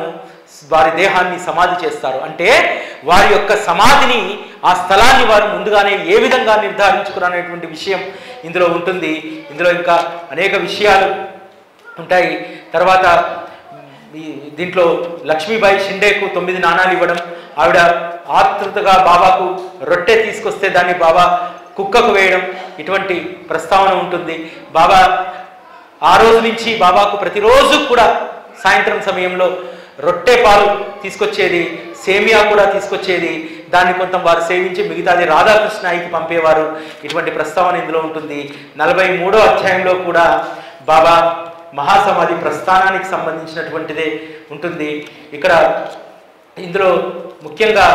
వారి దేహాన్ని సమాధి చేస్తారు. అంటే వారి యొక్క సమాధిని, ఆ స్థలాన్ని వారు ముందుగానే ఏ విధంగా నిర్ధారించుకున్నటువంటి విషయం ఇందులో ఉంటుంది. ఇందులో ఇంకా అనేక విషయాలు ఉంటాయి. తర్వాత దీంట్లో లక్ష్మీబాయి షిండేకు 9 నాణాలు ఇవ్వడం, ఆవిడ ఆతృతగా బాబాకు రొట్టె తీసుకొస్తే దాన్ని బాబా కుక్కకు వేయడం, ఇటువంటి ప్రస్తావన ఉంటుంది. బాబా ఆ రోజు నుంచి బాబాకు ప్రతిరోజు కూడా సాయంత్రం సమయంలో రొట్టె పాలు తీసుకొచ్చేది, సేమియా కూడా తీసుకొచ్చేది. దాన్ని కొంత వారు సేవించి మిగతాది రాధాకృష్ణాయికి పంపేవారు. ఇటువంటి ప్రస్తావన ఇందులో ఉంటుంది. 43వ అధ్యాయంలో కూడా బాబా మహాసమాధి ప్రస్థానానికి సంబంధించినటువంటిదే ఉంటుంది. ఇక్కడ ఇందులో ముఖ్యంగా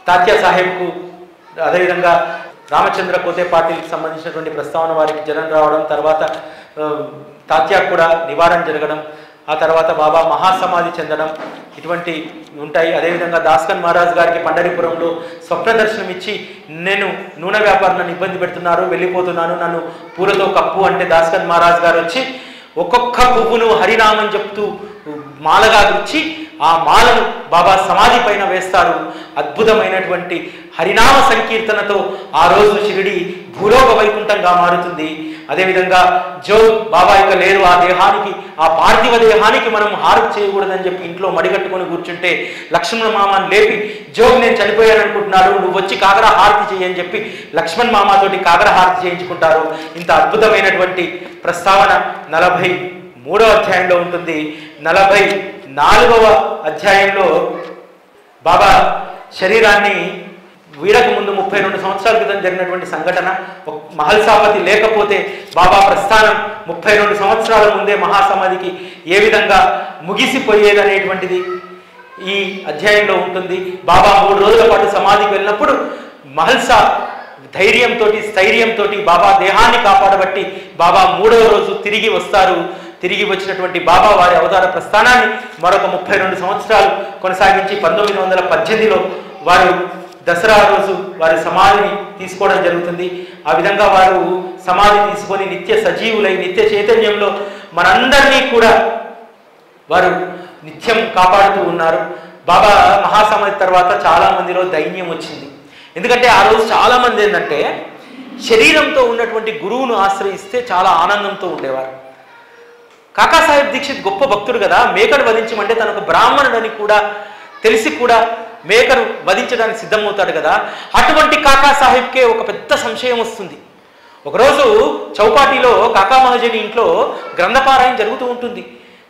తాత్యా సాహెబ్కు, అదేవిధంగా రామచంద్ర కోతే పాటిల్కి సంబంధించినటువంటి ప్రస్తావన వారికి జనం రావడం, తర్వాత తాత్యా కూడా నివారణ జరగడం, ఆ తర్వాత బాబా మహాసమాధి చెందడం, ఇటువంటి ఉంటాయి. అదేవిధంగా దాస్కన్ మహారాజ్ గారికి పండరిపురంలో స్వప్న దర్శనం ఇచ్చి, నేను నూనె వ్యాపారం నన్ను ఇబ్బంది పెడుతున్నారు, వెళ్ళిపోతున్నాను, నన్ను పూలతో కప్పు అంటే దాస్కన్ మహారాజ్ గారు వచ్చి ఒక్కొక్క పువ్వును హరినామని చెప్తూ మాలగా గుచ్చి ఆ మాలను బాబా సమాధి పైన వేస్తారు. అద్భుతమైనటువంటి హరినామ సంకీర్తనతో ఆ రోజు షిరిడి భూలోక వైకుంఠంగా మారుతుంది. అదేవిధంగా బాబా యొక్క లేరు, ఆ దేహానికి, ఆ పార్థివ దేహానికి మనం హారతి చేయకూడదని చెప్పి ఇంట్లో మడిగట్టుకొని కూర్చుంటే లక్ష్మణ మామని లేపి, నేను చనిపోయాను అనుకుంటున్నాడు, నువ్వు వచ్చి కాకర హారతి చేయని చెప్పి లక్ష్మణ్ మామతోటి కాకర హారతి చేయించుకుంటారు. ఇంత అద్భుతమైనటువంటి ప్రస్తావన 43వ అధ్యాయంలో ఉంటుంది. 44వ అధ్యాయంలో బాబా శరీరాన్ని వీడక ముందు 32 సంవత్సరాల క్రితం జరిగినటువంటి సంఘటన, మహల్సాపతి లేకపోతే బాబా ప్రస్థానం 32 సంవత్సరాల ముందే మహాసమాధికి ఏ విధంగా ముగిసిపోయేదనేటువంటిది ఈ అధ్యాయంలో ఉంటుంది. బాబా 3 రోజుల పాటు సమాధికి వెళ్ళినప్పుడు మహల్సా స్థైర్యంతో బాబా దేహాన్ని కాపాడబట్టి బాబా 3వ రోజు తిరిగి వస్తారు. తిరిగి వచ్చినటువంటి బాబా వారి అవతార ప్రస్థానాన్ని మరొక 32 సంవత్సరాలు కొనసాగించి 1918లో వారు దసరా రోజు వారి సమాధిని తీసుకోవడం జరుగుతుంది. ఆ విధంగా వారు సమాధి తీసుకొని నిత్య సజీవులై నిత్య చైతన్యంలో మనందరినీ కూడా వారు నిత్యం కాపాడుతూ ఉన్నారు. బాబా మహాసమాధి తర్వాత చాలా మందిలో దైన్యం వచ్చింది. ఎందుకంటే ఆ రోజు చాలా మంది ఏంటంటే శరీరంతో ఉన్నటువంటి గురువును ఆశ్రయిస్తే చాలా ఆనందంతో ఉండేవారు. కాకాసాహెబ్ దీక్షిత్ గొప్ప భక్తుడు కదా, మేకను వధించమంటే తనకు బ్రాహ్మణుడని కూడా తెలిసి కూడా మేకను వధించడానికి సిద్ధమవుతాడు కదా. అటువంటి కాకాసాహెబ్కే ఒక పెద్ద సంశయం వస్తుంది. ఒకరోజు చౌపాటీలో కాకా మహాజని ఇంట్లో గ్రంథపారాయణ జరుగుతూ ఉంటుంది.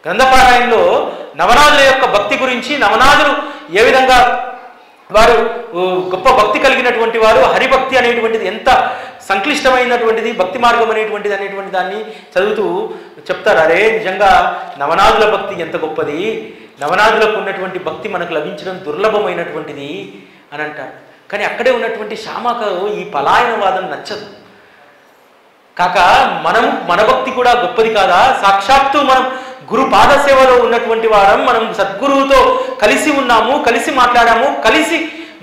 గ్రంథపారాయణలో నవనాథుల యొక్క భక్తి గురించి, నవనాథులు ఏ విధంగా వారు గొప్ప భక్తి కలిగినటువంటి వారు, హరిభక్తి అనేటువంటిది ఎంత సంక్లిష్టమైనటువంటిది, భక్తి మార్గం అనేటువంటి దాన్ని చదువుతూ చెప్తారు. అరే నిజంగా నవనాథుల భక్తి ఎంత గొప్పది, నవనాథులకు ఉన్నటువంటి భక్తి మనకు లభించడం దుర్లభమైనటువంటిది అని అంటారు. కానీ అక్కడే ఉన్నటువంటి శ్యామకు ఈ పలాయనవాదం నచ్చదు. కాక మన భక్తి కూడా గొప్పది కాదా? సాక్షాత్తు మనం గురు పాద సేవలో ఉన్నటువంటి వారం, మనం సద్గురువుతో కలిసి ఉన్నాము, కలిసి మాట్లాడాము, కలిసి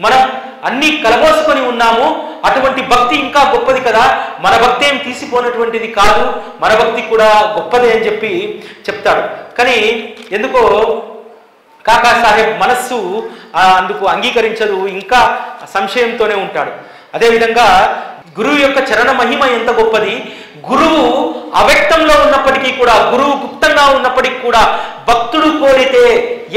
మనం అన్ని కలబోసుకొని ఉన్నాము. అటువంటి భక్తి ఇంకా గొప్పది కదా, మన భక్తి ఏం తీసిపోయినటువంటిది కాదు, మన భక్తి కూడా గొప్పదే అని చెప్పి చెప్తాడు. కానీ ఎందుకో కాకా సాహెబ్ మనస్సు అందుకు అంగీకరించదు, ఇంకా సంశయంతోనే ఉంటాడు. అదేవిధంగా గురువు యొక్క చరణ మహిమ ఎంత గొప్పది, గురువు అవ్యక్తంలో ఉన్నప్పటికీ కూడా, గురువు గుప్తంగా ఉన్నప్పటికీ కూడా భక్తుడు కోరితే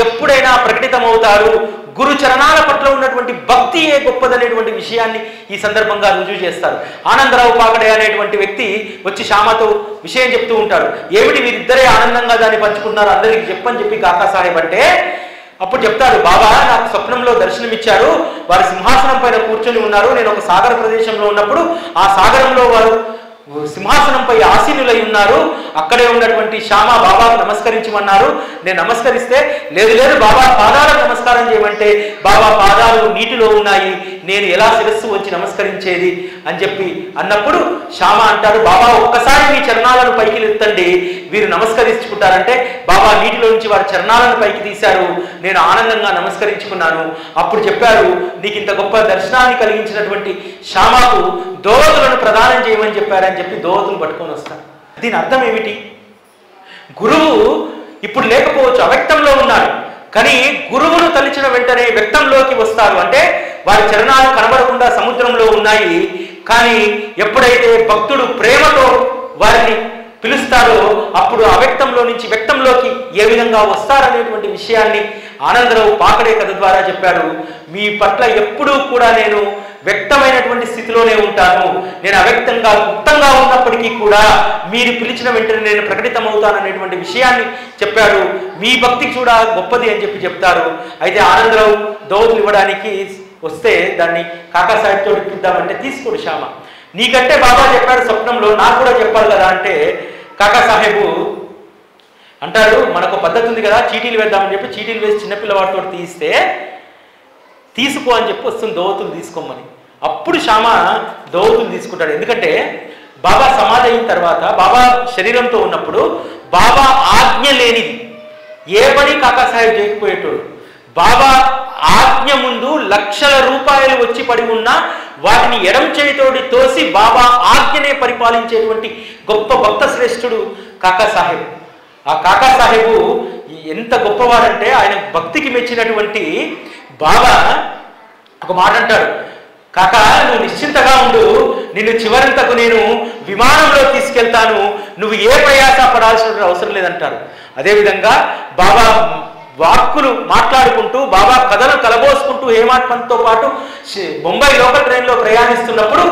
ఎప్పుడైనా ప్రకటితమవుతారు. గురు చరణాల పట్ల ఉన్నటువంటి భక్తి ఏ గొప్పదనేటువంటి విషయాన్ని ఈ సందర్భంగా రుజువు చేస్తారు. ఆనందరావు పాకడే అనేటువంటి వ్యక్తి వచ్చి శ్యామతో విషయం చెప్తూ ఉంటాడు. ఏమిటి వీరిద్దరే ఆనందంగా దాన్ని పంచుకుంటున్నారు, అందరికి చెప్పని చెప్పి కాకా సాహెబ్ అంటే, అప్పుడు చెప్తాడు, బాబా నాకు స్వప్నంలో దర్శనమిచ్చారు, వారు సింహాసనం పైన కూర్చొని ఉన్నారు, నేను ఒక సాగర ప్రదేశంలో ఉన్నప్పుడు ఆ సాగరంలో వారు సింహాసనంపై ఆసీనులై ఉన్నారు, అక్కడే ఉన్నటువంటి శ్యామ బాబాకు నమస్కరించమన్నారు. నేను నమస్కరిస్తే లేదు లేదు బాబా పాదాలకు నమస్కారం చేయమంటే, బాబా పాదాలు నీటిలో ఉన్నాయి, నేను ఎలా శిరస్సు వచ్చి నమస్కరించేది అని చెప్పి అన్నప్పుడు శ్యామ అంటాడు, బాబా ఒక్కసారి మీ చరణాలను పైకి ఎత్తండి, వీరు నమస్కరించుకుంటారంటే బాబా నీటిలో నుంచి వారి చరణాలను పైకి తీశారు, నేను ఆనందంగా నమస్కరించుకున్నాను. అప్పుడు చెప్పారు, నీకు ఇంత గొప్ప దర్శనాన్ని కలిగించినటువంటి శ్యామకు దోవతులను ప్రదానం చేయమని చెప్పారని చెప్పి దోవతులు పట్టుకొని వస్తారు. దీని అర్థం ఏమిటి? గురువు ఇప్పుడు లేకపోవచ్చు, అవ్యక్తంలో ఉన్నాడు, కానీ గురువును తలిచిన వెంటనే వ్యక్తంలోకి వస్తారు. అంటే వారి చరణాలు కనబడకుండా సముద్రంలో ఉన్నాయి, కానీ ఎప్పుడైతే భక్తుడు ప్రేమతో వారిని పిలుస్తాడో అప్పుడు అవ్యక్తంలో నుంచి వ్యక్తంలోకి ఏ విధంగా వస్తారనేటువంటి విషయాన్ని ఆనందరావు పాకడే కథ ద్వారా చెప్పాడు. మీ పట్ల ఎప్పుడూ కూడా నేను వ్యక్తమైనటువంటి స్థితిలోనే ఉంటాను, నేను అవ్యక్తంగా గుప్తంగా ఉన్నప్పటికీ కూడా మీరు పిలిచిన వెంటనే నేను ప్రకటితమవుతాననేటువంటి విషయాన్ని చెప్పాడు. మీ భక్తి కూడా గొప్పది అని చెప్పి చెప్తారు. అయితే ఆనందరావు దోవతులు ఇవ్వడానికి వస్తే దాన్ని కాకా సాహెబ్తో ఇప్పిద్దామంటే తీసుకోడు శ్యామ. నీకంటే బాబా చెప్పాడు స్వప్నంలో, నాకు కూడా చెప్పాలి కదా అంటే కాకా సాహెబు అంటాడు, మనకు పద్ధతి ఉంది కదా, చీటీలు వేద్దామని చెప్పి చీటీలు వేసి చిన్నపిల్లవాడితో తీస్తే తీసుకో అని చెప్పి వస్తుంది దోవతులు తీసుకోమని. అప్పుడు శ్యామ దోవతులు తీసుకుంటాడు. ఎందుకంటే బాబా సమాధి అయిన తర్వాత, బాబా శరీరంతో ఉన్నప్పుడు బాబా ఆజ్ఞ లేనిది ఏ పని కాకా సాహెబ్ చేయకపోయేటోడు. బాబా ఆజ్ఞ ముందు లక్షల రూపాయలు వచ్చి పడి ఉన్నా వాటిని ఎడం చేతితోటి తోసి బాబా ఆజ్ఞనే పరిపాలించేటువంటి గొప్ప భక్త శ్రేష్ఠుడు కాకా సాహెబ్. ఆ కాకా సాహెబు ఎంత గొప్పవాడంటే, ఆయన భక్తికి మెచ్చినటువంటి బాబా ఒక మాట అంటాడు, కాకా నువ్వు నిశ్చింతగా ఉండు, నిన్ను చివరింతకు నేను విమానంలో తీసుకెళ్తాను, నువ్వు ఏ ప్రయాస పడాల్సిన అవసరం లేదంటారు. అదేవిధంగా బాబా వాక్కులు మాట్లాడుకుంటూ, బాబా కథను కలబోసుకుంటూ హేమాడ్ పంత్తో పాటు ముంబై లోకల్ ట్రైన్లో ప్రయాణిస్తున్నప్పుడు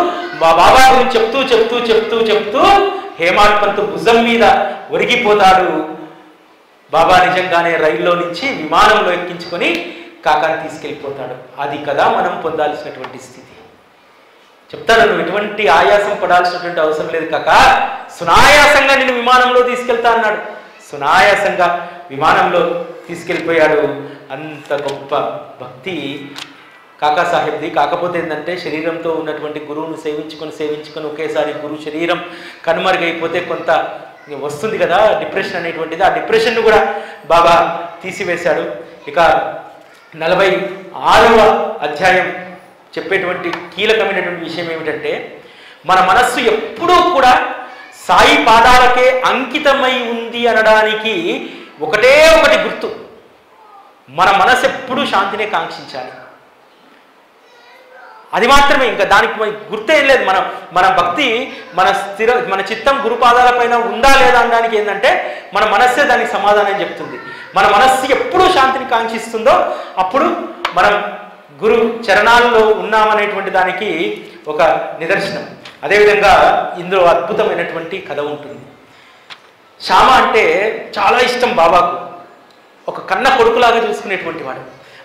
బాబా గురించి చెప్తూ చెప్తూ చెప్తూ చెప్తూ హేమాడ్ పంత్ భుజం మీద ఒరిగిపోతాడు. బాబా నిజంగానే రైల్లో నుంచి విమానంలో ఎక్కించుకొని కాకాని తీసుకెళ్ళిపోతాడు. అది కదా మనం పొందాల్సినటువంటి స్థితి. చెప్తాడు, నువ్వు ఎటువంటి ఆయాసం పడాల్సినటువంటి అవసరం లేదు కాకా, సునాయాసంగా నేను విమానంలో తీసుకెళ్తా అన్నాడు. సునాయాసంగా విమానంలో తీసుకెళ్ళిపోయాడు. అంత గొప్ప భక్తి కాకా సాహెబ్ది. కాకపోతే ఏంటంటే శరీరంతో ఉన్నటువంటి గురువును సేవించుకొని ఒకేసారి గురువు శరీరం కనుమరుగైపోతే కొంత వస్తుంది కదా డిప్రెషన్ అనేటువంటిది. ఆ డిప్రెషన్ను కూడా బాబా తీసివేశాడు. ఇక 46వ అధ్యాయం చెప్పేటువంటి కీలకమైనటువంటి విషయం ఏమిటంటే, మన మనస్సు ఎప్పుడూ కూడా సాయి పాదాలకే అంకితమై ఉంది అనడానికి ఒకటే ఒకటి గుర్తు, మన మనసు ఎప్పుడూ శాంతినే కాంక్షించాలి. అది మాత్రమే, ఇంకా దానికి గుర్తేం లేదు. మన భక్తి మన చిత్తం గురుపాదాల పైన ఉందా లేదా అనడానికి ఏంటంటే మన మనస్సే దానికి సమాధానం చెప్తుంది. మన మనస్సు ఎప్పుడూ శాంతిని కాంక్షిస్తుందో అప్పుడు మనం గురు చరణాల్లో ఉన్నామనేటువంటి దానికి ఒక నిదర్శనం. అదేవిధంగా ఇందులో అద్భుతమైనటువంటి కథ ఉంటుంది. శ్యామ అంటే చాలా ఇష్టం బాబాకు, ఒక కన్న కొడుకులాగా చూసుకునేటువంటి వాడు.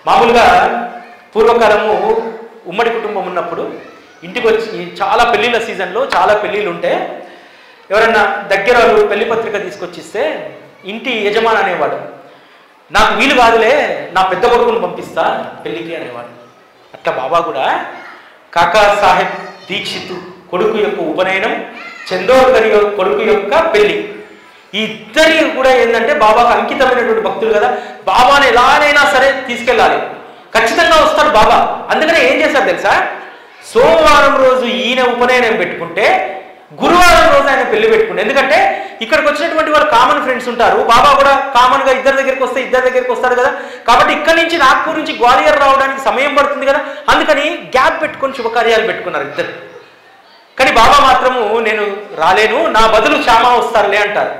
మామూలుగా పూర్వకాలము ఉమ్మడి కుటుంబం ఉన్నప్పుడు ఇంటికి వచ్చి చాలా పెళ్ళిళ్ళ సీజన్లో చాలా పెళ్ళిళ్ళు ఉంటే ఎవరన్నా దగ్గర వాళ్ళు పెళ్లి పత్రిక తీసుకొచ్చిస్తే ఇంటి యజమాని అనేవాడు, నాకు వీలు కాదులే నా పెద్ద కొడుకును పంపిస్తా పెళ్ళికి అనేవాడు. అట్లా బాబా కూడా కాకా సాహెబ్ దీక్షిత్ కొడుకు యొక్క ఉపనయనం చందోర్కర్ కొడుకు యొక్క పెళ్లి. ఈ ఇద్దరి కూడా ఏంటంటే బాబాకు అంకితమైనటువంటి భక్తులు కదా, బాబాని ఎలానైనా సరే తీసుకెళ్ళాలి, ఖచ్చితంగా వస్తాడు బాబా. అందుకనే ఏం చేశారు తెలుసా, సోమవారం రోజు ఈయన ఉపనయనం పెట్టుకుంటే గురువారం రోజు ఆయన పెళ్లి పెట్టుకుంటే, ఎందుకంటే ఇక్కడికి వచ్చినటువంటి వాళ్ళు కామన్ ఫ్రెండ్స్ ఉంటారు, బాబా కూడా కామన్ గా ఇద్దరి దగ్గరికి వస్తాడు కదా, కాబట్టి ఇక్కడి నుంచి నాగ్పూర్ నుంచి గ్వాలియర్ రావడానికి సమయం పడుతుంది కదా, అందుకని గ్యాప్ పెట్టుకొని శుభకార్యాలు పెట్టుకున్నారు ఇద్దరు. కానీ బాబా మాత్రము నేను రాలేను, నా బదులు శ్యామా వస్తారులే అంటారు.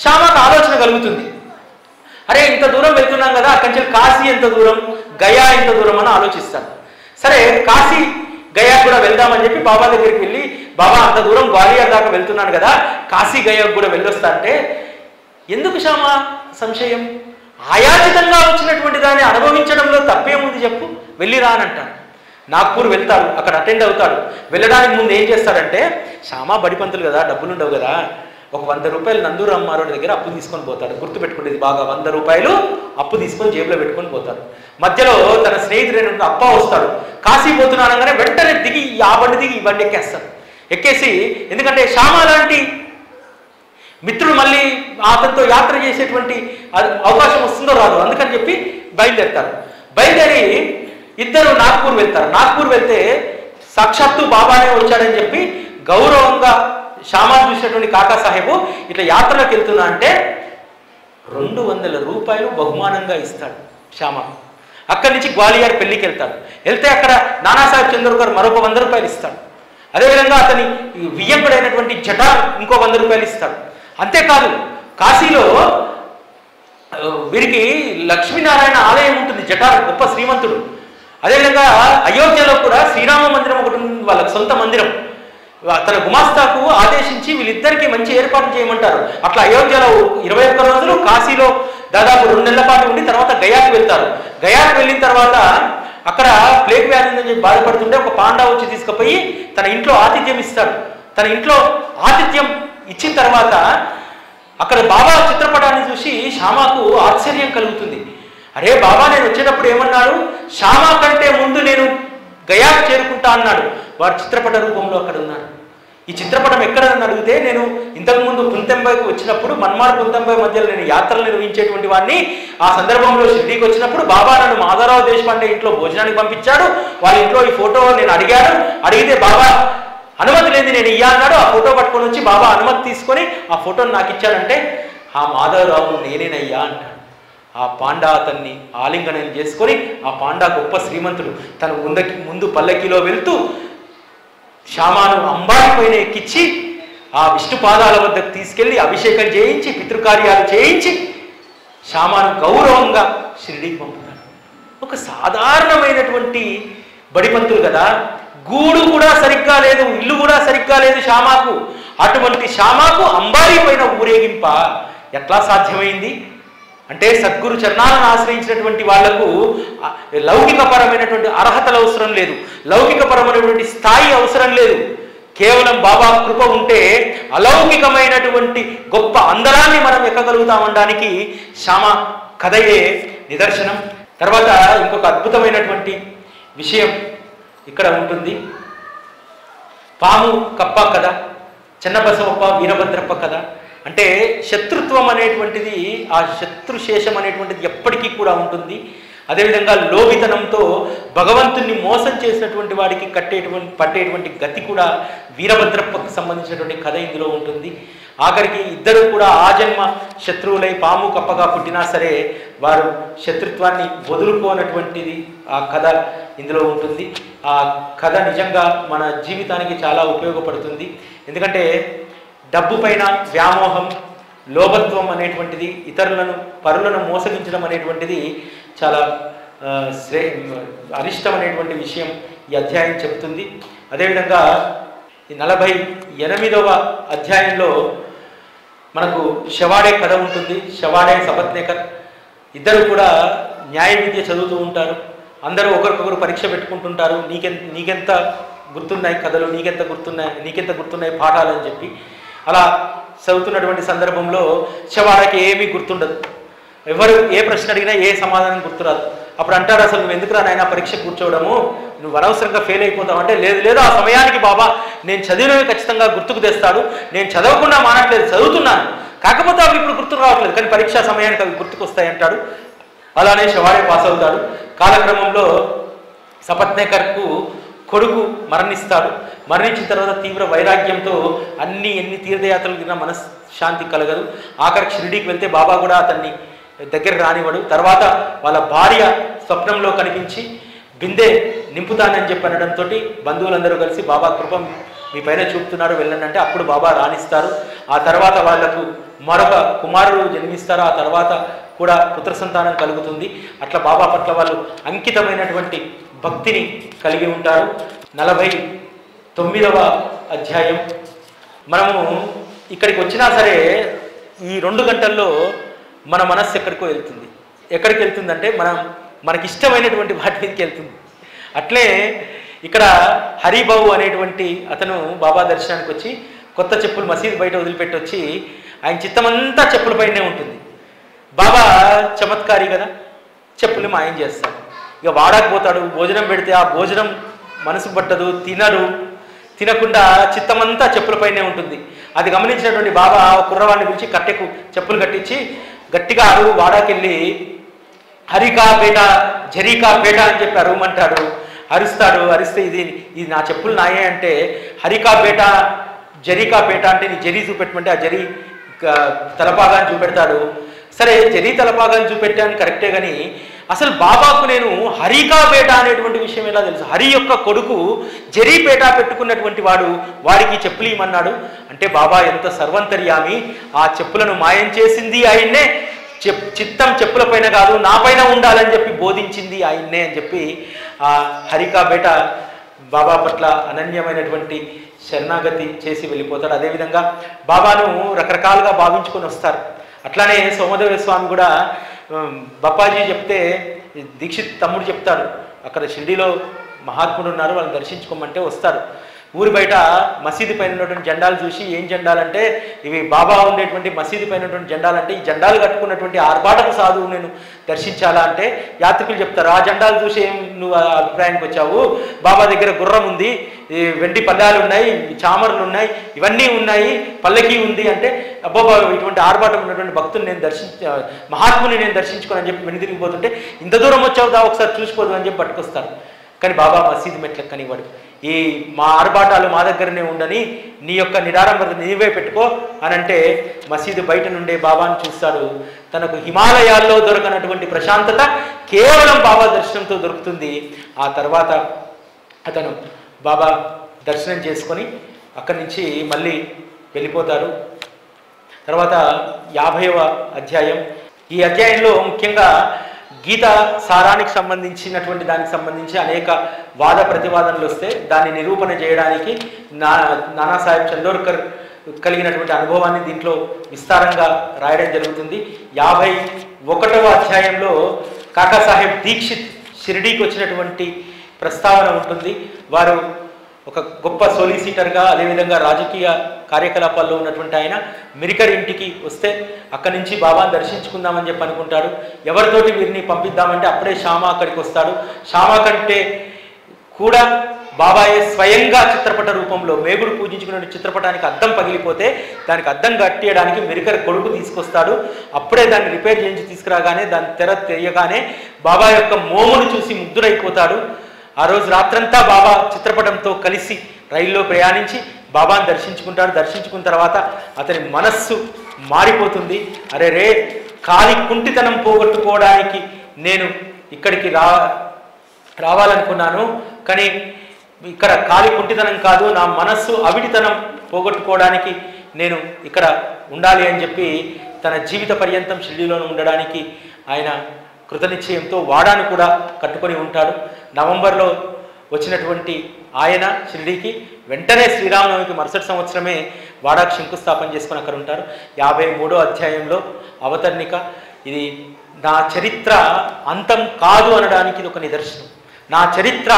శ్యామాకు ఆలోచన కలుగుతుంది, అరే ఇంత దూరం వెళ్తున్నాం కదా, అక్కడి నుంచి కాశీ ఎంత దూరం, గయా ఎంత దూరం అని ఆలోచిస్తాను. సరే కాశీ గయా కూడా వెళ్దామని చెప్పి బాబా దగ్గరికి వెళ్ళి, బాబా అంత దూరం గ్వాలియర్ దాకా వెళ్తున్నాను కదా, కాశీ గయాకు కూడా వెళ్ళొస్తా అంటే, ఎందుకు శ్యామా సంశయం, ఆయాచితంగా వచ్చినటువంటి దాన్ని అనుభవించడంలో తప్పేముంది చెప్పు, వెళ్ళిరా అని అంటాను. నాగ్పూర్ వెళ్తాడు, అక్కడ అటెండ్ అవుతాడు. వెళ్ళడానికి ముందు ఏం చేస్తాడంటే, శ్యామా బడిపంతులు కదా, డబ్బులు ఉండవు కదా, ఒక 100 రూపాయలు నందూరు అమ్మారోడి దగ్గర అప్పు తీసుకొని పోతాడు. గుర్తుపెట్టుకునేది బాగా, 100 రూపాయలు అప్పు తీసుకొని జేబులో పెట్టుకొని పోతాడు. మధ్యలో తన స్నేహితుడైన అప్ప వస్తాడు, కాశీ పోతున్నానగానే వెంటనే దిగి ఆ బండి దిగి ఈ బండి ఎక్కేస్తాడు. ఎక్కేసి, ఎందుకంటే శ్యామా లాంటి మిత్రుడు మళ్ళీ అతనితో యాత్ర చేసేటువంటి అవకాశం వస్తుందో రాదు, అందుకని చెప్పి బయలుదేరుతారు. బయలుదేరి ఇద్దరు నాగ్పూర్ వెళ్తారు. నాగ్పూర్ వెళ్తే సాక్షాత్తు బాబానే వచ్చాడని చెప్పి గౌరవంగా శ్యామా చూసినటువంటి కాకా సాహెబు ఇట్లా యాత్రలోకి వెళ్తున్నా అంటే 200 రూపాయలు బహుమానంగా ఇస్తాడు శ్యామా. అక్కడి నుంచి గ్వాలియర్ పెళ్లికి వెళ్తాడు. వెళ్తే అక్కడ నానాసాహెబ్ చందోర్కర్ మరొక 100 రూపాయలు ఇస్తాడు. అదేవిధంగా అతని వియ్యంకుడైనటువంటి జటార్ ఇంకో 100 రూపాయలు ఇస్తాడు. అంతేకాదు కాశీలో వీరికి లక్ష్మీనారాయణ ఆలయం ఉంటుంది, జటార్ గొప్ప శ్రీమంతుడు. అదేవిధంగా అయోధ్యలో కూడా శ్రీరామ మందిరం ఒకటి ఉంది, వాళ్ళకి సొంత మందిరం. తన గుమాస్తాకు ఆదేశించి వీళ్ళిద్దరికీ మంచి ఏర్పాట్లు చేయమంటారు. అట్లా అయోధ్యలో 21 రోజులు, కాశీలో దాదాపు 2 నెలల పాటు ఉండి తర్వాత గయాకు వెళ్తారు. గయాకు వెళ్ళిన తర్వాత అక్కడ ప్లేగ్ వ్యాధి ఉందని చెప్పి బాధపడుతుంటే ఒక పాండా వచ్చి తీసుకుపోయి తన ఇంట్లో ఆతిథ్యం ఇస్తాడు. తన ఇంట్లో ఆతిథ్యం ఇచ్చిన తర్వాత అక్కడ బాబా చిత్రపటాన్ని చూసి శ్యామాకు ఆశ్చర్యం కలుగుతుంది. అరే బాబా నేను వచ్చేటప్పుడు ఏమన్నాడు, శ్యామా కంటే ముందు నేను గయాకు చేరుకుంటా అన్నాడు. వాడు చిత్రపట రూపంలో అక్కడ ఉన్నాడు. ఈ చిత్రపటం ఎక్కడని అడిగితే, నేను ఇంతకుముందు పుంతెంబైకి వచ్చినప్పుడు మన్మార్ పుంతెంబై మధ్యలో నేను యాత్రలు నిర్వహించేటువంటి వాడిని. ఆ సందర్భంలో షిర్డీకి వచ్చినప్పుడు బాబా నన్ను మాధవరావు దేశపాండే ఇంట్లో భోజనానికి పంపించాడు. వాళ్ళ ఇంట్లో ఈ ఫోటో నేను అడిగితే బాబా అనుమతి లేదు, నేను ఇయ్యా అన్నాడు. ఆ ఫోటో పట్టుకొని వచ్చి బాబా అనుమతి తీసుకొని ఆ ఫోటోని నాకు ఇచ్చాడంటే, ఆ మాధవరావు నేనేనయ్యా అంటాడు. ఆ పాండా అతన్ని ఆలింగనం చేసుకొని, ఆ పాండా గొప్ప శ్రీమంతుడు, తను ముందు పల్లకిలో వెళ్తూ శ్యామాను అంబారి పైన ఎక్కించి ఆ విష్ణు పాదాల వద్దకు తీసుకెళ్లి అభిషేకం చేయించి పితృకార్యాలు చేయించి శ్యామాను గౌరవంగా షిరిడీకి పంపుతాడు. ఒక సాధారణమైనటువంటి బడిపంతులు కదా, గూడు కూడా సరిగ్గా లేదు, ఇల్లు కూడా సరిగ్గా లేదు శ్యామాకు. అటువంటి శ్యామాకు అంబారీ పైన ఊరేగింప ఎట్లా సాధ్యమైంది అంటే, సద్గురు చరణాలను ఆశ్రయించినటువంటి వాళ్లకు లౌకికపరమైనటువంటి అర్హతలు అవసరం లేదు, లౌకికపరమైనటువంటి స్థాయి అవసరం లేదు. కేవలం బాబా కృప ఉంటే అలౌకికమైనటువంటి గొప్ప అందరాన్ని మనం ఎక్కగలుగుతామనడానికి శ్యామా కథయే నిదర్శనం. తర్వాత ఇంకొక అద్భుతమైనటువంటి విషయం ఇక్కడ ఉంటుంది. పాము కప్ప కథ, చెన్నబసవప్ప వీరభద్రప్ప కథ. అంటే శత్రుత్వం అనేటువంటిది, ఆ శత్రుశేషం అనేటువంటిది ఎప్పటికీ కూడా ఉంటుంది. అదేవిధంగా లోభితనంతో భగవంతుణ్ణి మోసం చేసినటువంటి వాడికి పట్టేటువంటి గతి కూడా వీరభద్రప్పకు సంబంధించినటువంటి కథ ఇందులో ఉంటుంది. ఆఖరికి ఇద్దరు కూడా ఆ జన్మ శత్రువులై పాము కప్పగా పుట్టినా సరే వారు శత్రుత్వాన్ని వదులుకోనటువంటిది ఆ కథ ఇందులో ఉంటుంది. ఆ కథ నిజంగా మన జీవితానికి చాలా ఉపయోగపడుతుంది. ఎందుకంటే డబ్బు పైన వ్యామోహం, లోభత్వం అనేటువంటిది, పరులను మోసగించడం అనేటువంటిది చాలా అరిష్టం అనేటువంటి విషయం ఈ అధ్యాయం చెబుతుంది. అదేవిధంగా ఈ 48వ అధ్యాయంలో మనకు షవాడే కథ ఉంటుంది. షవాడే సబత్నేకర్ ఇద్దరు కూడా న్యాయ విద్య చదువుతూ ఉంటారు. అందరూ ఒకరికొకరు పరీక్ష పెట్టుకుంటుంటారు. నీకెంత గుర్తున్నాయి కథలు, నీకెంత గుర్తున్నాయి పాఠాలు అని చెప్పి. అలా చదువుతున్నటువంటి సందర్భంలో షవాడకి ఏమీ గుర్తుండదు. ఎవరు ఏ ప్రశ్న అడిగినా ఏ సమాధానం గుర్తురాదు. అప్పుడు అంటారు, అసలు నువ్వు ఎందుకురా నాయన పరీక్ష కూర్చోవడము, నువ్వు అనవసరంగా ఫెయిల్ అయిపోతావు అంటే, లేదు ఆ సమయానికి బాబా నేను చదివినవి ఖచ్చితంగా గుర్తుకు తెస్తాడు, నేను చదవకుండా మానట్లేదు, చదువుతున్నాను, కాకపోతే అవి ఇప్పుడు గుర్తుకు రావట్లేదు, కానీ పరీక్షా సమయానికి అవి గుర్తుకు వస్తాయి అంటాడు. అలానే షవాడే పాస్ అవుతాడు. కాలక్రమంలో సపత్నేకర్కు కొడుకు మరణిస్తాడు. మరణించిన తర్వాత తీవ్ర వైరాగ్యంతో ఎన్ని తీర్థయాత్రలు తిన్నా మనశ్శాంతి కలగదు. ఆఖరికి షిరిడీకి వెళ్తే బాబా కూడా అతన్ని దగ్గర రానివ్వడు. తర్వాత వాళ్ళ భార్య స్వప్నంలో కనిపించి బిందె నింపుతానని చెప్పి అనడంతో బంధువులందరూ కలిసి బాబా కృప మీ పైన చూపుతున్నాడు, వెళ్ళండి అంటే అప్పుడు బాబా రాణిస్తారు. ఆ తర్వాత వాళ్లకు మరొక కుమారుడు జన్మిస్తారు. ఆ తర్వాత కూడా పుత్ర సంతానం కలుగుతుంది. అట్లా బాబా పట్ల వాళ్ళు అంకితమైనటువంటి భక్తిని కలిగి ఉంటారు. 49వ అధ్యాయం. మనము ఇక్కడికి వచ్చినా సరే ఈ 2 గంటల్లో మన మనస్సు ఎక్కడికో వెళ్తుంది. ఎక్కడికి వెళ్తుందంటే మనకి ఇష్టమైనటువంటి వాటి మీదకి వెళ్తుంది. అట్లే ఇక్కడ హరిబాబు అనేటువంటి అతను బాబా దర్శనానికి వచ్చి కొత్త చెప్పులు మసీదు బయట వదిలిపెట్టి వచ్చి ఆయన చిత్తమంతా చెప్పులపైనే ఉంటుంది. బాబా చమత్కారి కదా, చెప్పులు మాయం చేస్తాడు. ఇక వాడకపోతాడు, భోజనం పెడితే ఆ భోజనం మనసు పట్టదు, తినకుండా చిత్తమంతా చెప్పులపైనే ఉంటుంది. అది గమనించినటువంటి బాబా కుర్రవాడిని పిలిచి కట్టెకు చెప్పులు కట్టించి గట్టిగా అరువు వాడాకెళ్ళి హరికా పేట జరీకా పేట అని చెప్పి అరువమంటాడు. అరిస్తే ఇది నా చెప్పులు నాయే అంటే హరికా పేట జరీకా పేట అంటే నీ జరీ చూపెట్టమంటే ఆ జరీ తలపాగాన్ని చూపెడతాడు. సరే జరీ తలపాగాన్ని చూపెట్టాను కరెక్టే, కానీ అసలు బాబాకు నేను హరికాపేట అనేటువంటి విషయం ఎలా తెలుసు? హరి యొక్క కొడుకు జరీపేట పెట్టుకున్నటువంటి వాడికి చెప్పులు ఇమ్మన్నాడు అంటే బాబా ఎంత సర్వంతర్యామి, ఆ చెప్పులను మాయం చేసింది ఆయన్నే, చిత్తం చెప్పుల పైన కాదు నా పైన ఉండాలని చెప్పి బోధించింది ఆయన్నే అని చెప్పి ఆ హరికాపేట బాబా పట్ల అనన్యమైనటువంటి శరణాగతి చేసి వెళ్ళిపోతాడు. అదేవిధంగా బాబాను రకరకాలుగా భావించుకొని వస్తారు. అట్లానే సోమదేవ స్వామి కూడా బప్పాజీ చెప్తే దీక్షిత్ తమ్ముడు చెప్తాడు, అక్కడ షిరిడీలో మహాత్ముడు ఉన్నారు, వాళ్ళని దర్శించుకోమంటే వస్తారు. ఊరి బయట మసీదు పైన ఉన్నటువంటి జెండాలు చూసి ఏం జెండాలంటే ఇవి బాబా ఉండేటువంటి మసీదు పైన ఉన్నటువంటి జెండాలంటే ఈ జెండాలు కట్టుకున్నటువంటి ఆర్భాటపు సాధువు నేను దర్శించాలా అంటే యాత్రికులు చెప్తారు, ఆ జెండాలు చూసి ఏం నువ్వు అభిప్రాయానికి వచ్చావు? బాబా దగ్గర గుర్రం ఉంది, వెండి పల్లాలు ఉన్నాయి, చామరులు ఉన్నాయి, ఇవన్నీ ఉన్నాయి, పల్లకి ఉంది అంటే అబ్బాబా ఇటువంటి ఆర్భాటం ఉన్నటువంటి భక్తుని నేను మహాత్ముని నేను దర్శించుకోనని చెప్పి వెనుదిరిగిపోతుంటే ఇంత దూరం వచ్చావు ఒకసారి చూసిపోదు అని చెప్పి పట్టుకొస్తారు. కానీ బాబా మసీదు మెట్లకు కనివాడు, ఈ మా ఆర్భాటాలు మా దగ్గరనే ఉండని నీ యొక్క నిడారంభత నీవే పెట్టుకో అని అంటే మసీదు బయట నుండే బాబాను చూస్తాడు. తనకు హిమాలయాల్లో దొరకనటువంటి ప్రశాంతత కేవలం బాబా దర్శనంతో దొరుకుతుంది. ఆ తర్వాత అతను బాబా దర్శనం చేసుకొని అక్కడి నుంచి మళ్ళీ వెళ్ళిపోతారు. తర్వాత 50వ అధ్యాయం. ఈ అధ్యాయంలో ముఖ్యంగా గీత సారానికి సంబంధించినటువంటి దానికి సంబంధించి అనేక వాద ప్రతివాదనలు వస్తే దాన్ని నిరూపణ చేయడానికి నానాసాహెబ్ చందోర్కర్ కలిగినటువంటి అనుభవాన్ని దీంట్లో విస్తారంగా రాయడం జరుగుతుంది. 51వ అధ్యాయంలో కాకాసాహెబ్ దీక్షిత్ షిరిడీకి వచ్చినటువంటి ప్రస్తావన ఉంటుంది. వారు ఒక గొప్ప సోలిసిటర్గా అదేవిధంగా రాజకీయ కార్యకలాపాల్లో ఉన్నటువంటి ఆయన మిరికర్ ఇంటికి వస్తే అక్కడి నుంచి బాబాను దర్శించుకుందామని చెప్పి అనుకుంటాడు. ఎవరితోటి వీరిని పంపిద్దామంటే అప్పుడే శ్యామ అక్కడికి వస్తాడు. శ్యామ కంటే కూడా బాబాయే స్వయంగా చిత్రపట రూపంలో మేగుడు పూజించుకున్న చిత్రపటానికి అద్దం పగిలిపోతే దానికి అద్దం కట్టేయడానికి మిరికర్ కొడుకు తీసుకొస్తాడు. అప్పుడే దాన్ని రిపేర్ చేయించి తీసుకురాగానే దాని తెర తెయ్యగానే బాబా యొక్క మోమును చూసి ముగ్ధుడైపోతాడు. ఆ రోజు రాత్రంతా బాబా చిత్రపటంతో కలిసి రైల్లో ప్రయాణించి బాబాను దర్శించుకుంటాడు. దర్శించుకున్న తర్వాత అతని మనస్సు మారిపోతుంది. అరే రే, కాలి కుంటితనం పోగొట్టుకోవడానికి నేను ఇక్కడికి రావాలనుకున్నాను, కానీ ఇక్కడ కాలి కుంటితనం కాదు, నా మనస్సు అవిటితనం పోగొట్టుకోవడానికి నేను ఇక్కడ ఉండాలి అని చెప్పి తన జీవిత పర్యంతం షిరిడీలోనే ఉండడానికి ఆయన కృతనిశ్చయంతో వాడాను కూడా కట్టుకొని ఉంటాడు. నవంబర్లో వచ్చినటువంటి ఆయన షిరిడీకి వెంటనే శ్రీరామనవమికి మరుసటి సంవత్సరమే వాడాకు శంకుస్థాపన చేసుకొని అక్కడ ఉంటారు. 53వ అధ్యాయంలో అవతరణిక. ఇది నా చరిత్ర అంతం కాదు అనడానికి ఇది ఒక నిదర్శనం. నా చరిత్ర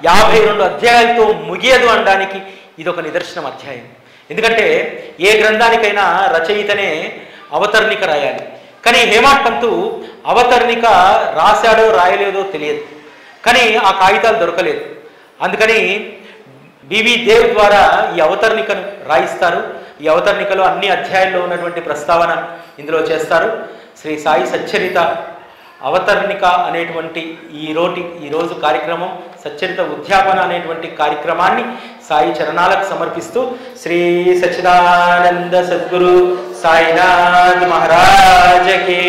52 అధ్యాయాలతో ముగియదు అనడానికి ఇది ఒక నిదర్శనం అధ్యాయం. ఎందుకంటే ఏ గ్రంథానికైనా రచయితనే అవతరణిక రాయాలి. కానీ హేమాడ్ పంతు అవతరణిక రాశాడో రాయలేదో తెలియదు, కానీ ఆ కాగితాలు దొరకలేదు. అందుకని బివి దేవ్ ద్వారా ఈ అవతరణికను రాయిస్తారు. ఈ అవతరణికలో అన్ని అధ్యాయాల్లో ఉన్నటువంటి ప్రస్తావన ఇందులో చేస్తారు. శ్రీ సాయి సచ్చరిత అవతరణిక అనేటువంటి ఈరోజు కార్యక్రమం, సచ్చరిత ఉద్యాపన అనేటువంటి కార్యక్రమాన్ని సాయి చరణాలకు సమర్పిస్తూ శ్రీ సచ్చిదానంద సద్గురు సాయినాథ్ మహారాజ్ కి